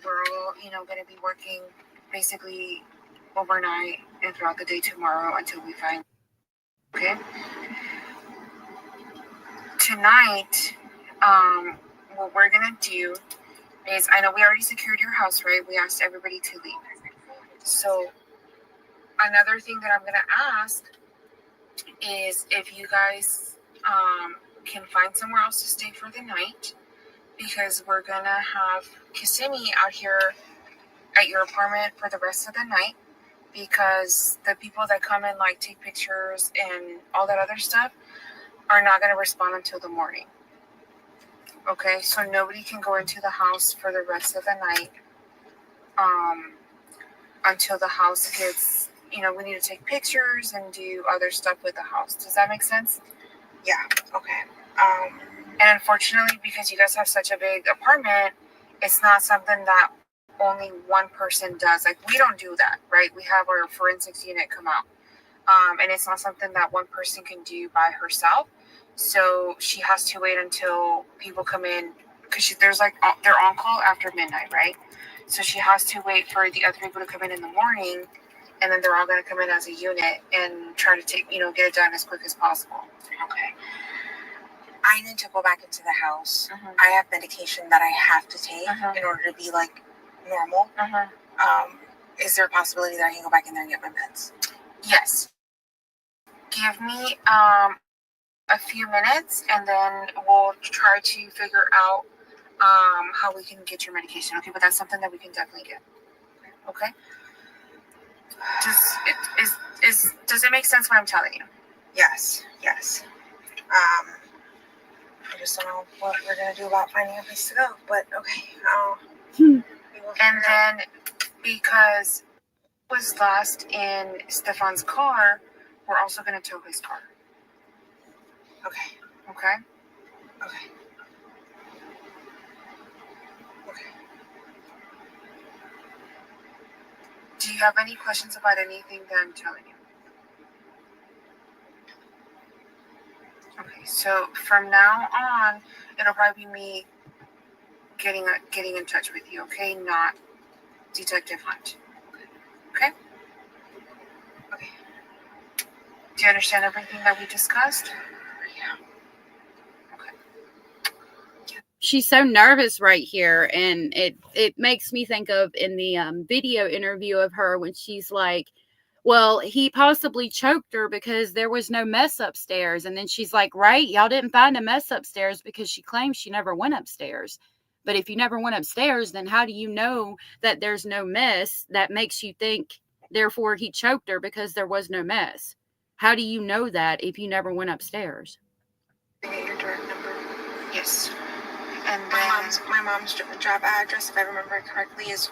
Speaker 7: we're all, going to be working basically overnight and throughout the day tomorrow until we find, okay? Tonight, what we're going to do is, I know we already secured your house, right? We asked everybody to leave. So another thing that I'm going to ask is if you guys can find somewhere else to stay for the night, because we're going to have Kissimmee out here at your apartment for the rest of the night, because the people that come and like take pictures and all that other stuff are not going to respond until the morning. Okay, so nobody can go into the house for the rest of the night until the house gets, we need to take pictures and do other stuff with the house. Does that make sense?
Speaker 9: Yeah. Okay.
Speaker 7: And unfortunately, because you guys have such a big apartment, it's not something that only one person does. Like, we don't do that, right? We have our forensics unit come out. And it's not something that one person can do by herself. So she has to wait until people come in, because there's like, they're on call after midnight, right? So she has to wait for the other people to come in the morning, and then they're all going to come in as a unit and try to take, get it done as quick as possible.
Speaker 9: Okay. I need to go back into the house. I have medication that I have to take in order to be like normal. Is there a possibility that I can go back in there and get my meds?
Speaker 7: Yes. Give me a few minutes, and then we'll try to figure out how we can get your medication. Okay, but that's something that we can definitely get. Okay. Does it make sense what I'm telling you?
Speaker 9: Yes. I just don't know what we're gonna do about finding a place to go, but okay.
Speaker 7: And then, because it was lost in Stefan's car, we're also gonna tow his car.
Speaker 9: Okay.
Speaker 7: Okay. Do you have any questions about anything that I'm telling you? Okay, so from now on, it'll probably be me getting in touch with you, okay? Not Detective Hunt. Okay? Okay. Do you understand everything that we discussed?
Speaker 9: Yeah.
Speaker 1: She's so nervous right here, and it makes me think of in the video interview of her when she's like, well, he possibly choked her because there was no mess upstairs. And then she's like, right, y'all didn't find a mess upstairs, because she claims she never went upstairs. But if you never went upstairs, then how do you know that there's no mess that makes you think, therefore, he choked her because there was no mess? How do you know that if you never went upstairs?
Speaker 9: Get your direct number.
Speaker 7: Yes. And
Speaker 9: My mom's job address, if I remember correctly, is.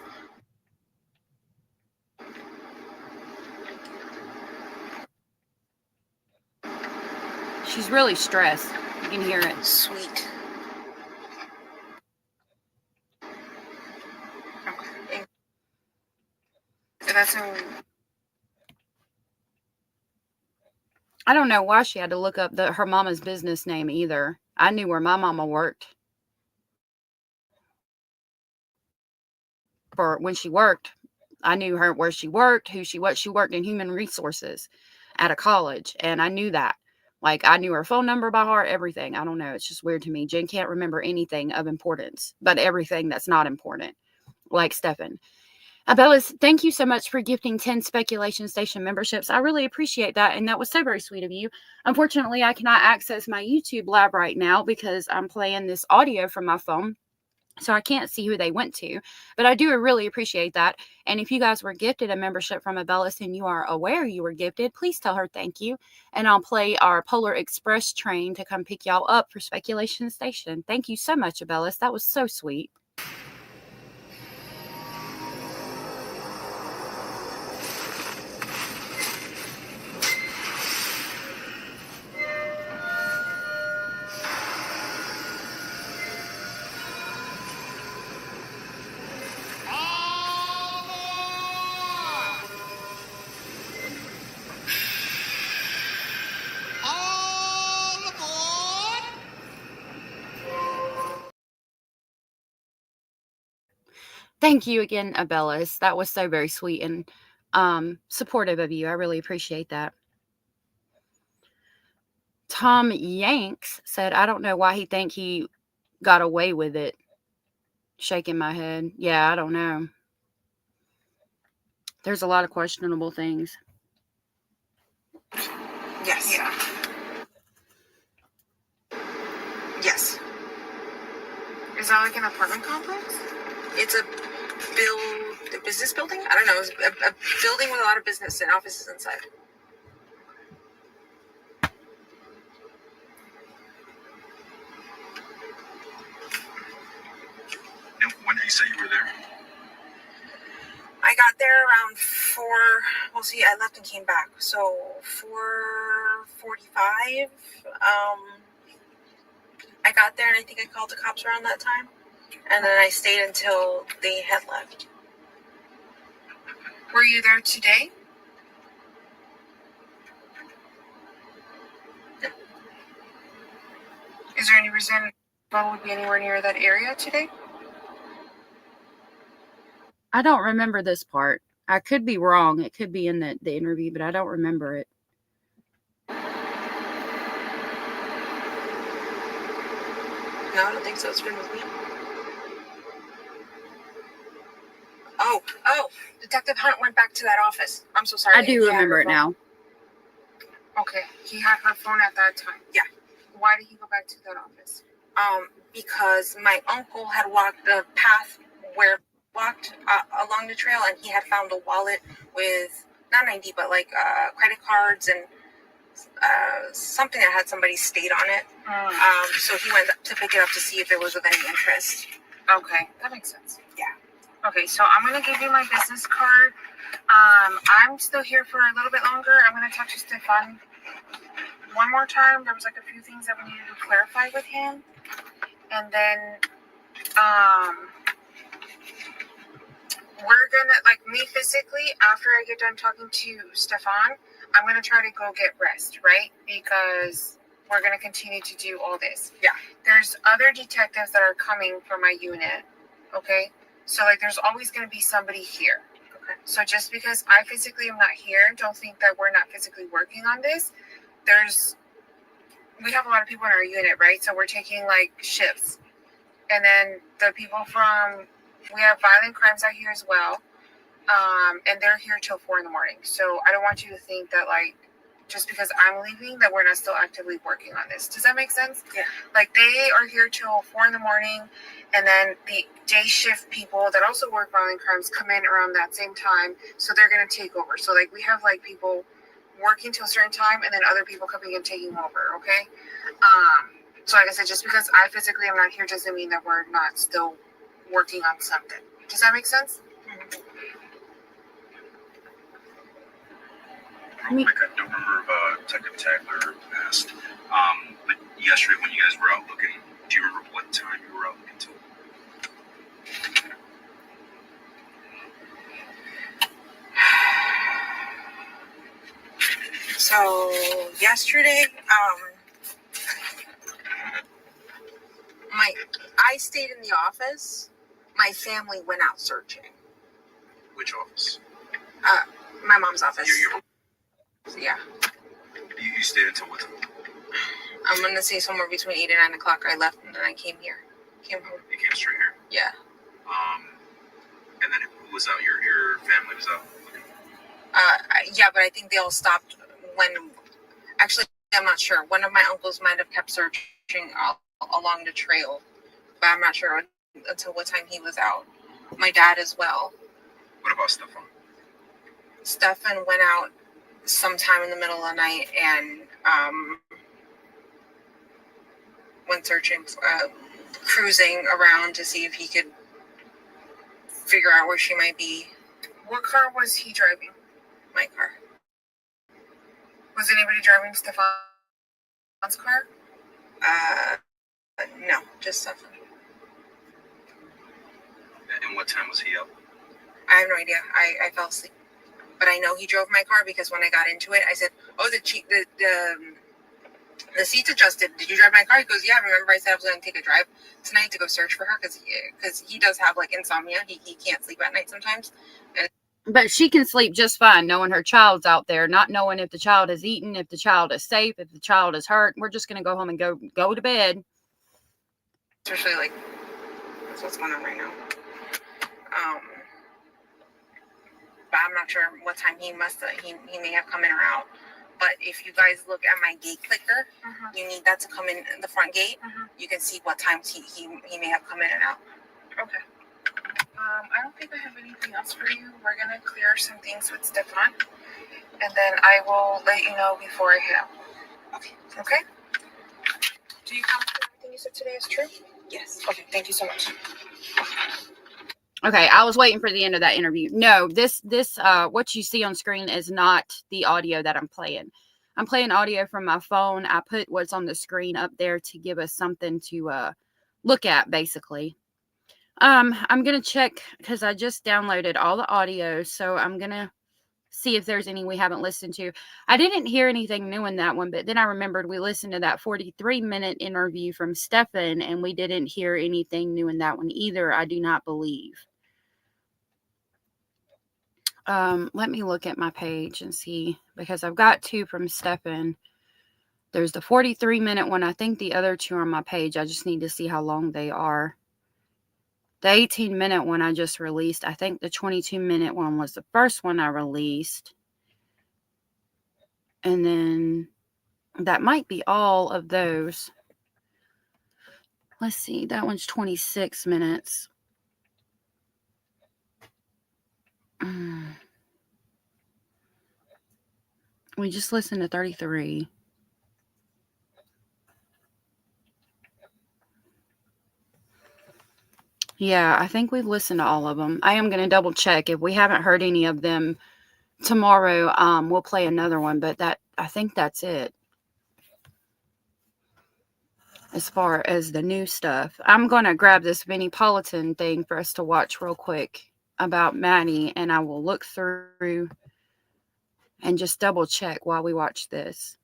Speaker 1: She's really stressed. You can hear it.
Speaker 9: Sweet.
Speaker 7: Okay. That's
Speaker 1: I don't know why she had to look up her mama's business name either. I knew where my mama worked. For when she worked, I knew her where she worked, what she worked in human resources at a college, and I knew that. Like, I knew her phone number by heart, everything. I don't know. It's just weird to me. Jen can't remember anything of importance, but everything that's not important, like Stefan. Abellis, thank you so much for gifting 10 Speculation Station memberships. I really appreciate that, and that was so very sweet of you. Unfortunately, I cannot access my YouTube live right now because I'm playing this audio from my phone. So I can't see who they went to, but I do really appreciate that. And if you guys were gifted a membership from Abellis and you are aware you were gifted, please tell her thank you. And I'll play our Polar Express train to come pick y'all up for Speculation Station. Thank you so much, Abellis. That was so sweet. Thank you again, Abellis. That was so very sweet and supportive of you. I really appreciate that. Tom Yanks said, I don't know why he think he got away with it. Shaking my head. Yeah, I don't know. There's a lot of questionable things.
Speaker 9: Yes.
Speaker 10: Yeah.
Speaker 9: Yes.
Speaker 10: Is that like an apartment complex?
Speaker 9: It's a business building? I don't know. It's a building with a lot of business and offices inside.
Speaker 8: And when did you say you were there?
Speaker 9: I got there around 4. Well, see, I left and came back. So 4:45. I got there and I think I called the cops around that time. And then I stayed until they had left.
Speaker 10: Were you there today? Is there any reason Bo would be anywhere near that area today?
Speaker 1: I don't remember this part. I could be wrong. It could be in the interview, but I don't remember it.
Speaker 9: No, I don't think so. It's been with me. Oh, Detective Hunt went back to that office. I'm so sorry.
Speaker 1: I do remember it now.
Speaker 10: Okay, he had her phone at that time.
Speaker 9: Yeah.
Speaker 10: Why did he go back to that office?
Speaker 9: Because my uncle had walked the path where walked along the trail, and he had found a wallet with not 90, but like credit cards and something that had somebody's state on it. So he went to pick it up to see if it was of any interest.
Speaker 10: Okay, that makes sense.
Speaker 9: Yeah.
Speaker 10: Okay, so I'm gonna give you my business card. I'm still here for a little bit longer. I'm gonna talk to Stefan one more time. There was like a few things that we needed to clarify with him, and then we're gonna, like, me physically, after I get done talking to Stefan, I'm gonna try to go get rest, right? Because we're gonna continue to do all this.
Speaker 9: Yeah.
Speaker 10: There's other detectives that are coming from my unit, okay? So, like, there's always gonna be somebody here.
Speaker 9: Okay.
Speaker 10: So just because I physically am not here, don't think that we're not physically working on this. We have a lot of people in our unit, right? So we're taking, like, shifts. And then the people we have violent crimes out here as well. And they're here till 4 a.m. So I don't want you to think that, like, just because I'm leaving, that we're not still actively working on this. Does that make sense?
Speaker 9: Yeah.
Speaker 10: Like, they are here till 4 a.m. And then the day shift people that also work violent crimes come in around that same time. So they're going to take over. So, like, we have, like, people working till a certain time and then other people coming and taking over, okay? So like I said, just because I physically am not here doesn't mean that we're not still working on something. Does that make sense?
Speaker 8: Real quick, I don't remember if Detective Tagler asked, but yesterday when you guys were out looking, do you remember what time you were out looking till?
Speaker 9: So yesterday, I stayed in the office. My family went out searching.
Speaker 8: Which office?
Speaker 9: My mom's office. Yeah.
Speaker 8: You stayed until what time?
Speaker 9: I'm gonna say somewhere between 8 and 9 o'clock. I left and then I came here. Came home.
Speaker 8: You came straight here.
Speaker 9: Yeah.
Speaker 8: And then who was out? Your family was out.
Speaker 9: Yeah, but I think they all stopped when. Actually, I'm not sure. One of my uncles might have kept searching along the trail, but I'm not sure.
Speaker 10: until what time he was out. My dad as well.
Speaker 8: What about Stefan?
Speaker 10: Stefan went out sometime in the middle of the night and went searching, cruising around to see if he could figure out where she might be.
Speaker 7: What car was he driving?
Speaker 10: My car.
Speaker 7: Was anybody driving Stefan's car?
Speaker 10: No, just Stefan.
Speaker 8: And what time was he up?
Speaker 10: I have no idea. I fell asleep. But I know he drove my car because when I got into it, I said, "Oh, the seats adjusted. Did you drive my car?" He goes, "Yeah." Remember, I said I was going to take a drive tonight to go search for her because he does have like insomnia. He can't sleep at night sometimes.
Speaker 1: But she can sleep just fine knowing her child's out there, not knowing if the child is eaten, if the child is safe, if the child is hurt. We're just going to go home and go to bed.
Speaker 10: Especially like that's what's going on right now. But I'm not sure what time he may have come in or out. But if you guys look at my gate clicker, you need that to come in the front gate. You can see what times he may have come in and out.
Speaker 7: Okay. I don't think I have anything else for you. We're gonna clear some things with Stefan, and then I will let you know before I head out.
Speaker 10: Okay.
Speaker 7: Okay. Do you count everything you said today is true?
Speaker 10: Yes.
Speaker 7: Okay. Thank you so much.
Speaker 1: Okay, I was waiting for the end of that interview. No, this what you see on screen is not the audio that I'm playing. I'm playing audio from my phone. I put what's on the screen up there to give us something to look at, basically. I'm gonna check because I just downloaded all the audio, so I'm gonna see if there's any we haven't listened to. I didn't hear anything new in that one, but then I remembered we listened to that 43-minute interview from Stefan, and we didn't hear anything new in that one either, I do not believe. Let me look at my page and see, because I've got two from Stefan. There's the 43-minute one. I think the other two are on my page. I just need to see how long they are. The 18-minute one I just released. I think the 22-minute one was the first one I released. And then that might be all of those. Let's see. That one's 26 minutes. We just listened to 33. Yeah, I think we've listened to all of them. I am going to double check. If we haven't heard any of them tomorrow, we'll play another one, but I think that's it. As far as the new stuff, I'm going to grab this Vinnie Politan thing for us to watch real quick about Maddie, and I will look through and just double check while we watch this.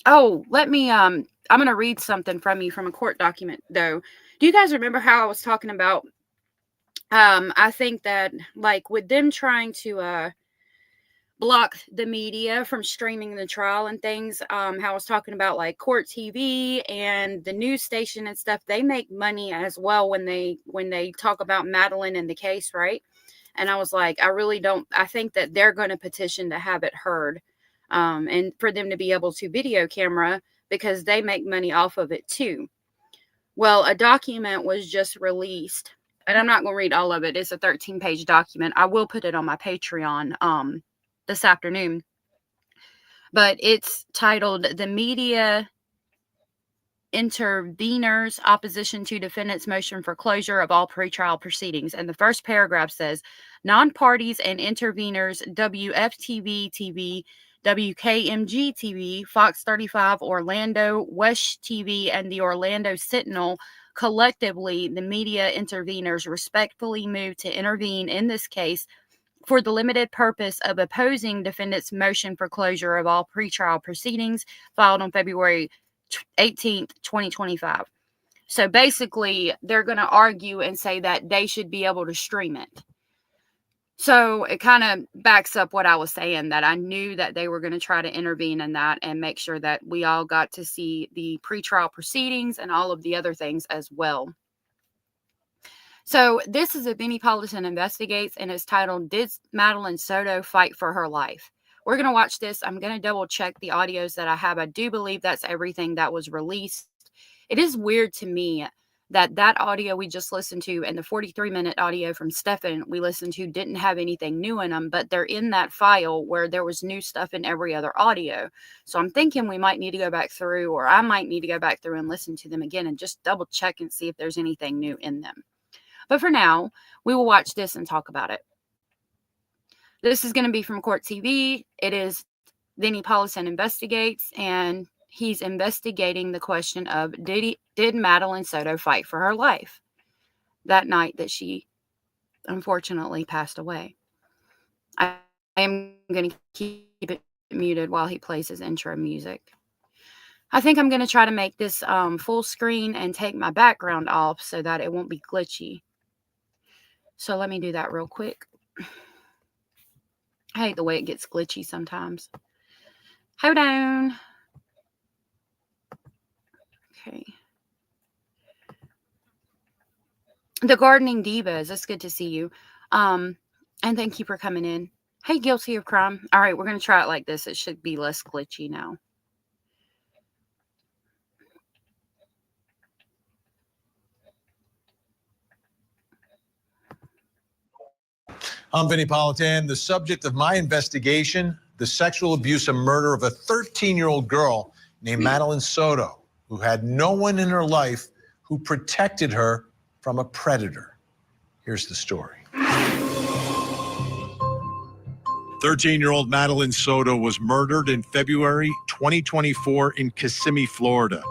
Speaker 1: Oh, let me, I'm going to read something from you from a court document, though. Do you guys remember how I was talking about, I think that, like, with them trying to, block the media from streaming the trial and things, how I was talking about like court TV and the news station and stuff, they make money as well when they talk about Madeline and the case, right? And I was like, I think that they're going to petition to have it heard, and for them to be able to video camera, because they make money off of it too. Well, a document was just released, and I'm not going to read all of it. It's a 13-page document. I will put it on my Patreon this afternoon, but it's titled "The Media Interveners Opposition to Defendant's Motion for Closure of All Pretrial Proceedings." And the first paragraph says, non-parties and interveners WFTV TV, WKMG TV, Fox 35 Orlando, Wesh TV, and the Orlando Sentinel, collectively the media interveners, respectfully move to intervene in this case for the limited purpose of opposing defendant's motion for closure of all pretrial proceedings filed on February 18th, 2025. So basically, they're going to argue and say that they should be able to stream it. So it kind of backs up what I was saying, that I knew that they were going to try to intervene in that and make sure that we all got to see the pretrial proceedings and all of the other things as well. So this is a Vinnie Politan Investigates, and it's titled, "Did Madeline Soto Fight for Her Life?" We're going to watch this. I'm going to double check the audios that I have. I do believe that's everything that was released. It is weird to me that audio we just listened to and the 43-minute audio from Stefan we listened to didn't have anything new in them, but they're in that file where there was new stuff in every other audio. So I'm thinking we might need to go back through, or I might need to go back through and listen to them again and just double check and see if there's anything new in them. But for now, we will watch this and talk about it. This is going to be from Court TV. It is Vinnie Paulson Investigates, and he's investigating the question of did Madeline Soto fight for her life that night that she unfortunately passed away. I am going to keep it muted while he plays his intro music. I think I'm going to try to make this full screen and take my background off so that it won't be glitchy. So let me do that real quick. I hate the way it gets glitchy sometimes. Hold on. Okay. The Gardening Divas, it's good to see you. And thank you for coming in. Hey, Guilty of Crime. All right, we're going to try it like this. It should be less glitchy now.
Speaker 11: I'm Vinnie Paulson, the subject of my investigation, the sexual abuse and murder of a 13-year-old girl named Madeline Soto, who had no one in her life who protected her from a predator. Here's the story. 13-year-old Madeline Soto was murdered in February 2024 in Kissimmee, Florida.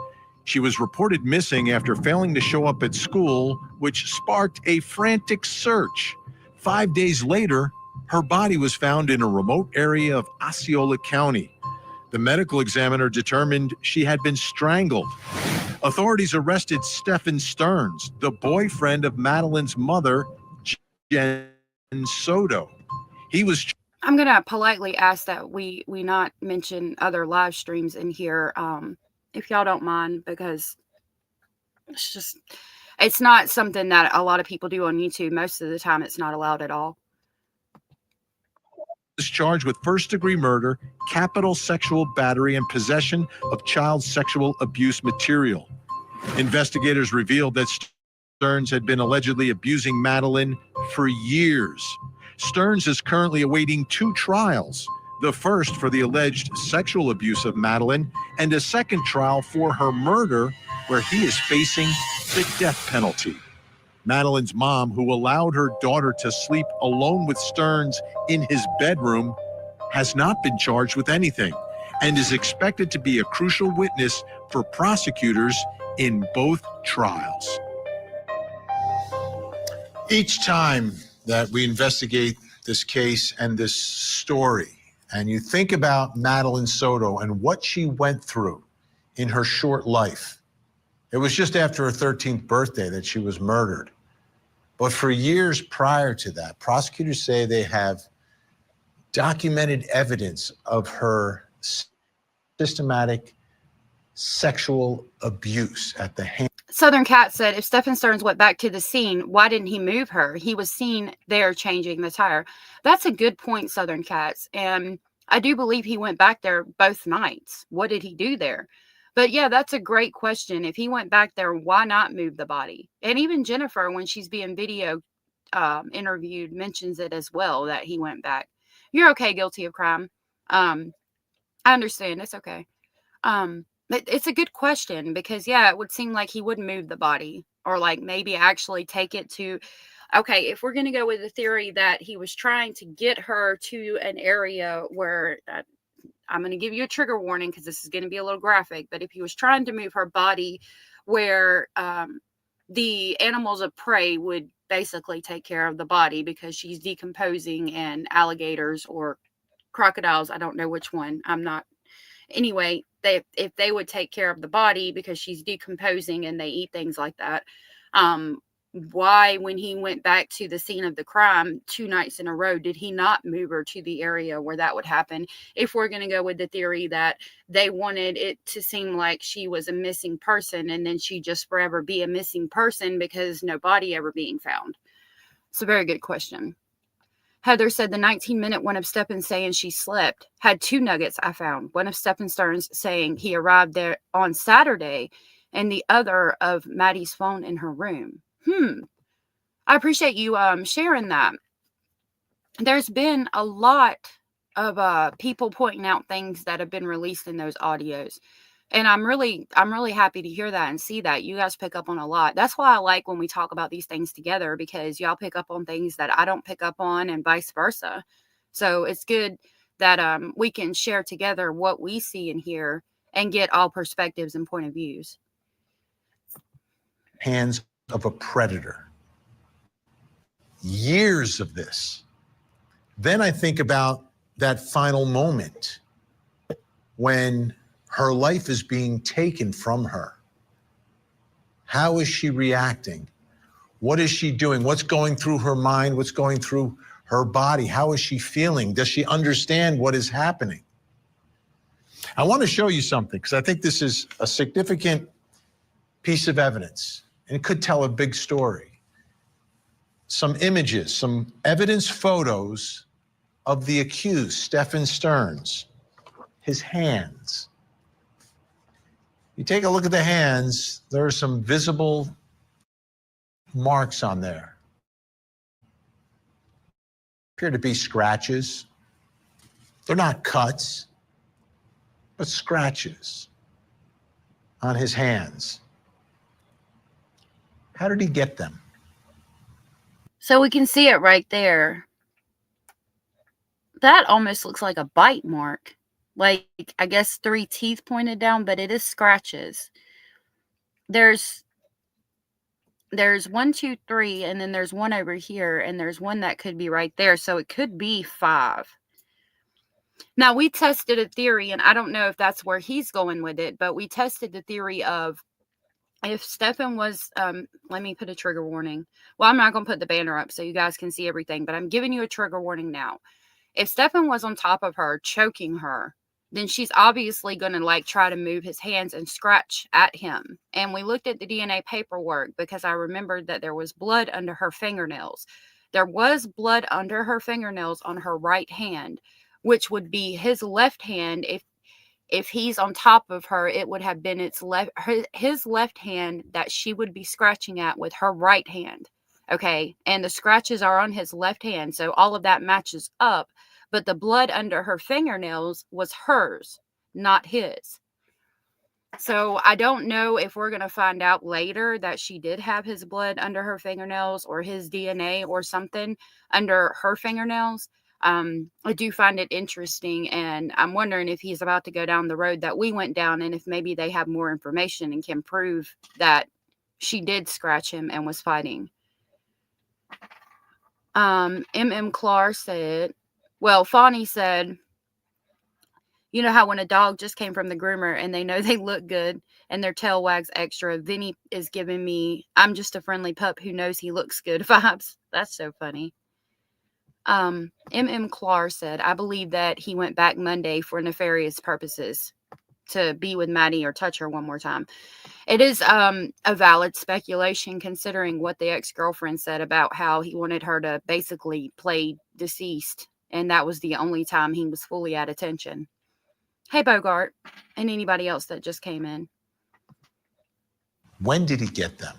Speaker 11: She was reported missing after failing to show up at school, which sparked a frantic search. 5 days later, her body was found in a remote area of Osceola County. The medical examiner determined she had been strangled. Authorities arrested Stephen Stearns, the boyfriend of Madeline's mother, Jen Soto.
Speaker 1: I'm going to politely ask that we not mention other live streams in here, if y'all don't mind, because it's not something that a lot of people do on YouTube. Most of the time, it's not allowed at all.
Speaker 11: Is charged with first-degree murder, capital sexual battery, and possession of child sexual abuse material. Investigators revealed that Stearns had been allegedly abusing Madeline for years. Stearns is currently awaiting 2 trials, the first for the alleged sexual abuse of Madeline, and a second trial for her murder, where he is facing the death penalty. Madeline's mom, who allowed her daughter to sleep alone with Stearns in his bedroom, has not been charged with anything and is expected to be a crucial witness for prosecutors in both trials. Each time that we investigate this case and this story, and you think about Madeline Soto and what she went through in her short life, it was just after her 13th birthday that she was murdered. But for years prior to that, prosecutors say they have documented evidence of her systematic sexual abuse at the hands.
Speaker 1: Southern Cat said, if Stephen Stearns went back to the scene, why didn't he move her? He was seen there changing the tire. That's a good point, Southern Cats. And I do believe he went back there both nights. What did he do there? But yeah, that's a great question. If he went back there, why not move the body? And even Jennifer, when she's being video interviewed, mentions it as well, that he went back. You're okay, Guilty of Crime. I understand. It's okay. It's a good question because, yeah, it would seem like he wouldn't move the body, or like maybe actually take it to, okay, if we're going to go with the theory that he was trying to get her to an area where, I'm going to give you a trigger warning because this is going to be a little graphic, but if he was trying to move her body where the animals of prey would basically take care of the body because she's decomposing, and alligators or crocodiles, I don't know which one, anyway, if they would take care of the body because she's decomposing and they eat things like that, why, when he went back to the scene of the crime 2 nights in a row, did he not move her to the area where that would happen? If we're going to go with the theory that they wanted it to seem like she was a missing person and then she just forever be a missing person because no body ever being found. It's a very good question. Heather said the 19-minute one of Stephen saying she slept had 2 nuggets I found. One of Stephen Stearns saying he arrived there on Saturday and the other of Maddie's phone in her room. I appreciate you sharing that. There's been a lot of people pointing out things that have been released in those audios. And I'm really happy to hear that and see that. You guys pick up on a lot. That's why I like when we talk about these things together, because y'all pick up on things that I don't pick up on and vice versa. So it's good that we can share together what we see and hear and get all perspectives and point of views.
Speaker 11: Hands of a predator. Years of this. Then I think about that final moment when her life is being taken from her. How is she reacting? What is she doing? What's going through her mind? What's going through her body? How is she feeling? Does she understand what is happening? I want to show you something because I think this is a significant piece of evidence and it could tell a big story. Some images, some evidence photos of the accused, Stephen Stearns, his hands. You take a look at the hands, there are some visible marks on there. Appear to be scratches. They're not cuts, but scratches on his hands. How did he get them?
Speaker 1: So we can see it right there. That almost looks like a bite mark. Like, I guess 3 teeth pointed down, but it is scratches. There's 1, 2, 3, and then there's one over here, and there's one that could be right there. So it could be 5. Now, we tested a theory, and I don't know if that's where he's going with it, but we tested the theory of if Stephen was, let me put a trigger warning. Well, I'm not going to put the banner up so you guys can see everything, but I'm giving you a trigger warning now. If Stephen was on top of her, choking her, then she's obviously going to try to move his hands and scratch at him. And we looked at the DNA paperwork because I remembered that there was blood under her fingernails. There was blood under her fingernails on her right hand, which would be his left hand. If he's on top of her, it would have been his left hand that she would be scratching at with her right hand. Okay. And the scratches are on his left hand. So all of that matches up. But the blood under her fingernails was hers, not his. So I don't know if we're going to find out later that she did have his blood under her fingernails or his DNA or something under her fingernails. I do find it interesting, and I'm wondering if he's about to go down the road that we went down, and if maybe they have more information and can prove that she did scratch him and was fighting. Clark said, well, Fawny said, you know how when a dog just came from the groomer and they know they look good and their tail wags extra, Vinny is giving me, I'm just a friendly pup who knows he looks good vibes. That's so funny. Clark said, I believe that he went back Monday for nefarious purposes to be with Maddie or touch her one more time. It is a valid speculation considering what the ex-girlfriend said about how he wanted her to basically play deceased. And that was the only time he was fully at attention. Hey, Bogart, and anybody else that just came in.
Speaker 11: When did he get them?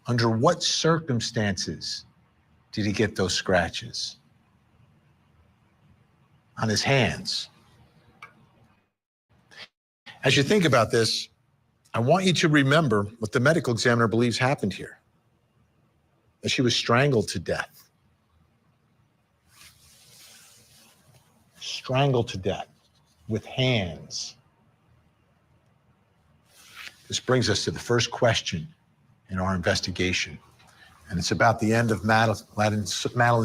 Speaker 11: Under what circumstances did he get those scratches? On his hands. As you think about this, I want you to remember what the medical examiner believes happened here. That she was strangled to death. Strangled to death with hands. This brings us to the first question in our investigation, and it's about the end of Madeline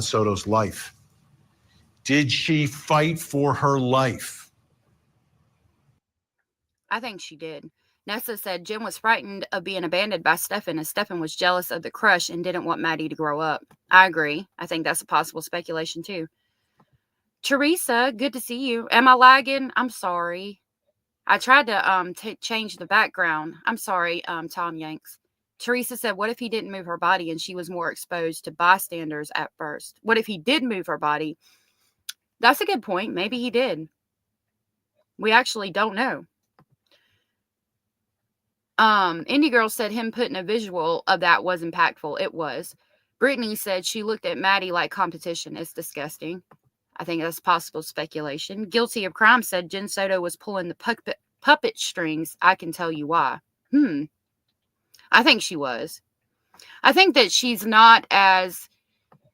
Speaker 11: Soto's life. Did she fight for her life?
Speaker 1: I think she did. Nessa said Jen was frightened of being abandoned by Stephen, as Stephen was jealous of the crush and didn't want Maddie to grow up. I agree. I think that's a possible speculation too. Teresa, good to see you. Am I lagging? I'm sorry. I tried to change the background. I'm sorry, Tom Yanks. Teresa said, what if he didn't move her body and she was more exposed to bystanders at first? What if he did move her body? That's a good point. Maybe he did. We actually don't know. Indie Girl said him putting a visual of that was impactful. It was. Brittany said she looked at Maddie like competition. It's disgusting. I think that's possible speculation. Guilty of Crime said Jen Soto was pulling the puppet strings. I can tell you why. I think she was. I think that she's not as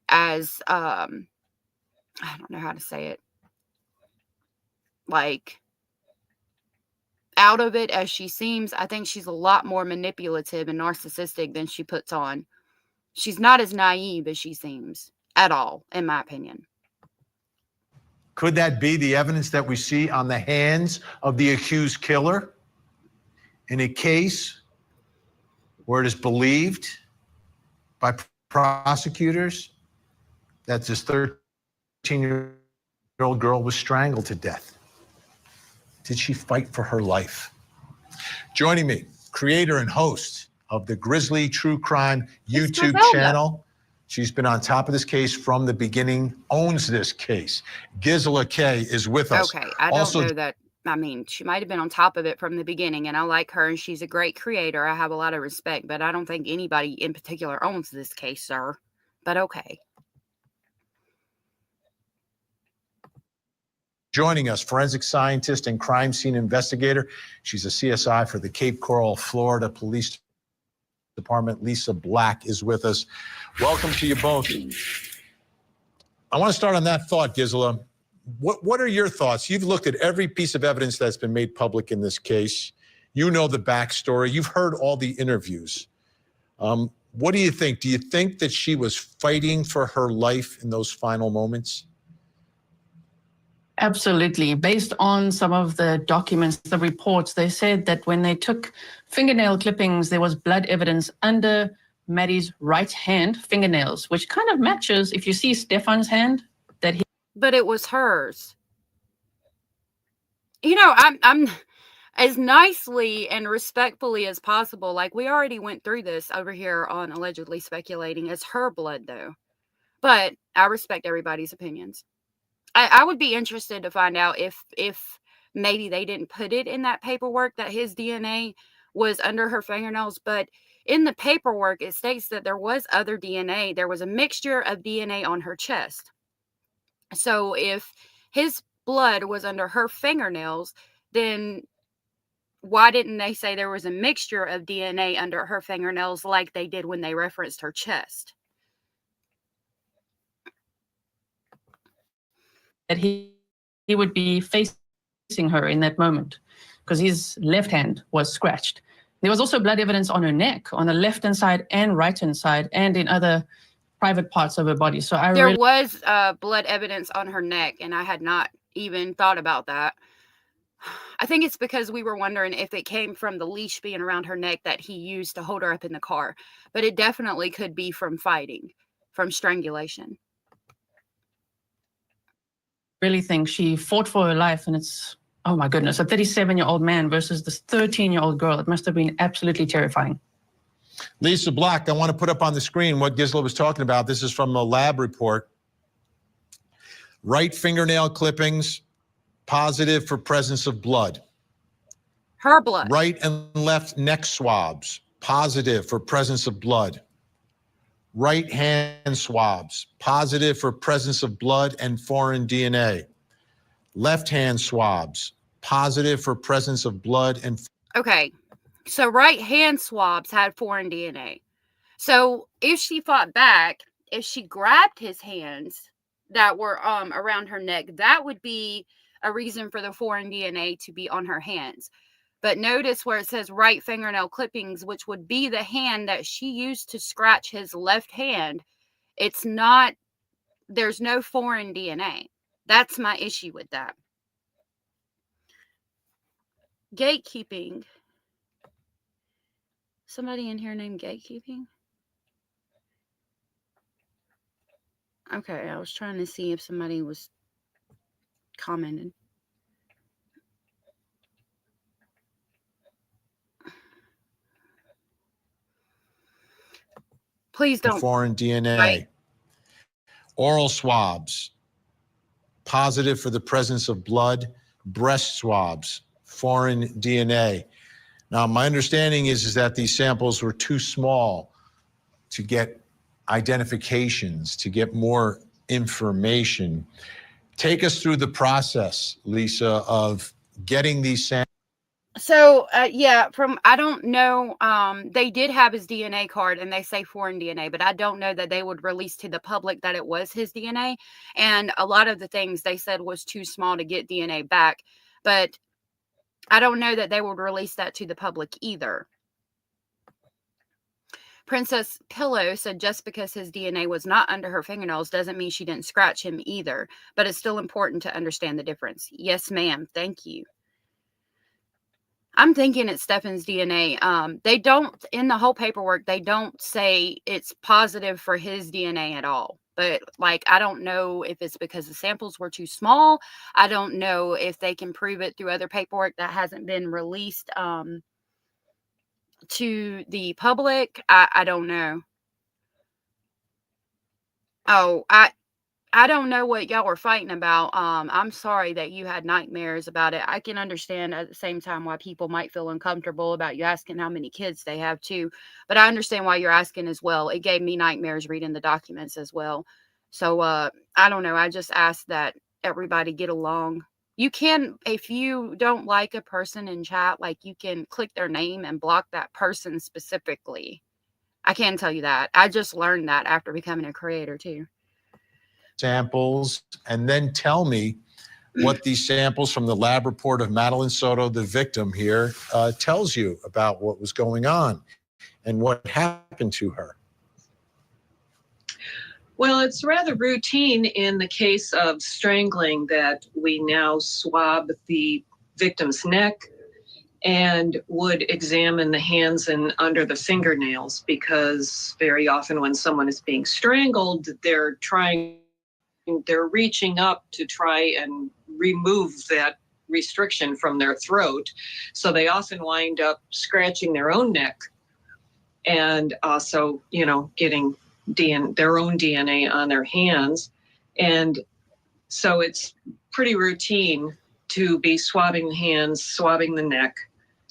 Speaker 1: I don't know how to say it, like, out of it as she seems. I think she's a lot more manipulative and narcissistic than she puts on. She's not as naive as she seems at all, in my opinion.
Speaker 11: Could that be the evidence that we see on the hands of the accused killer in a case where it is believed by prosecutors that this 13-year-old girl was strangled to death? Did she fight for her life? Joining me, creator and host of the Grizzly True Crime YouTube channel. She's been on top of this case from the beginning, owns this case. Gisela K is with us.
Speaker 1: Okay, I don't know that. I mean, she might have been on top of it from the beginning, and I like her, and she's a great creator. I have a lot of respect, but I don't think anybody in particular owns this case, sir. But okay.
Speaker 11: Joining us, forensic scientist and crime scene investigator. She's a CSI for the Cape Coral, Florida Police Department. Lisa Black is with us. Welcome to you both. I want to start on that thought, Gisela. What are your thoughts? You've looked at every piece of evidence that's been made public in this case. You know the backstory. You've heard all the interviews. What do you think? Do you think that she was fighting for her life in those final moments?
Speaker 12: Absolutely. Based on some of the documents, the reports, they said that when they took fingernail clippings, there was blood evidence under Maddie's right hand fingernails, which kind of matches, if you see Stefan's hand, that he...
Speaker 1: But it was hers. You know, I'm as nicely and respectfully as possible. Like, we already went through this over here on Allegedly Speculating. It's her blood, though. But I respect everybody's opinions. I would be interested to find out if maybe they didn't put it in that paperwork that his DNA was under her fingernails. But in the paperwork, it states that there was other DNA. There was a mixture of DNA on her chest. So if his blood was under her fingernails, then why didn't they say there was a mixture of DNA under her fingernails like they did when they referenced her chest?
Speaker 12: That he would be facing her in that moment because his left hand was scratched. There was also blood evidence on her neck, on the left-hand side and right-hand side, and in other private parts of her body. So
Speaker 1: there was blood evidence on her neck, and I had not even thought about that. I think it's because we were wondering if it came from the leash being around her neck that he used to hold her up in the car. But it definitely could be from fighting, from strangulation.
Speaker 12: Really think she fought for her life, and it's, oh my goodness, a 37-year-old man versus this 13-year-old girl. It must have been absolutely terrifying.
Speaker 11: Lisa Black, I want to put up on the screen what Gisela was talking about. This is from a lab report. Right fingernail clippings, positive for presence of blood.
Speaker 1: Her blood.
Speaker 11: Right and left neck swabs, positive for presence of blood. Right hand swabs, positive for presence of blood and foreign DNA. Left hand swabs, positive for presence of blood and...
Speaker 1: Okay, so right hand swabs had foreign DNA. So if she fought back, if she grabbed his hands that were around her neck, that would be a reason for the foreign DNA to be on her hands. But notice where it says right fingernail clippings, which would be the hand that she used to scratch his left hand. It's not, there's no foreign DNA. That's my issue with that. Gatekeeping. Somebody in here named Gatekeeping? Okay, I was trying to see if somebody was commenting. Please don't.
Speaker 11: Foreign DNA.
Speaker 1: Right.
Speaker 11: Oral swabs, positive for the presence of blood. Breast swabs, foreign DNA. Now, my understanding is that these samples were too small to get identifications, to get more information. Take us through the process, Lisa, of getting these samples.
Speaker 1: So, yeah, I don't know. They did have his DNA card and they say foreign DNA, but I don't know that they would release to the public that it was his DNA. And a lot of the things they said was too small to get DNA back, but I don't know that they would release that to the public either. Princess Pillow said just because his DNA was not under her fingernails doesn't mean she didn't scratch him either, but it's still important to understand the difference. Yes, ma'am. Thank you. I'm thinking it's Stefan's DNA. They don't, in the whole paperwork, they don't say it's positive for his DNA at all. But, like, I don't know if it's because the samples were too small. I don't know if they can prove it through other paperwork that hasn't been released to the public. I don't know. Oh, I don't know what y'all were fighting about. I'm sorry that you had nightmares about it. I can understand at the same time why people might feel uncomfortable about you asking how many kids they have too. But I understand why you're asking as well. It gave me nightmares reading the documents as well. So I don't know. I just ask that everybody get along. You can, if you don't like a person in chat, like you can click their name and block that person specifically. I can tell you that. I just learned that after becoming a creator too.
Speaker 11: Samples, and then tell me what these samples from the lab report of Madeline Soto, the victim here, tells you about what was going on and what happened to her.
Speaker 13: Well, it's rather routine in the case of strangling that we now swab the victim's neck and would examine the hands and under the fingernails, because very often when someone is being strangled, they're reaching up to try and remove that restriction from their throat. So they often wind up scratching their own neck and also, getting their own DNA on their hands. And so it's pretty routine to be swabbing the hands, swabbing the neck,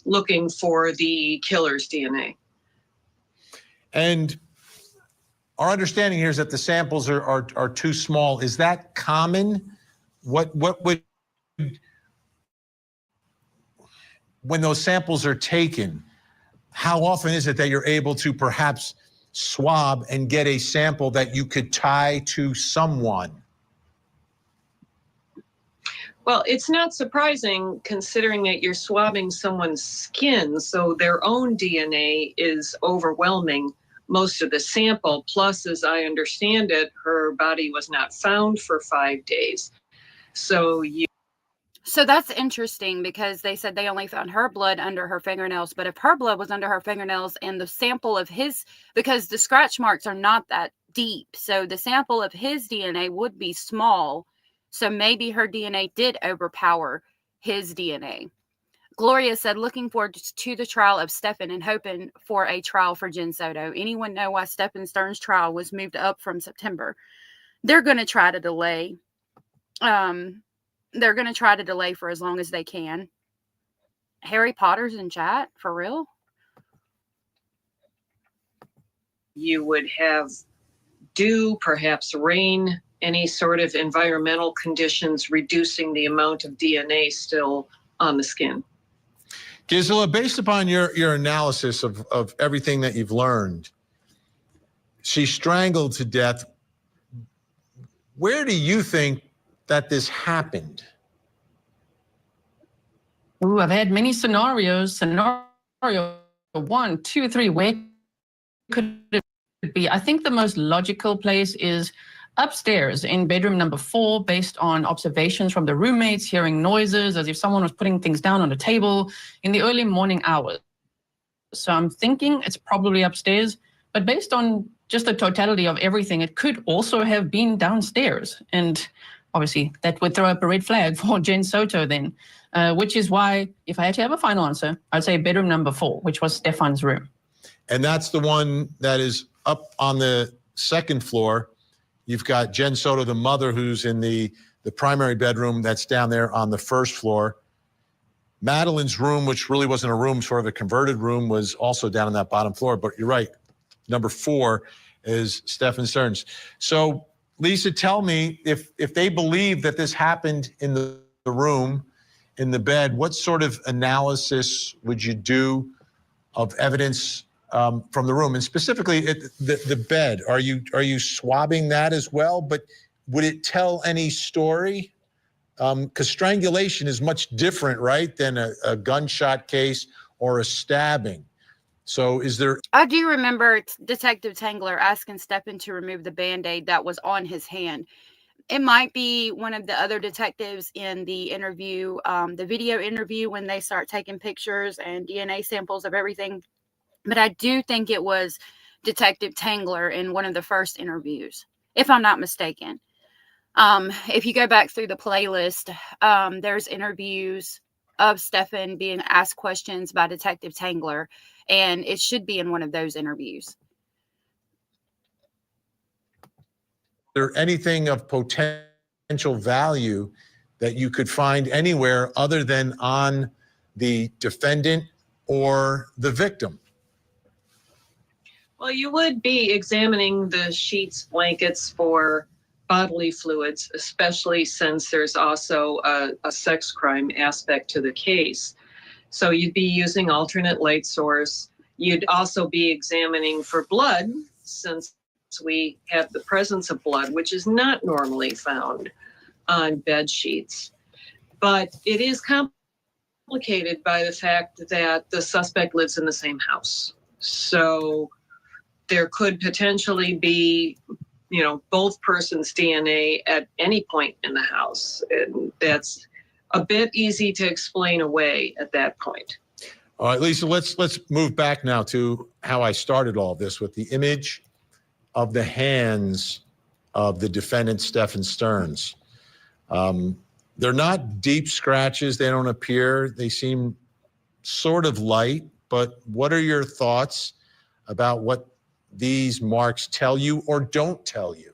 Speaker 13: looking for the killer's DNA.
Speaker 11: And our understanding here is that the samples are too small. Is that common? What would, when those samples are taken, how often is it that you're able to perhaps swab and get a sample that you could tie to someone?
Speaker 13: Well, it's not surprising considering that you're swabbing someone's skin, so their own DNA is overwhelming most of the sample. Plus, as I understand it, her body was not found for 5 days. So
Speaker 1: that's interesting because they said they only found her blood under her fingernails. But if her blood was under her fingernails and the sample of his, because the scratch marks are not that deep, so the sample of his DNA would be small. So maybe her DNA did overpower his DNA. Gloria said, looking forward to the trial of Stefan and hoping for a trial for Jen Soto. Anyone know why Stefan Stern's trial was moved up from September? They're going to try to delay. They're going to try to delay for as long as they can. Harry Potter's in chat? For real?
Speaker 13: You would have dew, perhaps rain, any sort of environmental conditions reducing the amount of DNA still on the skin.
Speaker 11: Gisela, based upon your analysis of everything that you've learned, she strangled to death. Where do you think that this happened?
Speaker 12: Ooh, I've had many scenarios. Scenario 1, 2, 3. Where could it be? I think the most logical place is upstairs in bedroom number 4, based on observations from the roommates, hearing noises as if someone was putting things down on a table in the early morning hours. So I'm thinking it's probably upstairs, but based on just the totality of everything, it could also have been downstairs. And obviously that would throw up a red flag for Jen Soto then, which is why if I had to have a final answer, I'd say bedroom number 4, which was Stefan's room.
Speaker 11: And that's the one that is up on the second floor. You've got Jen Soto, the mother, who's in the primary bedroom that's down there on the first floor. Madeline's room, which really wasn't a room, sort of a converted room, was also down on that bottom floor. But you're right. Number 4 is Stephen Stearns. So, Lisa, tell me, if they believe that this happened in the room, in the bed, what sort of analysis would you do of evidence from the room? And specifically, the bed, are you swabbing that as well? But would it tell any story? Because strangulation is much different, right, than a gunshot case or a stabbing. So is there...
Speaker 1: I do remember Detective Tangler asking Stephen to remove the Band-Aid that was on his hand. It might be one of the other detectives in the interview, the video interview, when they start taking pictures and DNA samples of everything. But I do think it was Detective Tangler in one of the first interviews, if I'm not mistaken. If you go back through the playlist, there's interviews of Stephen being asked questions by Detective Tangler, and it should be in one of those interviews.
Speaker 11: Is there anything of potential value that you could find anywhere other than on the defendant or the victim?
Speaker 13: Well, you would be examining the sheets, blankets for bodily fluids, especially since there's also a sex crime aspect to the case. So you'd be using alternate light source. You'd also be examining for blood, since we have the presence of blood, which is not normally found on bed sheets. But it is complicated by the fact that the suspect lives in the same house. So there could potentially be, both persons' DNA at any point in the house. And that's a bit easy to explain away at that point.
Speaker 11: All right, Lisa, let's move back now to how I started all this with the image of the hands of the defendant, Stephen Stearns. They're not deep scratches. They don't appear. They seem sort of light, but what are your thoughts about what these marks tell you or don't tell you?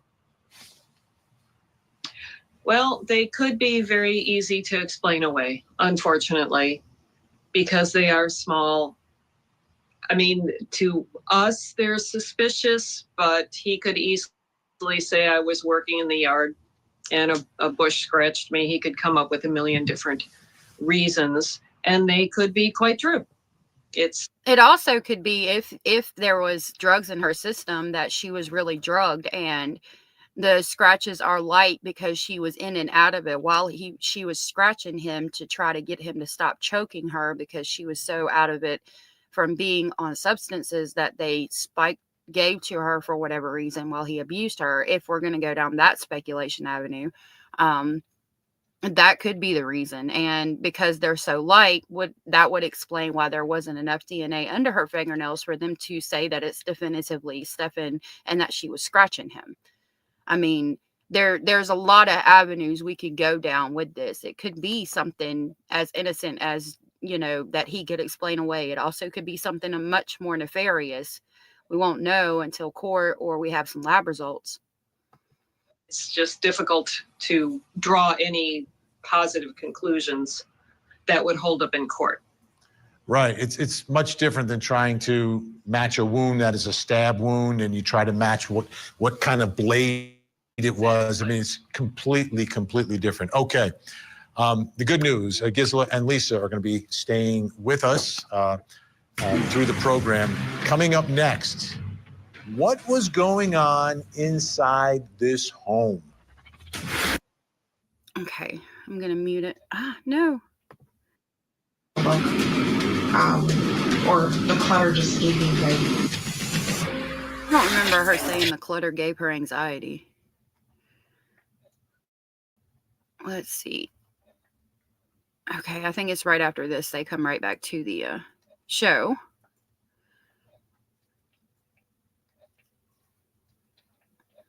Speaker 13: Well, they could be very easy to explain away, unfortunately, because they are small. I mean, to us, they're suspicious, but he could easily say, I was working in the yard and a bush scratched me. He could come up with a million different reasons, and they could be quite true.
Speaker 1: It also could be if there was drugs in her system, that she was really drugged, and the scratches are light because she was in and out of it while she was scratching him to try to get him to stop choking her, because she was so out of it from being on substances that they gave to her for whatever reason while he abused her. If we're going to go down that speculation avenue, that could be the reason. And because they're so light, that would explain why there wasn't enough DNA under her fingernails for them to say that it's definitively Stephen and that she was scratching him. I mean, there's a lot of avenues we could go down with this. It could be something as innocent as, that he could explain away. It also could be something much more nefarious. We won't know until court or we have some lab results.
Speaker 13: It's just difficult to draw any positive conclusions that would hold up in court.
Speaker 11: Right. It's much different than trying to match a wound that is a stab wound, and you try to match what kind of blade it was. I mean, it's completely different. Okay. The good news, Gisela and Lisa are going to be staying with us through the program. Coming up next, what was going on inside this home?
Speaker 1: Okay, I'm going to mute it. No.
Speaker 9: Or the clutter just gave me anxiety.
Speaker 1: I don't remember her saying the clutter gave her anxiety. Let's see. Okay, I think it's right after this. They come right back to the show.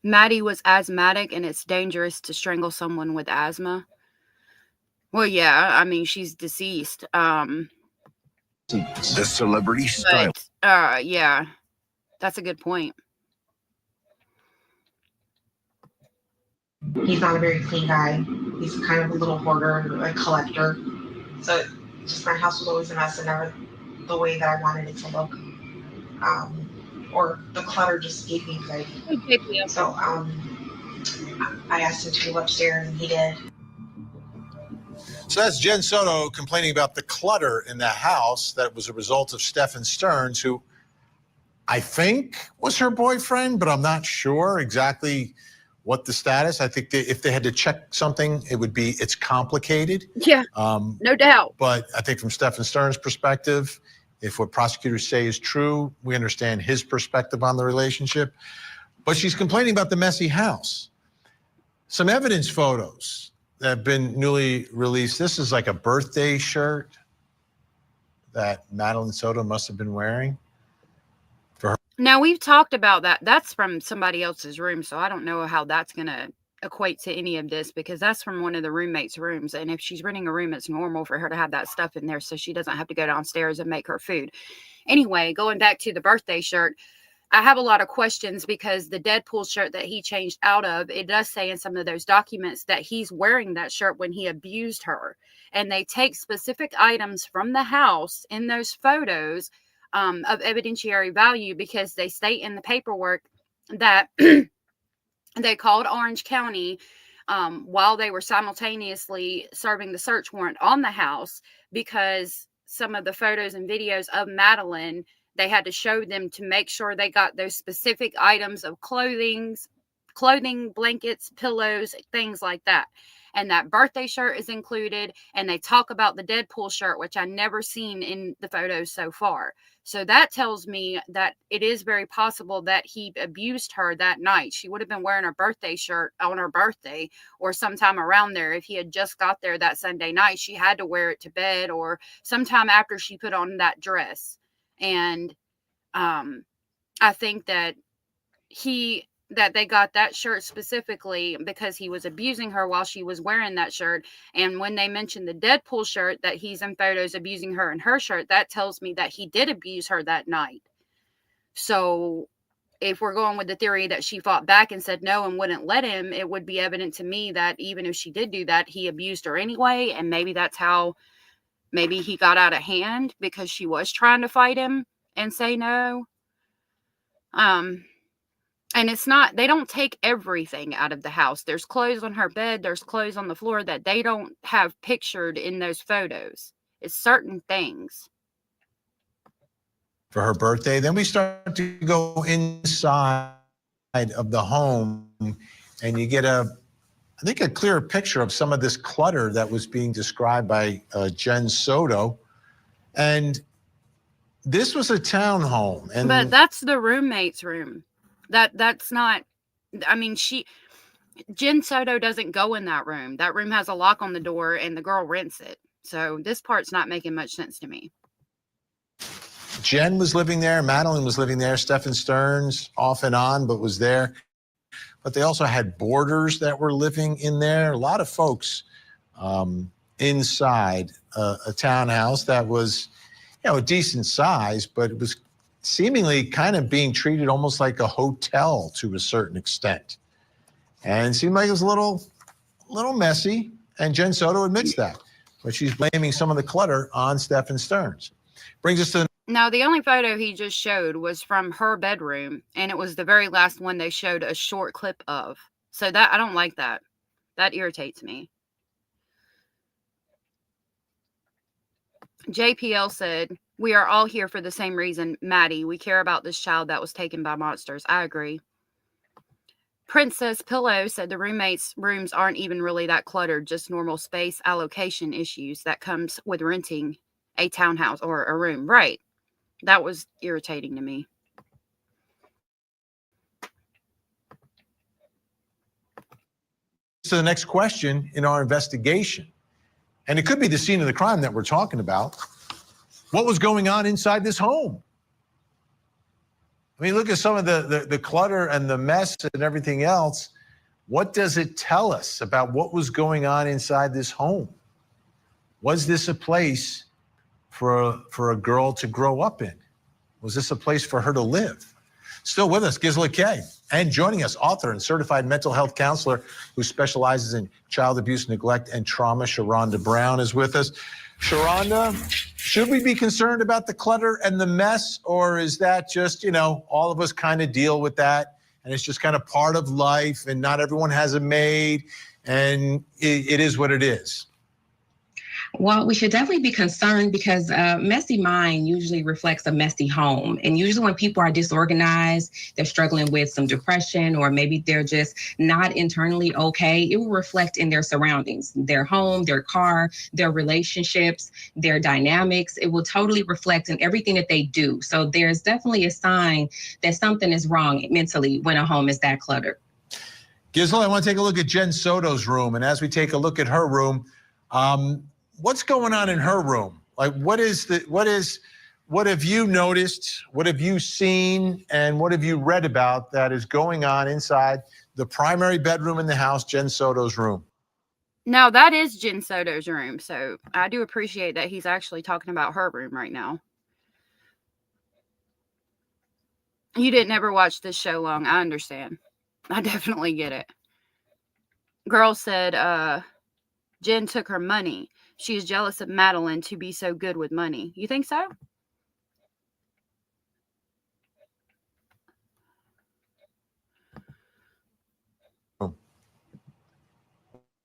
Speaker 1: Maddie was asthmatic, and it's dangerous to strangle someone with asthma. Well, yeah, I mean, she's deceased.
Speaker 14: The celebrity style.
Speaker 1: Yeah, that's a good point.
Speaker 9: He's not a very clean guy. He's kind of a little hoarder, a collector. So just my house was always a mess and never the way that I wanted it to look. Or the clutter just gave me anxiety. So I asked him to go upstairs and he did.
Speaker 11: So that's Jen Soto complaining about the clutter in the house that was a result of Stephen Stearns, who I think was her boyfriend, but I'm not sure exactly what the status. I think if they had to check something, it would be it's complicated.
Speaker 1: Yeah, no doubt.
Speaker 11: But I think from Stephen Stearns' perspective, if what prosecutors say is true, we understand his perspective on the relationship. But she's complaining about the messy house. Some evidence photos that have been newly released. This is like a birthday shirt that Madeline Soto must have been wearing for her.
Speaker 1: Now, we've talked about that. That's from somebody else's room, so I don't know how that's going to equate to any of this, because that's from one of the roommates' rooms. And if she's renting a room, it's normal for her to have that stuff in there so she doesn't have to go downstairs and make her food. Anyway, going back to the birthday shirt, I have a lot of questions because the Deadpool shirt that he changed out of, it does say in some of those documents that he's wearing that shirt when he abused her. And they take specific items from the house in those photos of evidentiary value, because they state in the paperwork that they called Orange County while they were simultaneously serving the search warrant on the house, because some of the photos and videos of Madeline, they had to show them to make sure they got those specific items of clothing, blankets, pillows, things like that. And that birthday shirt is included. And they talk about the Deadpool shirt, which I never seen in the photos so far. So that tells me that it is very possible that he abused her that night. She would have been wearing her birthday shirt on her birthday or sometime around there. If he had just got there that Sunday night, she had to wear it to bed or sometime after she put on that dress. And I think that they got that shirt specifically because he was abusing her while she was wearing that shirt. And when they mentioned the Deadpool shirt that he's in photos abusing her in her shirt, that tells me that he did abuse her that night. So if we're going with the theory that she fought back and said no and wouldn't let him, it would be evident to me that even if she did do that, he abused her anyway. And maybe that's how maybe he got out of hand, because she was trying to fight him and say no. And it's not, they don't take everything out of the house. There's clothes on her bed. There's clothes on the floor that they don't have pictured in those photos. It's certain things.
Speaker 11: For her birthday. Then we start to go inside of the home and you get I think a clearer picture of some of this clutter that was being described by Jen Soto. And this was a townhome.
Speaker 1: But that's the roommate's room. That's not, I mean, Jen Soto doesn't go in that room. That room has a lock on the door and the girl rents it. So this part's not making much sense to me.
Speaker 11: Jen was living there. Madeline was living there. Stephen Stearns off and on, but was there. But they also had boarders that were living in there. A lot of folks inside a townhouse that was, a decent size, but it was seemingly kind of being treated almost like a hotel to a certain extent. And it seemed like it was a little messy, and Jen Soto admits that. But she's blaming some of the clutter on Stephen Stearns. Brings us to
Speaker 1: Now, the only photo he just showed was from her bedroom, and it was the very last one they showed a short clip of. So that I don't like that. That irritates me. JPL said, "We are all here for the same reason, Maddie. We care about this child that was taken by monsters." I agree. Princess Pillow said the roommates' rooms aren't even really that cluttered, just normal space allocation issues that comes with renting a townhouse or a room. Right. That was irritating to me.
Speaker 11: So the next question in our investigation, and it could be the scene of the crime that we're talking about. What was going on inside this home? I mean, look at some of the clutter and the mess and everything else. What does it tell us about what was going on inside this home? Was this a place for a girl to grow up in? Was this a place for her to live? Still with us, Gisela Kay. And joining us, author and certified mental health counselor who specializes in child abuse, neglect, and trauma, Sharonda Brown is with us. Sharonda, should we be concerned about the clutter and the mess, or is that just, all of us kind of deal with that, and it's just kind of part of life, and not everyone has a maid, and it is what it is?
Speaker 9: Well, we should definitely be concerned because a messy mind usually reflects a messy home. And usually when people are disorganized, they're struggling with some depression, or maybe they're just not internally okay, it will reflect in their surroundings, their home, their car, their relationships, their dynamics. It will totally reflect in everything that they do. So there's definitely a sign that something is wrong mentally when a home is that cluttered.
Speaker 11: Gisela, I want to take a look at Jen Soto's room. And as we take a look at her room, what's going on in her room? Like, what have you noticed? What have you seen? And what have you read about that is going on inside the primary bedroom in the house, Jen Soto's room?
Speaker 1: Now, that is Jen Soto's room. So I do appreciate that he's actually talking about her room right now. You didn't ever watch this show long. I understand. I definitely get it. Girl said, Jen took her money. She is jealous of Madeline to be so good with money. You think so?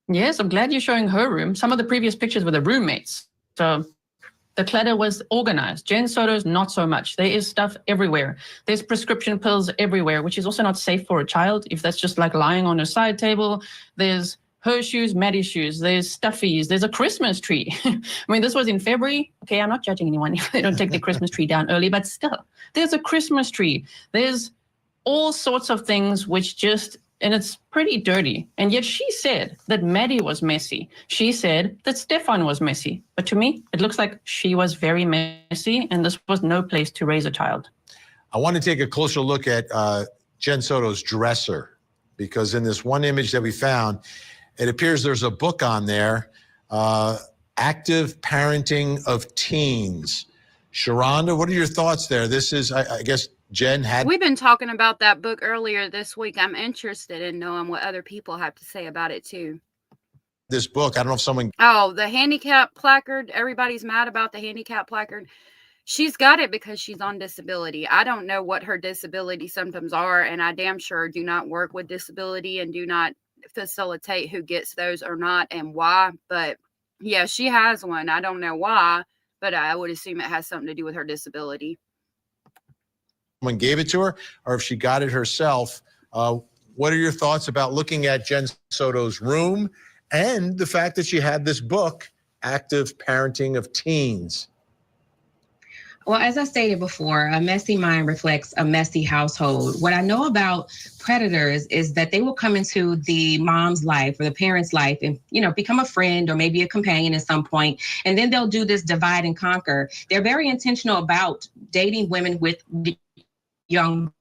Speaker 12: Yes, I'm glad you're showing her room. Some of the previous pictures were the roommates. So the clutter was organized. Jen Soto's not so much. There is stuff everywhere. There's prescription pills everywhere, which is also not safe for a child if that's just like lying on a side table. There's her shoes, Maddie's shoes, there's stuffies, there's a Christmas tree. I mean, this was in February. Okay, I'm not judging anyone if they don't take the Christmas tree down early, but still, there's a Christmas tree. There's all sorts of things which just, and it's pretty dirty. And yet she said that Maddie was messy. She said that Stefan was messy. But to me, it looks like she was very messy, and this was no place to raise a child.
Speaker 11: I want to take a closer look at Jen Soto's dresser, because in this one image that we found, it appears there's a book on there, Active Parenting of Teens. Sharonda, what are your thoughts there? This is, I guess, Jen had...
Speaker 1: We've been talking about that book earlier this week. I'm interested in knowing what other people have to say about it, too.
Speaker 11: This book, I don't know if someone...
Speaker 1: Oh, the handicap placard. Everybody's mad about the handicap placard. She's got it because she's on disability. I don't know what her disability symptoms are, and I damn sure do not work with disability and do not facilitate who gets those or not and why. But yeah, she has one. I don't know why, but I would assume it has something to do with her disability.
Speaker 11: Someone gave it to her, or if she got it herself. What are your thoughts about looking at Jen Soto's room and the fact that she had this book, Active Parenting of Teens?
Speaker 9: Well, as I stated before, a messy mind reflects a messy household. What I know about predators is that they will come into the mom's life or the parent's life and, become a friend or maybe a companion at some point. And then they'll do this divide and conquer. They're very intentional about dating women with young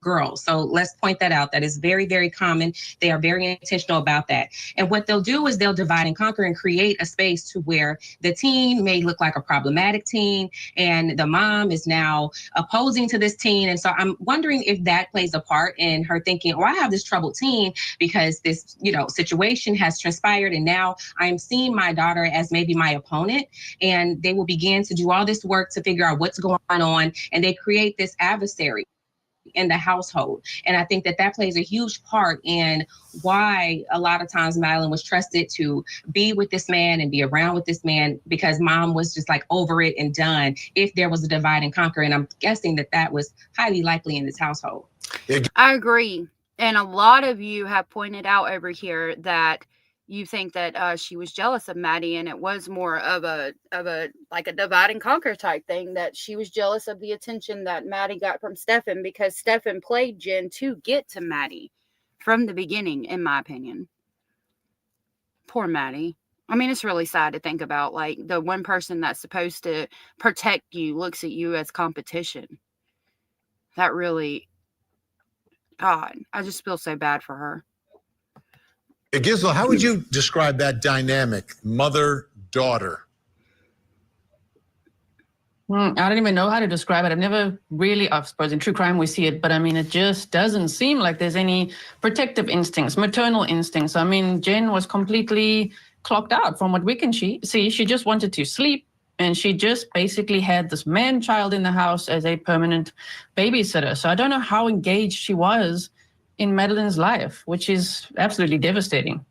Speaker 9: girls. So let's point that out. That is very, very common. They are very intentional about that. And what they'll do is they'll divide and conquer and create a space to where the teen may look like a problematic teen and the mom is now opposing to this teen. And so I'm wondering if that plays a part in her thinking, I have this troubled teen because this, situation has transpired. And now I'm seeing my daughter as maybe my opponent, and they will begin to do all this work to figure out what's going on. And they create this adversary in the household. And I think that plays a huge part in why a lot of times Madeline was trusted to be with this man and be around with this man, because mom was just like over it and done if there was a divide and conquer. And I'm guessing that was highly likely in this household.
Speaker 1: I agree. And a lot of you have pointed out over here that you think that she was jealous of Maddie, and it was more of a like a divide and conquer type thing, that she was jealous of the attention that Maddie got from Stefan, because Stefan played Jen to get to Maddie from the beginning, in my opinion. Poor Maddie. I mean, it's really sad to think about, like, the one person that's supposed to protect you looks at you as competition. That really, God, I just feel so bad for her.
Speaker 11: Gisela, how would you describe that dynamic, mother-daughter?
Speaker 12: I don't even know how to describe it. I've never really, I suppose in true crime we see it, but I mean, it just doesn't seem like there's any protective instincts, maternal instincts. I mean, Jen was completely clocked out from what we can see. She just wanted to sleep, and she just basically had this man-child in the house as a permanent babysitter. So I don't know how engaged she was in Madeline's life, which is absolutely devastating.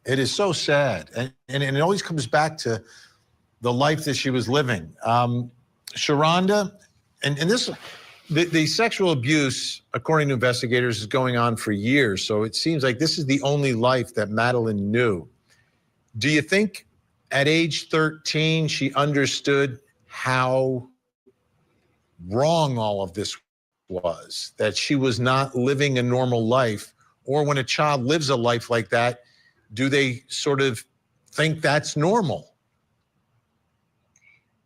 Speaker 11: It is so sad. And it always comes back to the life that she was living. Sharonda, and this, the sexual abuse, according to investigators, is going on for years. So it seems like this is the only life that Madeline knew. Do you think at age 13, she understood how wrong all of this was, that she was not living a normal life? Or when a child lives a life like that, do they sort of think that's normal?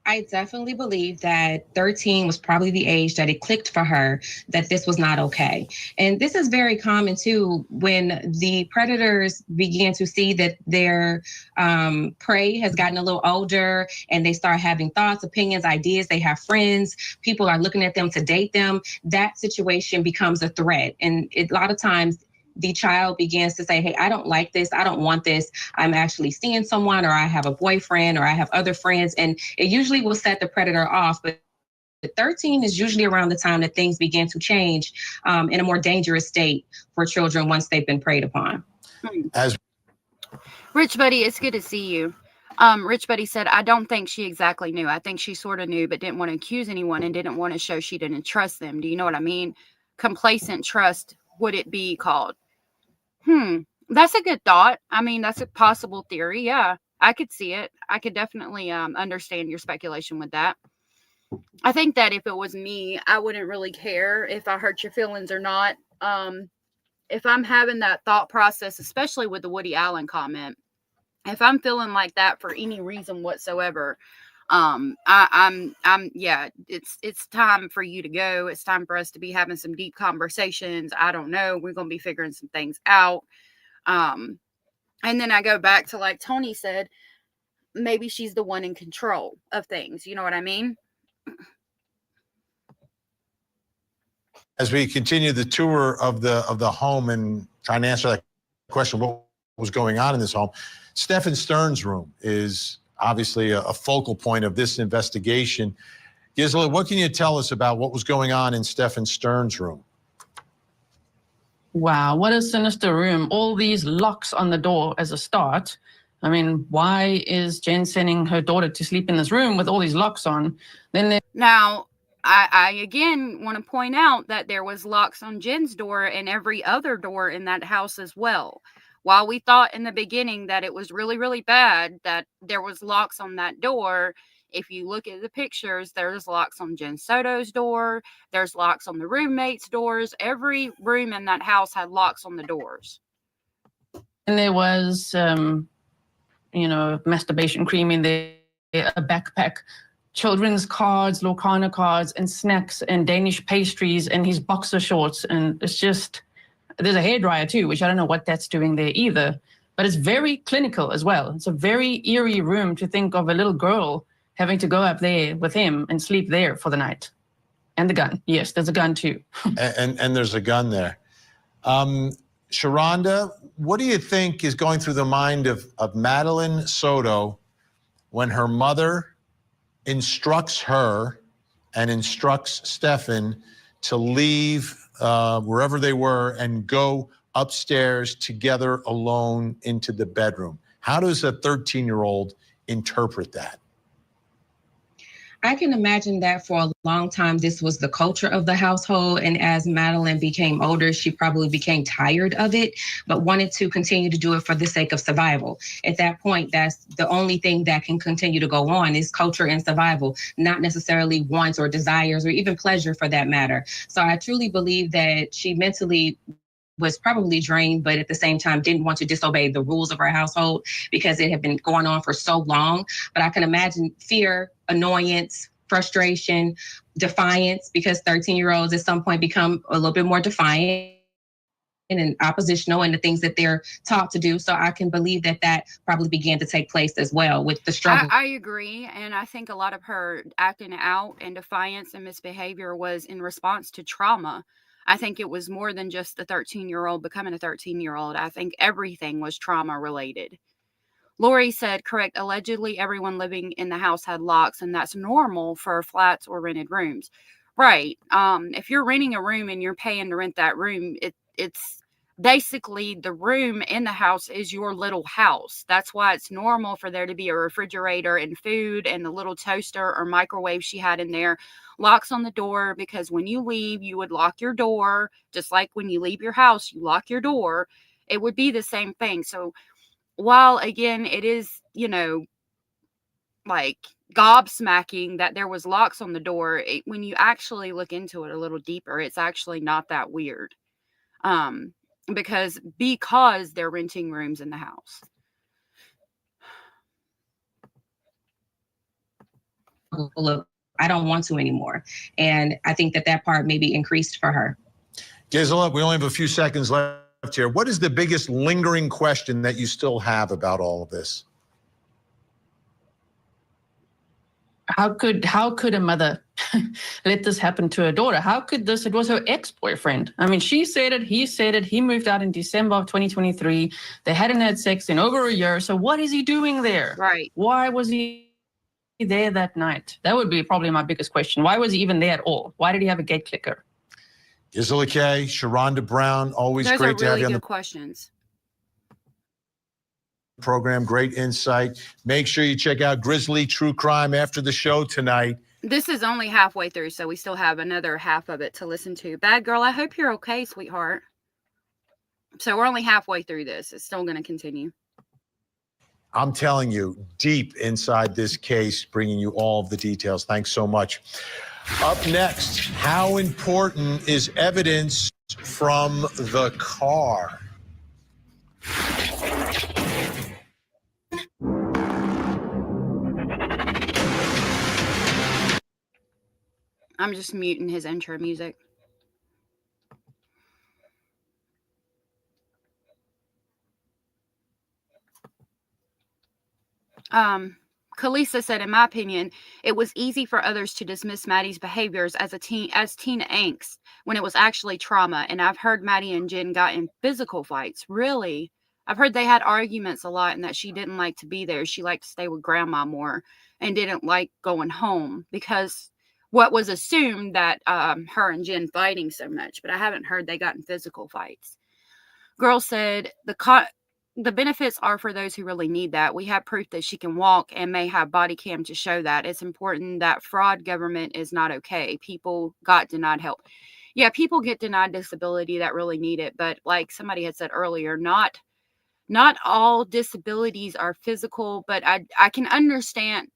Speaker 9: I definitely believe that 13 was probably the age that it clicked for her that this was not okay. And this is very common too when the predators begin to see that their prey has gotten a little older and they start having thoughts, opinions, ideas, they have friends, people are looking at them to date them. That situation becomes a threat. And a lot of times the child begins to say, hey, I don't like this. I don't want this. I'm actually seeing someone, or I have a boyfriend, or I have other friends. And it usually will set the predator off. But 13 is usually around the time that things begin to change in a more dangerous state for children once they've been preyed upon.
Speaker 11: As
Speaker 1: Rich Buddy, it's good to see you. Rich Buddy said, I don't think she exactly knew. I think she sort of knew, but didn't want to accuse anyone and didn't want to show she didn't trust them. Do you know what I mean? Complacent trust, would it be called? That's a good thought. I mean, that's a possible theory. Yeah, I could see it. I could definitely understand your speculation with that. I think that if it was me, I wouldn't really care if I hurt your feelings or not. If I'm having that thought process, especially with the Woody Allen comment, if I'm feeling like that for any reason whatsoever, yeah, it's time for you to go. It's time for us to be having some deep conversations. I don't know. We're going to be figuring some things out. And then I go back to, like Tony said, maybe she's the one in control of things. You know what I mean?
Speaker 11: as we continue the tour of the home and trying to answer that question, what was going on in this home, Stephen Stern's room is obviously a focal point of this investigation. Gisela, what can you tell us about what was going on in Stephen Stern's room?
Speaker 12: Wow, what a sinister room. All these locks on the door as a start. I mean, why is Jen sending her daughter to sleep in this room with all these locks on?
Speaker 1: Now, I again want to point out that there was locks on Jen's door and every other door in that house as well. While we thought in the beginning that it was really, really bad that there was locks on that door, if you look at the pictures, there's locks on Jen Soto's door. There's locks on the roommates' doors. Every room in that house had locks on the doors.
Speaker 12: And there was, masturbation cream in there, a backpack, children's cards, Lorcana cards, and snacks, and Danish pastries, and his boxer shorts. And it's just, there's a hairdryer too, which I don't know what that's doing there either. But it's very clinical as well. It's a very eerie room to think of a little girl having to go up there with him and sleep there for the night. And the gun. Yes, there's a gun too.
Speaker 11: and there's a gun there. Sharonda, what do you think is going through the mind of Madeline Soto when her mother instructs her and instructs Stephen to leave wherever they were and go upstairs together alone into the bedroom? How does a 13-year-old interpret that?
Speaker 9: I can imagine that for a long time, this was the culture of the household. And as Madeline became older, she probably became tired of it, but wanted to continue to do it for the sake of survival. At that point, that's the only thing that can continue to go on is culture and survival, not necessarily wants or desires or even pleasure for that matter. So I truly believe that she mentally was probably drained, but at the same time didn't want to disobey the rules of our household because it had been going on for so long. But I can imagine fear, annoyance, frustration, defiance, because 13-year-olds at some point become a little bit more defiant and oppositional in the things that they're taught to do. So I can believe that probably began to take place as well with the struggle.
Speaker 1: I agree. And I think a lot of her acting out and defiance and misbehavior was in response to trauma. I think it was more than just the 13-year-old becoming a 13-year-old. I think everything was trauma related. Lori said, correct, allegedly everyone living in the house had locks, and that's normal for flats or rented rooms. Right. If you're renting a room and you're paying to rent that room, it's basically the room in the house is your little house. That's why it's normal for there to be a refrigerator and food and the little toaster or microwave she had in there. Locks on the door, because when you leave, you would lock your door. Just like when you leave your house, you lock your door. It would be the same thing. So while again, it is, like gobsmacking that there was locks on the door, when you actually look into it a little deeper, it's actually not that weird. Because they're renting rooms in the house.
Speaker 14: Look, I don't want to anymore. And I think that part maybe increased for her.
Speaker 11: Gisela, we only have a few seconds left here. What is the biggest lingering question that you still have about all of this?
Speaker 12: How could a mother let this happen to her daughter? It was her ex-boyfriend. I mean, she said it, he said it, he moved out in December of 2023. They hadn't had sex in over a year. So what is he doing there?
Speaker 1: Right.
Speaker 12: Why was he there that night? That would be probably my biggest question. Why was he even there at all? Why did he have a gate clicker?
Speaker 11: Gisela Kay, Sharonda Brown, always
Speaker 1: Those
Speaker 11: great
Speaker 1: are
Speaker 11: to have
Speaker 1: really
Speaker 11: you on
Speaker 1: good
Speaker 11: the
Speaker 1: questions.
Speaker 11: program. Great insight. Make sure you check out Grizzly True Crime after the show tonight.
Speaker 1: This is only halfway through, so we still have another half of it to listen to. Bad girl, I hope you're okay, sweetheart. So we're only halfway through this. It's still going to continue.
Speaker 11: I'm telling you, deep inside this case, bringing you all of the details. Thanks so much. Up next, how important is evidence from the car?
Speaker 1: I'm just muting his intro music. Kalisa said, in my opinion, it was easy for others to dismiss Maddie's behaviors as teen angst when it was actually trauma. And I've heard Maddie and Jen got in physical fights. Really? I've heard they had arguments a lot and that she didn't like to be there. She liked to stay with grandma more and didn't like going home because what was assumed that her and Jen fighting so much. But I haven't heard they got in physical fights. Girl said, the benefits are for those who really need that. We have proof that she can walk and may have body cam to show that. It's important that fraud government is not okay. People got denied help. Yeah, people get denied disability that really need it. But like somebody had said earlier, not all disabilities are physical, but I can understand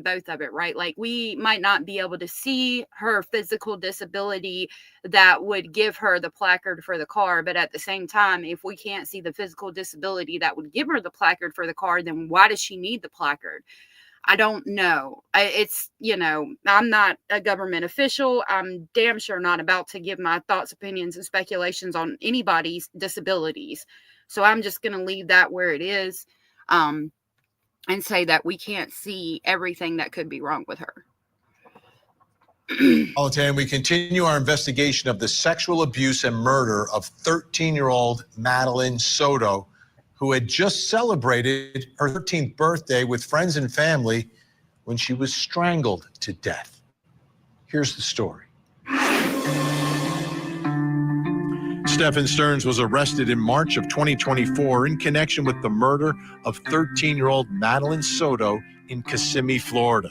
Speaker 1: both of it, right? Like we might not be able to see her physical disability that would give her the placard for the car, but at the same time, if we can't see the physical disability that would give her the placard for the car, then why does she need the placard? I don't know. I'm not a government official. I'm damn sure not about to give my thoughts, opinions, and speculations on anybody's disabilities. So I'm just going to leave that where it is. And say that we can't see everything that could be wrong with her.
Speaker 11: And we continue our investigation of the sexual abuse and murder of 13-year-old Madeline Soto, who had just celebrated her 13th birthday with friends and family when she was strangled to death. Here's the story. Stephen Stearns was arrested in March of 2024 in connection with the murder of 13-year-old Madeline Soto in Kissimmee, Florida.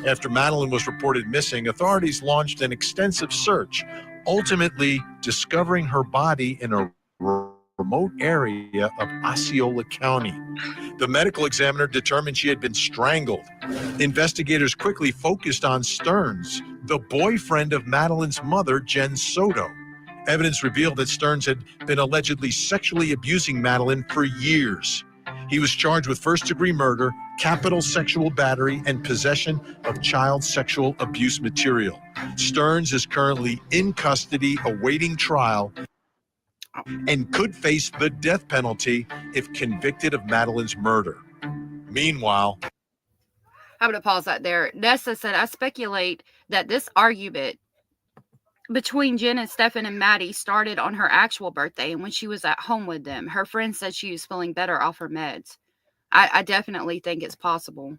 Speaker 11: After Madeline was reported missing, authorities launched an extensive search, ultimately discovering her body in a remote area of Osceola County. The medical examiner determined she had been strangled. Investigators quickly focused on Stearns, the boyfriend of Madeline's mother, Jen Soto. Evidence revealed that Stearns had been allegedly sexually abusing Madeline for years. He was charged with first-degree murder, capital sexual battery, and possession of child sexual abuse material. Stearns is currently in custody awaiting trial and could face the death penalty if convicted of Madeline's murder. Meanwhile,
Speaker 1: I'm going to pause that there. Nessa said, I speculate that this argument between Jen and Stefan and Maddie started on her actual birthday and when she was at home with them. Her friend said she was feeling better off her meds. I definitely think it's possible.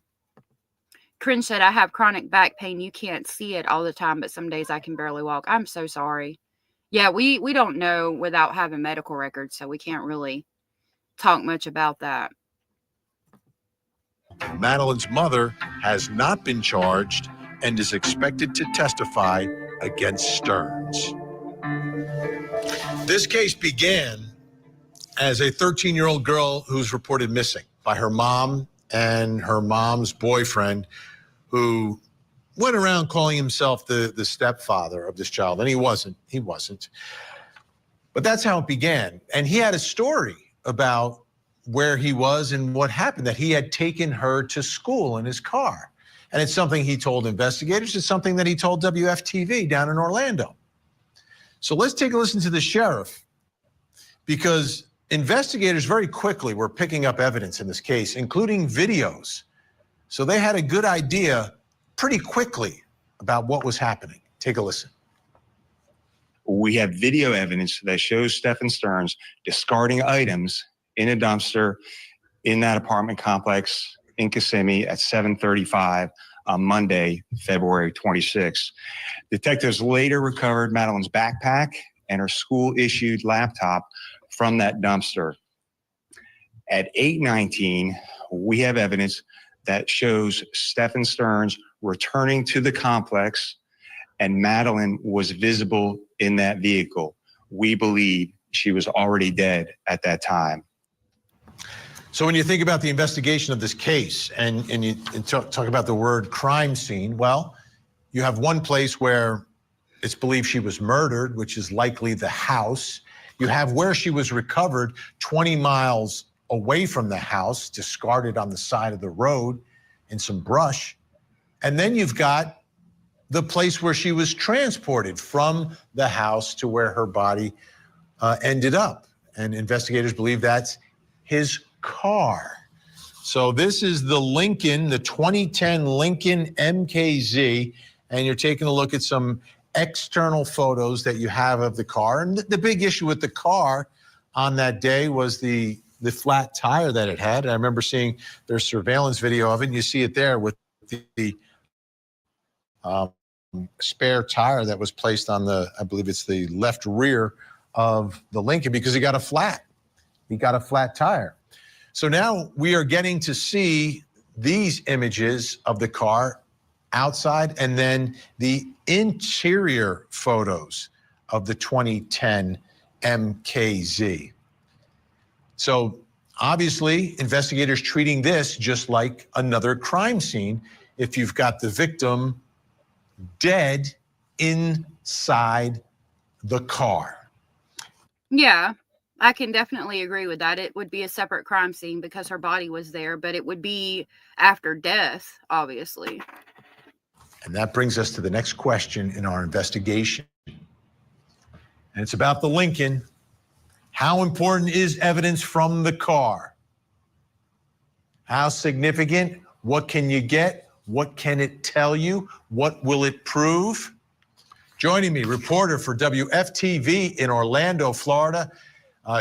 Speaker 1: Cringe said, I have chronic back pain. You can't see it all the time, but some days I can barely walk. I'm so sorry. Yeah, we don't know without having medical records, so we can't really talk much about that.
Speaker 11: Madeline's mother has not been charged and is expected to testify against Stearns. This case began as a 13-year-old girl who's reported missing by her mom and her mom's boyfriend, who went around calling himself the stepfather of this child, and he wasn't. But that's how it began. And he had a story about where he was and what happened, that he had taken her to school in his car. And it's something he told investigators. It's something that he told WFTV down in Orlando. So let's take a listen to the sheriff, because investigators very quickly were picking up evidence in this case, including videos. So they had a good idea pretty quickly about what was happening. Take a listen.
Speaker 15: We have video evidence that shows Stephen Stearns discarding items in a dumpster in that apartment complex in Kissimmee at 7:35 on Monday, February 26. Detectives later recovered Madeline's backpack and her school-issued laptop from that dumpster. At 8:19, we have evidence that shows Stephen Stearns returning to the complex, and Madeline was visible in that vehicle. We believe she was already dead at that time.
Speaker 11: So when you think about the investigation of this case and you talk about the word crime scene, well, you have one place where it's believed she was murdered, which is likely the house. You have where she was recovered 20 miles away from the house, discarded on the side of the road in some brush. And then you've got the place where she was transported from the house to where her body ended up. And investigators believe that's his car. So this is the Lincoln, the 2010 Lincoln MKZ, and you're taking a look at some external photos that you have of the car. And the big issue with the car on that day was the flat tire that it had. And I remember seeing their surveillance video of it, and you see it there with the spare tire that was placed on the, I believe it's the left rear of the Lincoln, because he got a flat tire. So now we are getting to see these images of the car outside, and then the interior photos of the 2010 MKZ. So obviously, investigators treating this just like another crime scene. If you've got the victim dead inside the car.
Speaker 1: Yeah, I can definitely agree with that. It would be a separate crime scene because her body was there, but it would be after death, obviously.
Speaker 11: And that brings us to the next question in our investigation. And it's about the Lincoln. How important is evidence from the car? How significant? What can you get? What can it tell you? What will it prove? Joining me, reporter for WFTV in Orlando, Florida.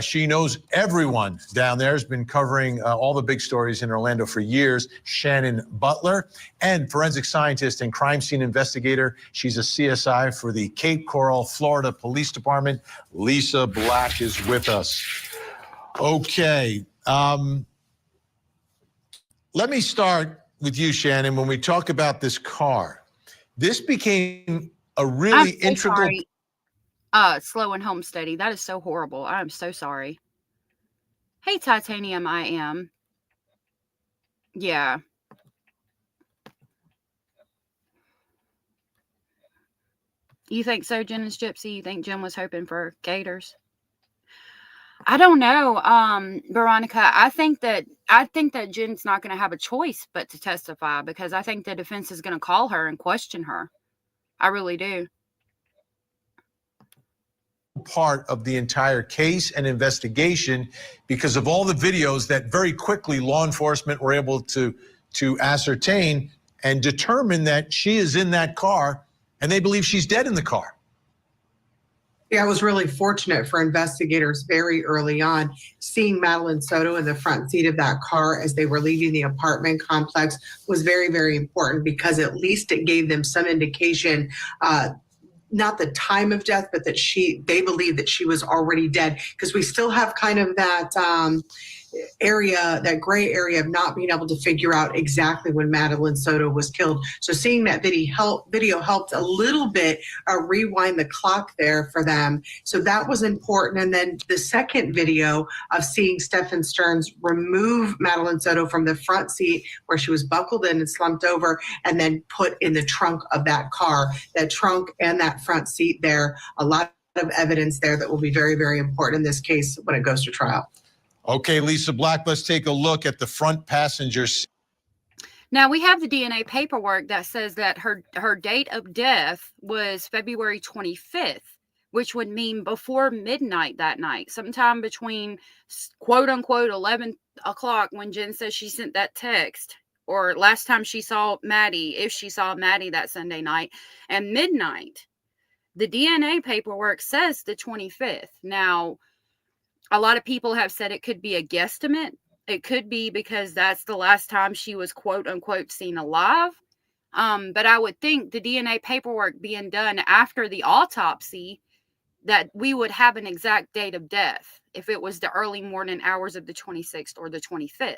Speaker 11: She knows everyone down there, has been covering all the big stories in Orlando for years. Shannon Butler, and forensic scientist and crime scene investigator. She's a CSI for the Cape Coral, Florida Police Department. Lisa Black is with us. Okay. Let me start with you, Shannon. When we talk about this car, this became a really integral.
Speaker 1: Sorry. Slow and homesteady. That is so horrible. I'm so sorry. Hey, Titanium, I am. Yeah. You think so, Jen is Gypsy? You think Jen was hoping for gators? I don't know, Veronica. I think that Jen's not going to have a choice but to testify, because I think the defense is going to call her and question her. I really do.
Speaker 11: Part of the entire case and investigation, because of all the videos that very quickly law enforcement were able to ascertain and determine that she is in that car, and they believe she's dead in the car.
Speaker 16: Yeah, it was really fortunate for investigators very early on. Seeing Madeline Soto in the front seat of that car as they were leaving the apartment complex was very, very important because at least it gave them some indication, not the time of death, but that they believed that she was already dead, because we still have kind of that area, that gray area of not being able to figure out exactly when Madeline Soto was killed. So seeing that video helped a little bit rewind the clock there for them. So that was important. And then the second video of seeing Stephen Stearns remove Madeline Soto from the front seat where she was buckled in and slumped over, and then put in the trunk of that car, that trunk and that front seat there, a lot of evidence there that will be very, very important in this case when it goes to trial.
Speaker 11: Okay, Lisa Black, let's take a look at the front passenger seat.
Speaker 1: Now, we have the DNA paperwork that says that her date of death was February 25th, which would mean before midnight that night, sometime between quote unquote 11 o'clock when Jen says she sent that text, or last time she saw Maddie, if she saw Maddie that Sunday night, and midnight. The DNA paperwork says the 25th. Now, a lot of people have said it could be a guesstimate. It could be because that's the last time she was quote unquote seen alive. But I would think the DNA paperwork being done after the autopsy, that we would have an exact date of death if it was the early morning hours of the 26th or the 25th.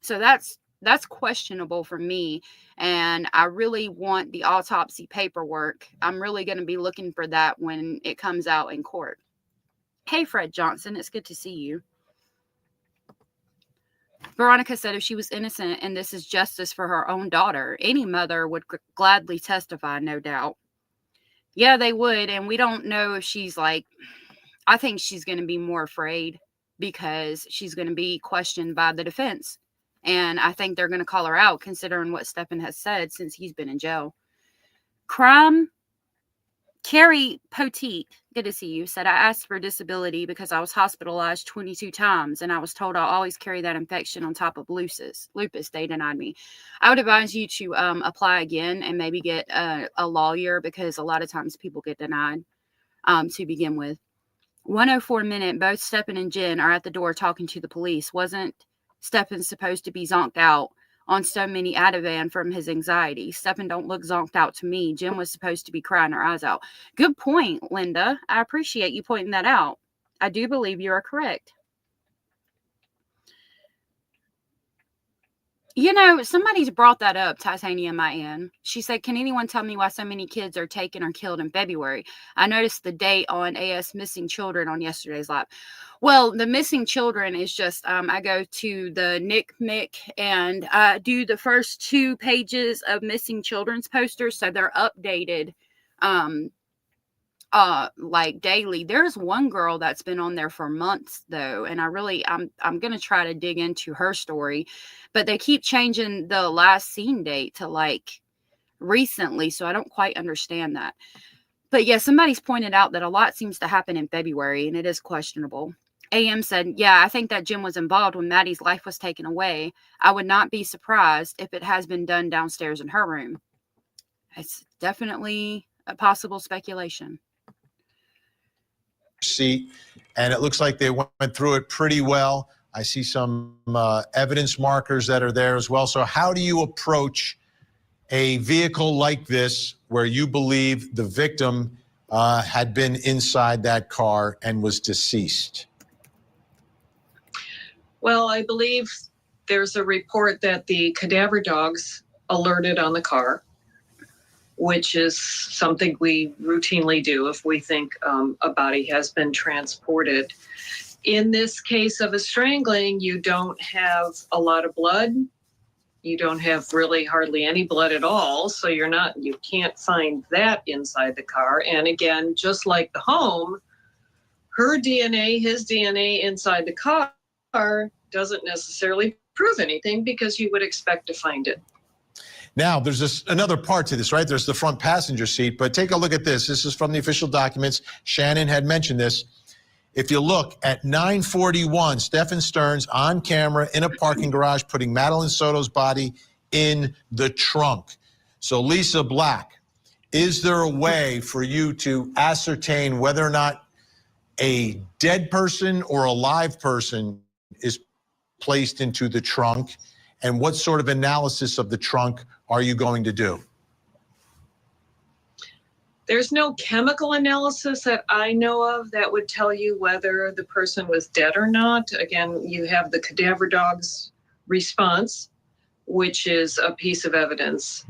Speaker 1: So that's questionable for me. And I really want the autopsy paperwork. I'm really going to be looking for that when it comes out in court. Hey, Fred Johnson, it's good to see you. Veronica said if she was innocent and this is justice for her own daughter, any mother would gladly testify, no doubt. Yeah, they would. And we don't know if she's I think she's going to be more afraid because she's going to be questioned by the defense. And I think they're going to call her out considering what Stephen has said since he's been in jail. Carrie Poteet, good to see you, said, I asked for disability because I was hospitalized 22 times and I was told I'll always carry that infection on top of lupus. They denied me. I would advise you to apply again and maybe get a lawyer, because a lot of times people get denied to begin with. 104 minute, both Stephen and Jen are at the door talking to the police. Wasn't Stephen supposed to be zonked out on so many Ativan from his anxiety? Stephen don't look zonked out to me. Jen was supposed to be crying her eyes out. Good point, Linda. I appreciate you pointing that out. I do believe you are correct. You know, somebody's brought that up, Titanium IN. She said, can anyone tell me why so many kids are taken or killed in February? I noticed the date on AS Missing Children on yesterday's live. Well, the missing children is just, I go to the NCMEC and I do the first 2 pages of missing children's posters, so they're updated daily. There's one girl that's been on there for months though, and I'm gonna try to dig into her story, but they keep changing the last seen date to recently, so I don't quite understand that. But yeah, somebody's pointed out that a lot seems to happen in February, and it is questionable. AM said, yeah, I think that Jim was involved when Maddie's life was taken away. I would not be surprised if it has been done downstairs in her room. It's definitely a possible speculation.
Speaker 11: Seat, and it looks like they went through it pretty well. I see some evidence markers that are there as well. So how do you approach a vehicle like this where you believe the victim had been inside that car and was deceased?
Speaker 13: Well, I believe there's a report that the cadaver dogs alerted on the car, which is something we routinely do if we think a body has been transported. In this case of a strangling, you don't have a lot of blood. You don't have really hardly any blood at all. So you can't find that inside the car. And again, just like the home, her DNA, his DNA inside the car doesn't necessarily prove anything because you would expect to find it.
Speaker 11: Now, there's another part to this, right? There's the front passenger seat, but take a look at this. This is from the official documents. Shannon had mentioned this. If you look at 9:41, Stephen Stearns on camera in a parking garage putting Madeline Soto's body in the trunk. So Lisa Black, is there a way for you to ascertain whether or not a dead person or a live person is placed into the trunk? And what sort of analysis of the trunk are you going to do?
Speaker 13: There's no chemical analysis that I know of that would tell you whether the person was dead or not. Again, you have the cadaver dog's response, which is a piece of evidence.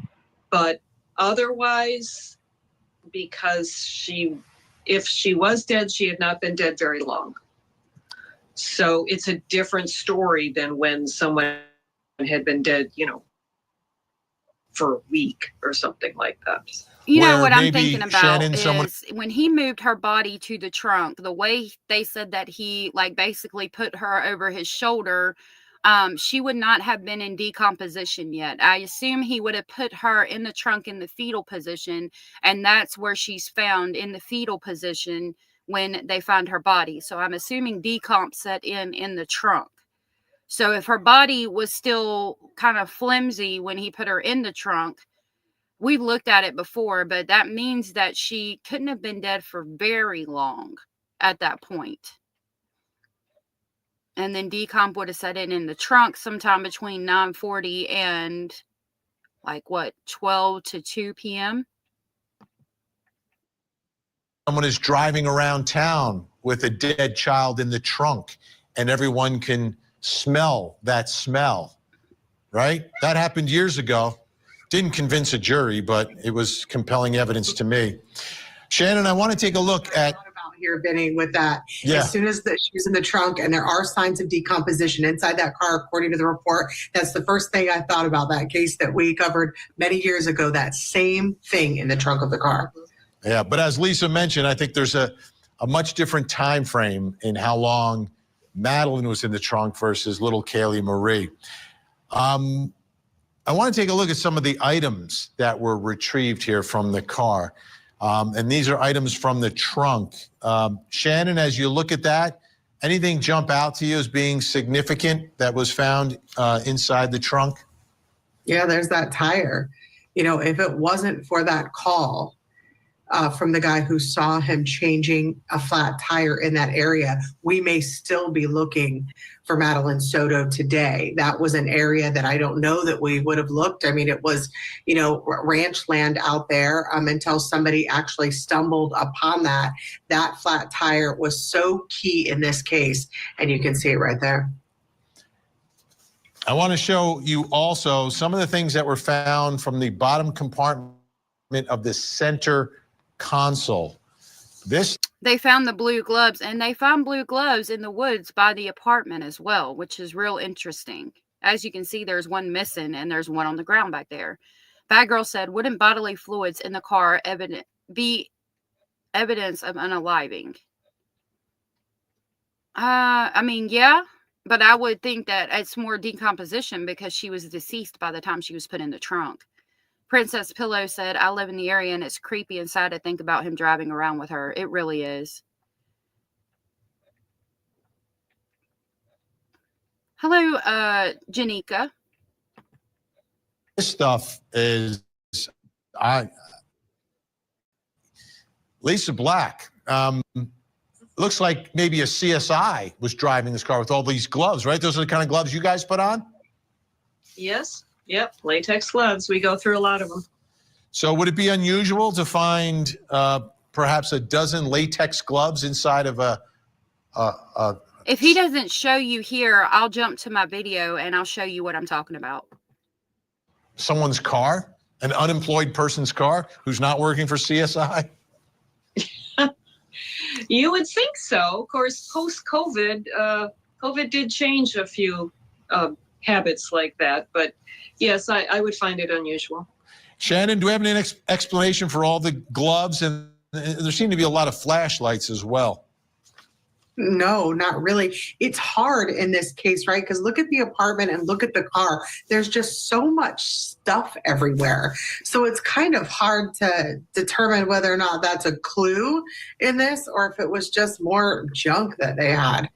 Speaker 13: But otherwise, because if she was dead, she had not been dead very long. So it's a different story than when someone had been dead, for a week or something like that.
Speaker 1: You know
Speaker 11: Where
Speaker 1: what I'm
Speaker 11: maybe,
Speaker 1: thinking about
Speaker 11: Shannon,
Speaker 1: is
Speaker 11: someone-
Speaker 1: when he moved her body to the trunk, the way they said that he basically put her over his shoulder, she would not have been in decomposition yet. I assume he would have put her in the trunk in the fetal position, and that's where she's found, in the fetal position, when they find her body. So I'm assuming decomp set in the trunk. So if her body was still kind of flimsy when he put her in the trunk, we've looked at it before, but that means that she couldn't have been dead for very long at that point. And then decomp would have set in the trunk sometime between 9:40 and 12 to 2 p.m.
Speaker 11: Someone is driving around town with a dead child in the trunk and everyone can smell that smell, right? That happened years ago. Didn't convince a jury, but it was compelling evidence to me. Shannon, I want to take a look at
Speaker 16: here, Vinny, with that.
Speaker 11: Yeah.
Speaker 16: As soon as she was in the trunk and there are signs of decomposition inside that car, according to the report, that's the first thing I thought about that case that we covered many years ago, that same thing in the trunk of the car.
Speaker 11: Yeah, but as Lisa mentioned, I think there's a much different time frame in how long Madeline was in the trunk versus little Kaylee Marie. I want to take a look at some of the items that were retrieved here from the car. And these are items from the trunk. Shannon, as you look at that, anything jump out to you as being significant that was found inside the trunk?
Speaker 16: Yeah, there's that tire. If it wasn't for that call from the guy who saw him changing a flat tire in that area, we may still be looking for Madeline Soto today. That was an area that I don't know that we would have looked. I mean, it was, ranch land out there until somebody actually stumbled upon that. That flat tire was so key in this case, and you can see it right there.
Speaker 11: I want to show you also some of the things that were found from the bottom compartment of the center console.
Speaker 1: They found the blue gloves, and they found blue gloves in the woods by the apartment as well, which is real interesting. As you can see, there's one missing and there's one on the ground back there. Bad Girl said, wouldn't bodily fluids in the car be evidence of unaliving? I mean, yeah, but I would think that it's more decomposition because she was deceased by the time she was put in the trunk. Princess Pillow said, I live in the area and it's creepy and sad to think about him driving around with her. It really is. Hello, Janika.
Speaker 11: This stuff is, Lisa Black. Looks like maybe a CSI was driving this car with all these gloves, right? Those are the kind of gloves you guys put on?
Speaker 13: Yes. Yep. Latex gloves. We go through a lot of them.
Speaker 11: So would it be unusual to find perhaps a dozen latex gloves inside of a
Speaker 1: If he doesn't show you here, I'll jump to my video and I'll show you what I'm talking about.
Speaker 11: Someone's car? An unemployed person's car who's not working for CSI?
Speaker 13: You would think so. Of course, post-COVID, COVID did change a few habits like that. But yes, I would find it unusual.
Speaker 11: Shannon, do we have any explanation for all the gloves? And there seem to be a lot of flashlights as well.
Speaker 16: No, not really. It's hard in this case, right? Because look at the apartment and look at the car. There's just so much stuff everywhere. So it's kind of hard to determine whether or not that's a clue in this or if it was just more junk that they had.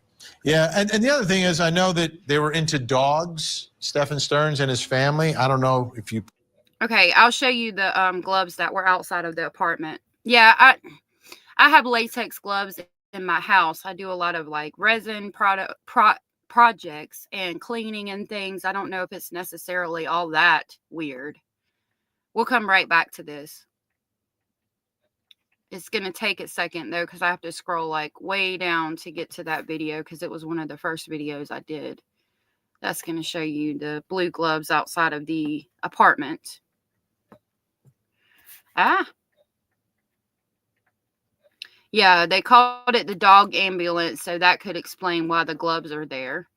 Speaker 11: Yeah, and the other thing is I know that they were into dogs, Stephen Stearns and his family. I don't know if you...
Speaker 1: Okay, I'll show you the gloves that were outside of the apartment. Yeah, I have latex gloves in my house. I do a lot of like resin projects and cleaning and things. I don't know if it's necessarily all that weird. We'll come right back to this. It's going to take a second though, because I have to scroll like way down to get to that video, because it was one of the first videos I did. That's going to show you the blue gloves outside of the apartment. Yeah, they called it the dog ambulance, so that could explain why the gloves are there.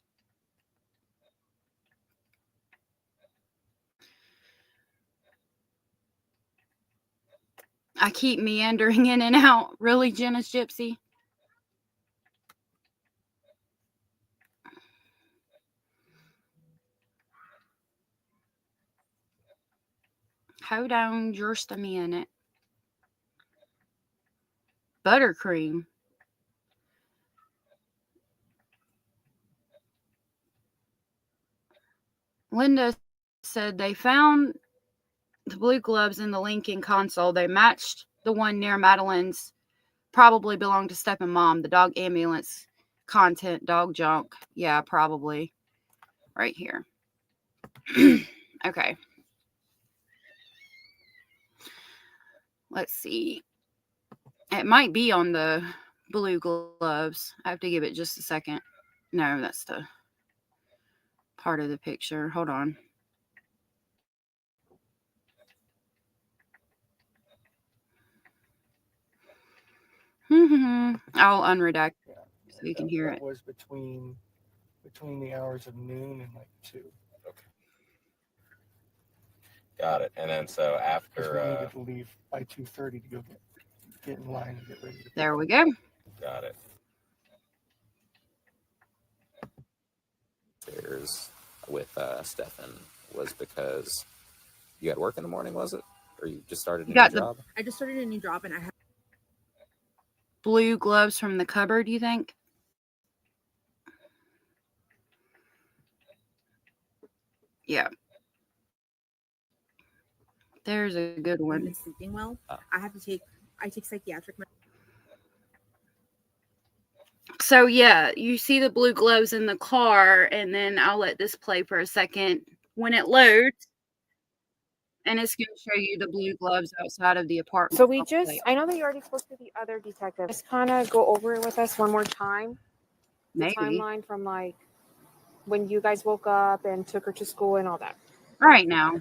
Speaker 1: I keep meandering in and out. Really, Jenna's Gypsy? Hold on just a minute. Buttercream. Linda said they found the blue gloves in the Lincoln console. They matched the one near Madeline's. Probably belonged to Step and Mom. The dog ambulance content, dog junk. Yeah, probably. Right here. Okay. Let's see. It might be on the blue gloves. I have to give it just a second. No, that's the part of the picture. Hold on. I'll unredact so you can hear it.
Speaker 17: Was between the hours of noon and like 2.
Speaker 5: Okay. Got it. And then so after
Speaker 17: we needed to leave by 2:30 to go get in line and get ready to
Speaker 1: there we go.
Speaker 5: Got it. There's with Stefan was because you had work in the morning, was it? Or you just started a new job?
Speaker 6: I just started a new job and I have
Speaker 1: blue gloves from the cupboard, you think? Yeah. There's a good one.
Speaker 6: been sleeping well. I take psychiatric medicine.
Speaker 1: So yeah, you see the blue gloves in the car, and then I'll let this play for a second. When it loads, and it's going to show you the blue gloves outside of the apartment.
Speaker 7: So I know that you already spoke to the other detective. Just kind of go over it with us one more time. The timeline from like when you guys woke up and took her to school and all that.
Speaker 1: Right now.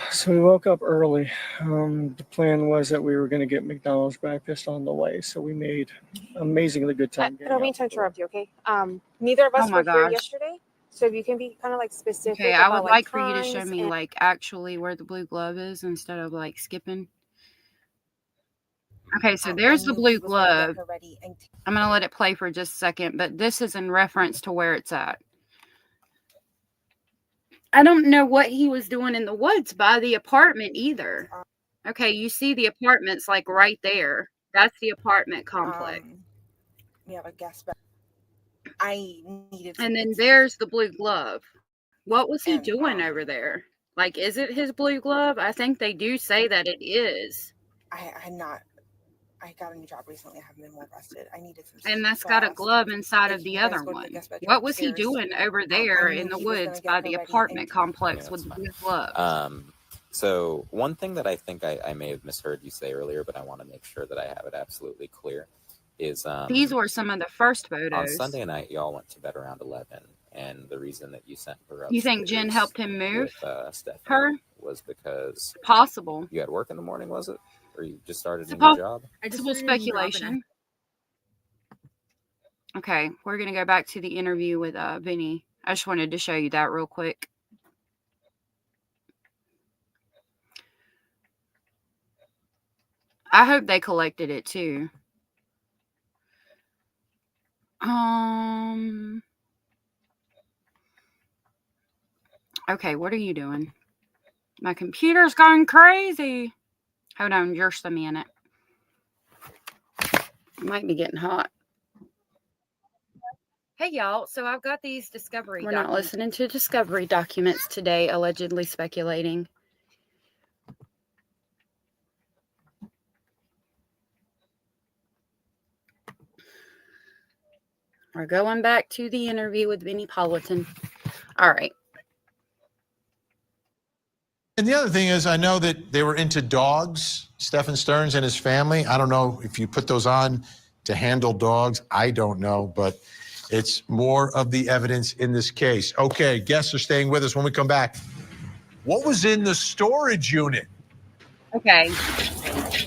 Speaker 17: So we woke up early. The plan was that we were going to get McDonald's breakfast on the way. So we made amazingly good time.
Speaker 7: I don't mean to interrupt you, okay? Neither of us were here yesterday. So if you can be kind of like specific.
Speaker 1: Okay, I would like for you to show me like actually where the blue glove is instead of like skipping. Okay, so there's the blue glove. I'm going to let it play for just a second, but this is in reference to where it's at. I don't know what he was doing in the woods by the apartment either. Okay, you see the apartment's like right there. That's the apartment complex.
Speaker 9: We have a guest bed. I needed.
Speaker 1: And then there's the blue glove. What was he doing over there? Like, is it his blue glove? I think they do say that it is.
Speaker 9: I got a new job recently. I haven't been more rested. I needed some.
Speaker 1: And that's got a glove inside of the other one. What was he doing over there in the woods by the apartment complex with the blue glove?
Speaker 5: So one thing that I think I may have misheard you say earlier, but I want to make sure that I have it absolutely clear, is
Speaker 1: these were some of the first photos.
Speaker 5: On Sunday night, y'all went to bed around 11, and the reason that you sent her up.
Speaker 1: You think Jen helped him move
Speaker 5: with,
Speaker 1: her?
Speaker 5: Was because
Speaker 1: possible.
Speaker 5: You had work in the morning, was it? Or you just started a new job?
Speaker 1: Possible speculation. Okay, we're going to go back to the interview with Vinny. I just wanted to show you that real quick. I hope they collected it too. Okay, what are you doing? My computer's going crazy. Hold on just a minute. It might be getting hot. Hey y'all, so I've got these discovery. We're not listening to discovery documents today, allegedly speculating. We're going back to the interview with Vinnie Politan. All right.
Speaker 11: And the other thing is, I know that they were into dogs, Stephen Stearns and his family. I don't know if you put those on to handle dogs. I don't know, but it's more of the evidence in this case. Okay, guests are staying with us when we come back. What was in the storage unit?
Speaker 1: Okay.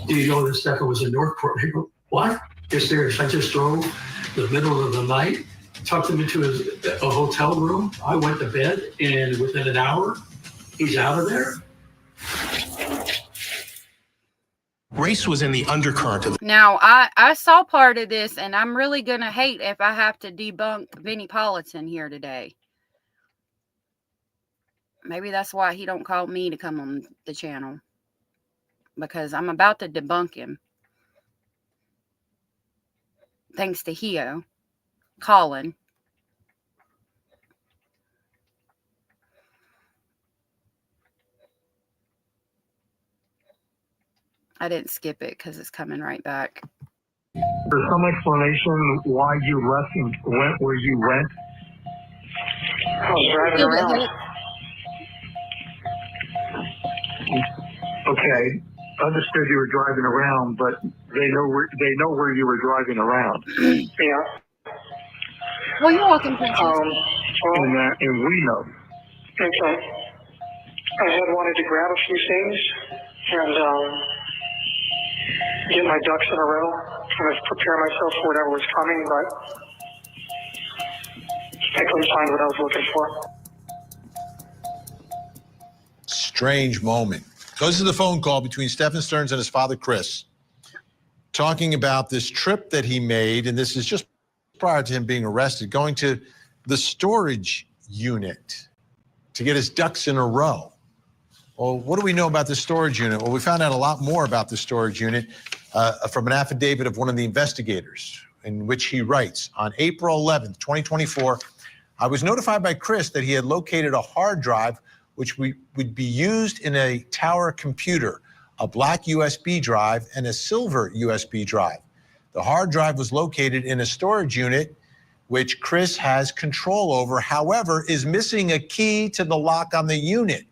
Speaker 18: Do you know that Stephen was in Northport? I go, what? Yes, serious. I just drove the middle of the night, tucked him into a hotel room. I went to bed, and within an hour, he's out of there.
Speaker 19: Race was in the undercurrent of
Speaker 1: Now, I saw part of this, and I'm really going to hate if I have to debunk Vinnie Politan here today. Maybe that's why he don't call me to come on the channel. Because I'm about to debunk him. Thanks to Hio. Colin. I didn't skip it because it's coming right back.
Speaker 18: There's some explanation why you left and went where you went. I was driving around. Okay, understood you were driving around, but they know where you were driving around. Yeah.
Speaker 1: Well, you're welcome, Princess.
Speaker 18: And we know.
Speaker 20: Okay. I had wanted to grab a few things and get my ducks in a row, kind of prepare myself for whatever was coming, but I couldn't find what I was looking for.
Speaker 11: Strange moment. Goes to the phone call between Stephen Stearns and his father, Chris, talking about this trip that he made, and this is just prior to him being arrested, going to the storage unit to get his ducks in a row. Well, what do we know about the storage unit? Well, we found out a lot more about the storage unit from an affidavit of one of the investigators, in which he writes, on April 11th, 2024, I was notified by Chris that he had located a hard drive which would be used in a tower computer, a black USB drive and a silver USB drive. The hard drive was located in a storage unit which Chris has control over, however, is missing a key to the lock on the unit.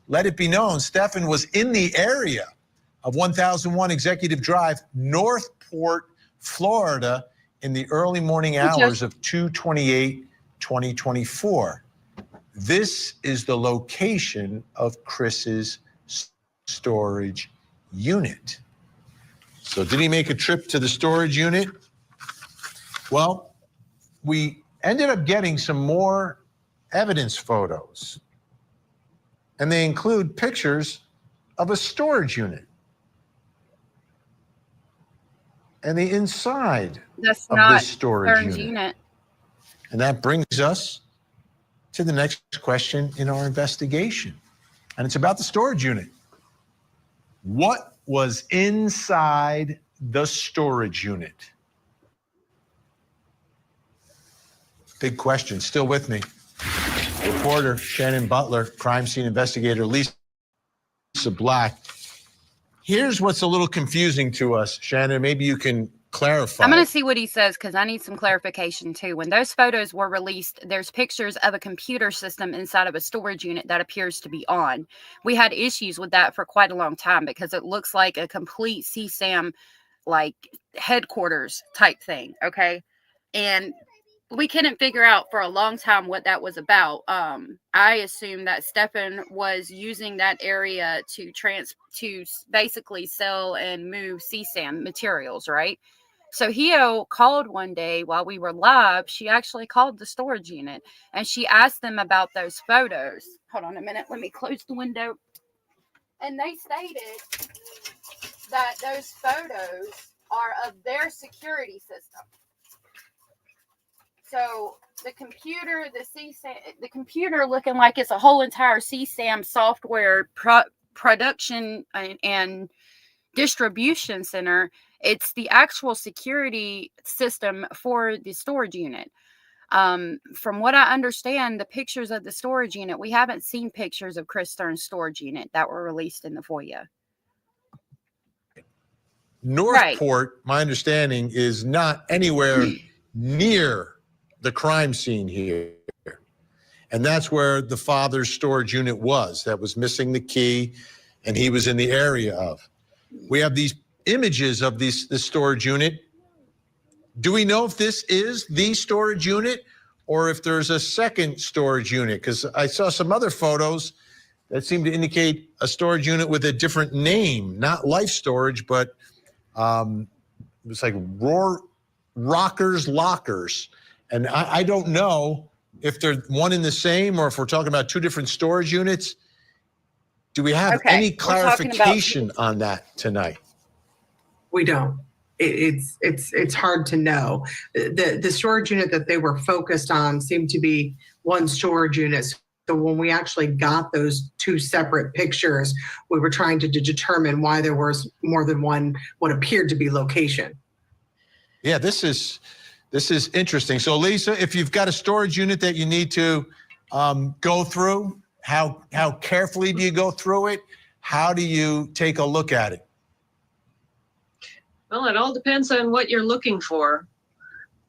Speaker 11: Let it be known, Stephen was in the area of 1001 Executive Drive, Northport, Florida, in the early morning hours of 2/28/2024. This is the location of Chris's storage unit. So did he make a trip to the storage unit? Well, we ended up getting some more evidence photos. And they include pictures of a storage unit. And the inside of this storage unit. And that brings us to the next question in our investigation. And it's about the storage unit. What was inside the storage unit? Big question. Still with me. Reporter Shannon Butler, crime scene investigator Lisa Black. Here's what's a little confusing to us, Shannon. Maybe you can clarify.
Speaker 1: I'm going to see what he says because I need some clarification too. When those photos were released, there's pictures of a computer system inside of a storage unit that appears to be on. We had issues with that for quite a long time because it looks like a complete CSAM like headquarters type thing. Okay. And we couldn't figure out for a long time what that was about. I assume that Stephen was using that area to basically sell and move CSAM materials, right? So Hio called one day while we were live. She actually called the storage unit and she asked them about those photos. Hold on a minute. Let me close the window. And they stated that those photos are of their security system. So the computer, the computer looking like it's a whole entire CSAM software production and distribution center. It's the actual security system for the storage unit. From what I understand, the pictures of the storage unit, we haven't seen pictures of Chris Stern's storage unit that were released in the FOIA.
Speaker 11: Northport, my understanding, is not anywhere near the crime scene here. And that's where the father's storage unit was, that was missing the key, and he was in the area of. We have these images of this storage unit. Do we know if this is the storage unit or if there's a second storage unit? Because I saw some other photos that seem to indicate a storage unit with a different name, not Life Storage, but it was like Rockers Lockers. And I don't know if they're one and the same or if we're talking about two different storage units. Do we have any clarification on that tonight?
Speaker 16: We don't. It's hard to know. The storage unit that they were focused on seemed to be one storage unit. So when we actually got those two separate pictures, we were trying to determine why there was more than one what appeared to be location.
Speaker 11: Yeah, this is interesting. So Lisa, if you've got a storage unit that you need to go through, how carefully do you go through it? How do you take a look at it?
Speaker 13: Well, it all depends on what you're looking for.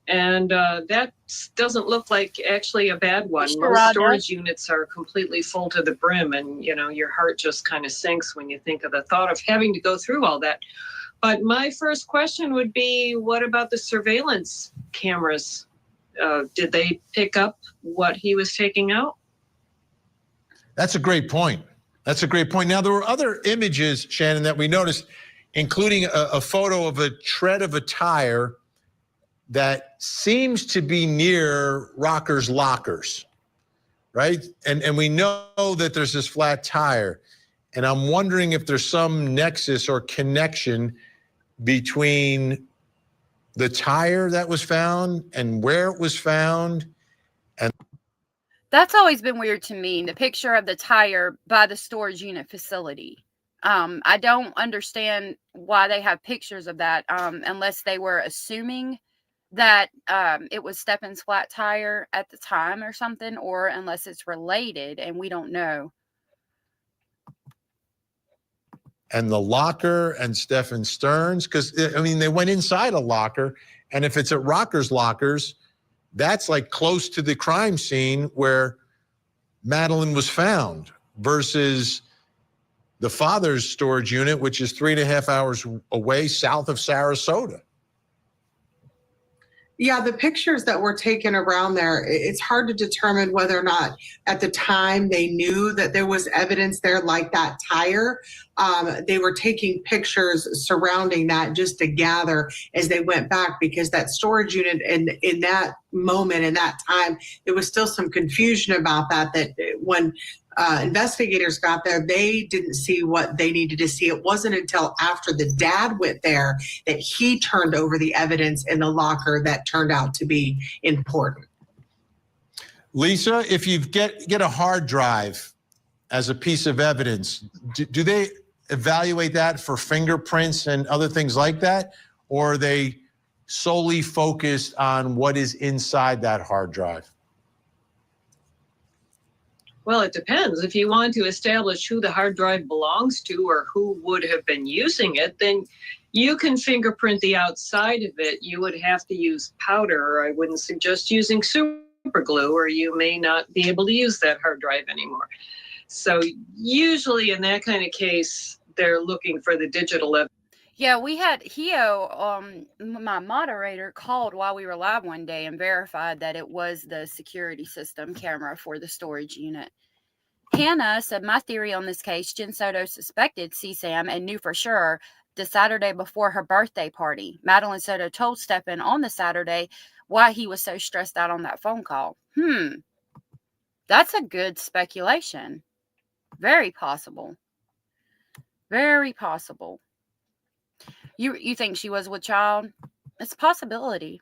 Speaker 13: And that doesn't look like actually a bad one. Most storage units are completely full to the brim, and your heart just kind of sinks when you think of the thought of having to go through all that. But my first question would be, what about the surveillance cameras? Did they pick up what he was taking out?
Speaker 11: That's a great point. Now, there were other images, Shannon, that we noticed, including a photo of a tread of a tire that seems to be near Rockers Lockers, right? And we know that there's this flat tire. And I'm wondering if there's some nexus or connection between the tire that was found and where it was found. And
Speaker 1: that's always been weird to me, the picture of the tire by the storage unit facility. I don't understand why they have pictures of that unless they were assuming that it was Stephen's flat tire at the time or something, or unless it's related and we don't know.
Speaker 11: And the locker and Stephen Stearns, because they went inside a locker, and if it's at Rockers Lockers, that's like close to the crime scene where Madeline was found versus the father's storage unit, which is 3.5 hours away south of Sarasota.
Speaker 16: Yeah, the pictures that were taken around there, it's hard to determine whether or not at the time they knew that there was evidence there like that tire. They were taking pictures surrounding that just to gather as they went back, because that storage unit in that moment, in that time, there was still some confusion about that when investigators got there, they didn't see what they needed to see. It wasn't until after the dad went there that he turned over the evidence in the locker that turned out to be important.
Speaker 11: Lisa, if you get a hard drive as a piece of evidence, do they evaluate that for fingerprints and other things like that? Or are they solely focused on what is inside that hard drive?
Speaker 13: Well, it depends. If you want to establish who the hard drive belongs to or who would have been using it, then you can fingerprint the outside of it. You would have to use powder. I wouldn't suggest using super glue, or you may not be able to use that hard drive anymore. So usually in that kind of case, they're looking for the digital evidence.
Speaker 1: Yeah, we had Hio, my moderator, called while we were live one day and verified that it was the security system camera for the storage unit. Hannah said, my theory on this case, Jen Soto suspected CSAM and knew for sure the Saturday before her birthday party. Madeline Soto told Stephen on the Saturday why he was so stressed out on that phone call. That's a good speculation. Very possible. Very possible. You think she was with child? It's a possibility.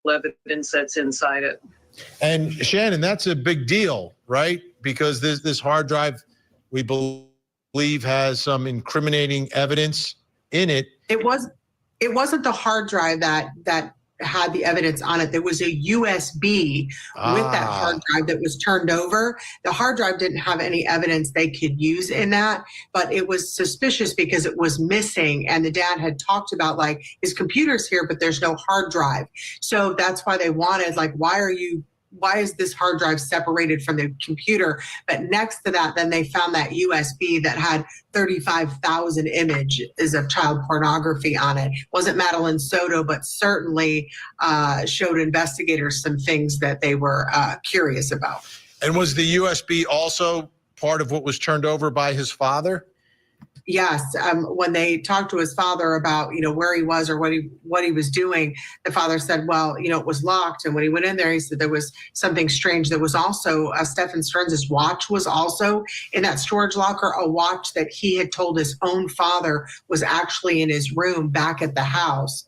Speaker 13: Evidence that's inside it.
Speaker 11: And Shannon, that's a big deal, right? Because this hard drive, we believe, has some incriminating evidence in it.
Speaker 16: It was It wasn't the hard drive that had the evidence on it. There was a USB with that hard drive that was turned over. The hard drive didn't have any evidence they could use in that, but it was suspicious because it was missing. And the dad had talked about like his computer's here, but there's no hard drive. So that's why they wanted like, why is this hard drive separated from the computer? But next to that, then they found that USB that had 35,000 images of child pornography on it. Wasn't Madeline Soto, but certainly showed investigators some things that they were curious about.
Speaker 11: And was the USB also part of what was turned over by his father?
Speaker 16: Yes, when they talked to his father about, where he was or what he was doing, the father said, well, it was locked. And when he went in there, he said there was something strange. There was also Stephen Stearns' watch was also in that storage locker, a watch that he had told his own father was actually in his room back at the house.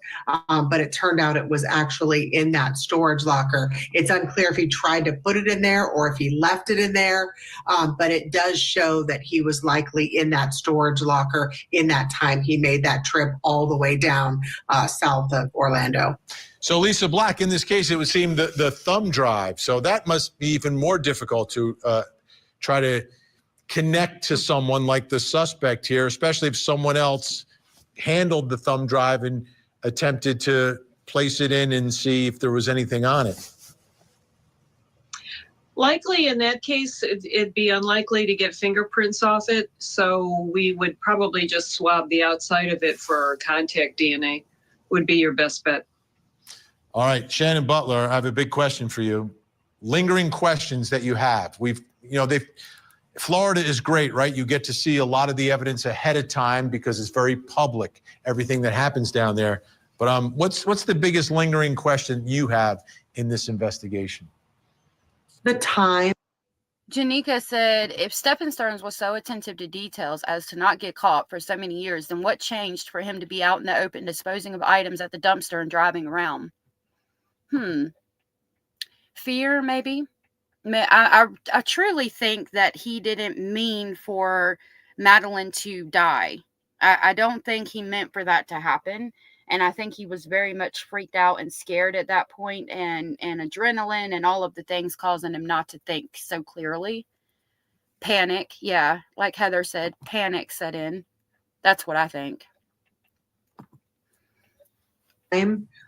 Speaker 16: But it turned out it was actually in that storage locker. It's unclear if he tried to put it in there or if he left it in there. But it does show that he was likely in that storage locker in that time he made that trip all the way down south of Orlando.
Speaker 11: So Lisa Black, in this case, it would seem the thumb drive. So that must be even more difficult to try to connect to someone like the suspect here, especially if someone else handled the thumb drive and attempted to place it in and see if there was anything on it.
Speaker 13: Likely in that case, it'd be unlikely to get fingerprints off it. So we would probably just swab the outside of it for contact DNA would be your best bet.
Speaker 11: All right, Shannon Butler, I have a big question for you. Lingering questions that you have. Florida is great, right? You get to see a lot of the evidence ahead of time because it's very public, everything that happens down there. But what's the biggest lingering question you have in this investigation?
Speaker 16: The time.
Speaker 1: Janika said, if Stephen Stearns was so attentive to details as to not get caught for so many years, then what changed for him to be out in the open disposing of items at the dumpster and driving around? Fear, maybe? I truly think that he didn't mean for Madeline to die. I don't think he meant for that to happen. And I think he was very much freaked out and scared at that point, and adrenaline and all of the things causing him not to think so clearly. Panic, yeah. Like Heather said, panic set in. That's what I think.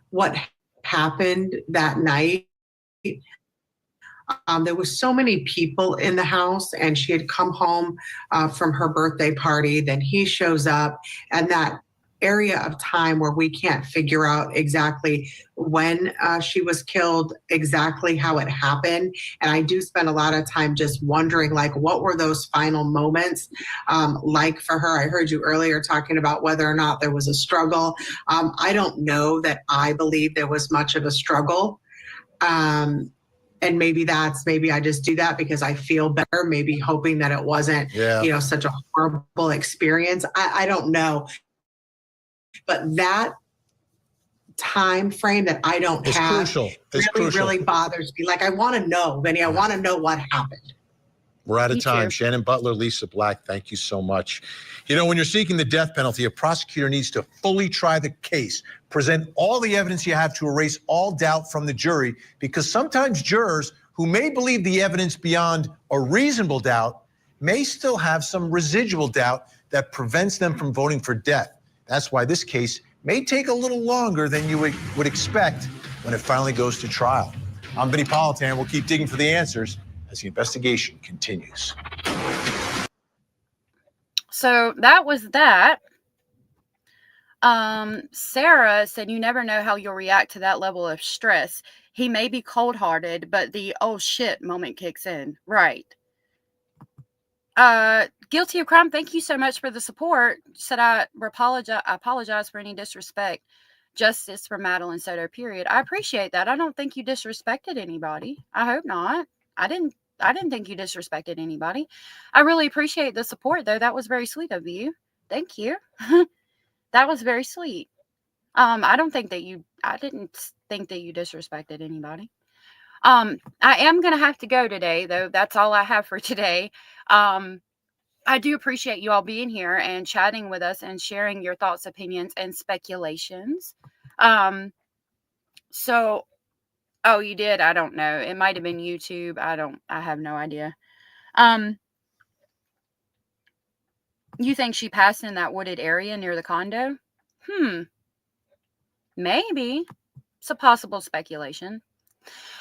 Speaker 16: What happened that night, there was so many people in the house, and she had come home from her birthday party. Then he shows up, and that area of time where we can't figure out exactly when she was killed, exactly how it happened. And I do spend a lot of time just wondering, like, what were those final moments like for her? I heard you earlier talking about whether or not there was a struggle. I don't know that I believe there was much of a struggle. And maybe I just do that because I feel better, maybe hoping that it wasn't, such a horrible experience. I don't know. But that time frame that I don't have really bothers me. Like, I want to know, Vinny, I want to know what happened.
Speaker 11: We're out of time. Shannon Butler, Lisa Black, thank you so much. When you're seeking the death penalty, a prosecutor needs to fully try the case, present all the evidence you have to erase all doubt from the jury, because sometimes jurors who may believe the evidence beyond a reasonable doubt may still have some residual doubt that prevents them from voting for death. That's why this case may take a little longer than you would expect when it finally goes to trial. I'm Vinny Politan. We'll keep digging for the answers as the investigation continues.
Speaker 1: So that was that. Sarah said, you never know how you'll react to that level of stress. He may be cold-hearted, but the oh shit moment kicks in. Right. Guilty of crime, thank you so much for the support. Said I apologize for any disrespect. Justice for Madeline Soto, period. I appreciate that. I don't think you disrespected anybody. I hope not. I didn't think you disrespected anybody. I really appreciate the support, though. That was very sweet of you. Thank you. That was very sweet. I didn't think that you disrespected anybody. I am going to have to go today, though. That's all I have for today. I do appreciate you all being here and chatting with us and sharing your thoughts, opinions, and speculations. So, oh, you did? I don't know. It might have been YouTube. I have no idea. You think she passed in that wooded area near the condo? Maybe. It's a possible speculation.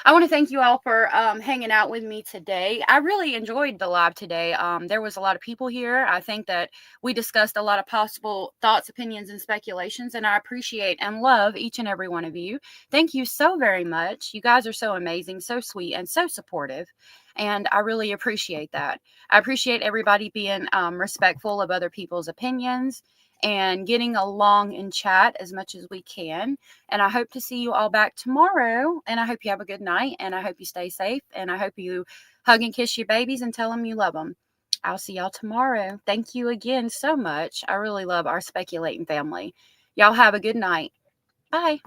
Speaker 1: I want to thank you all for hanging out with me today. I really enjoyed the live today. There was a lot of people here. I think that we discussed a lot of possible thoughts, opinions, and speculations, and I appreciate and love each and every one of you. Thank you so very much. You guys are so amazing, so sweet, and so supportive, and I really appreciate that. I appreciate everybody being respectful of other people's opinions and getting along in chat as much as we can. And I hope to see you all back tomorrow. And I hope you have a good night. And I hope you stay safe. And I hope you hug and kiss your babies and tell them you love them. I'll see y'all tomorrow. Thank you again so much. I really love our speculating family. Y'all have a good night. Bye.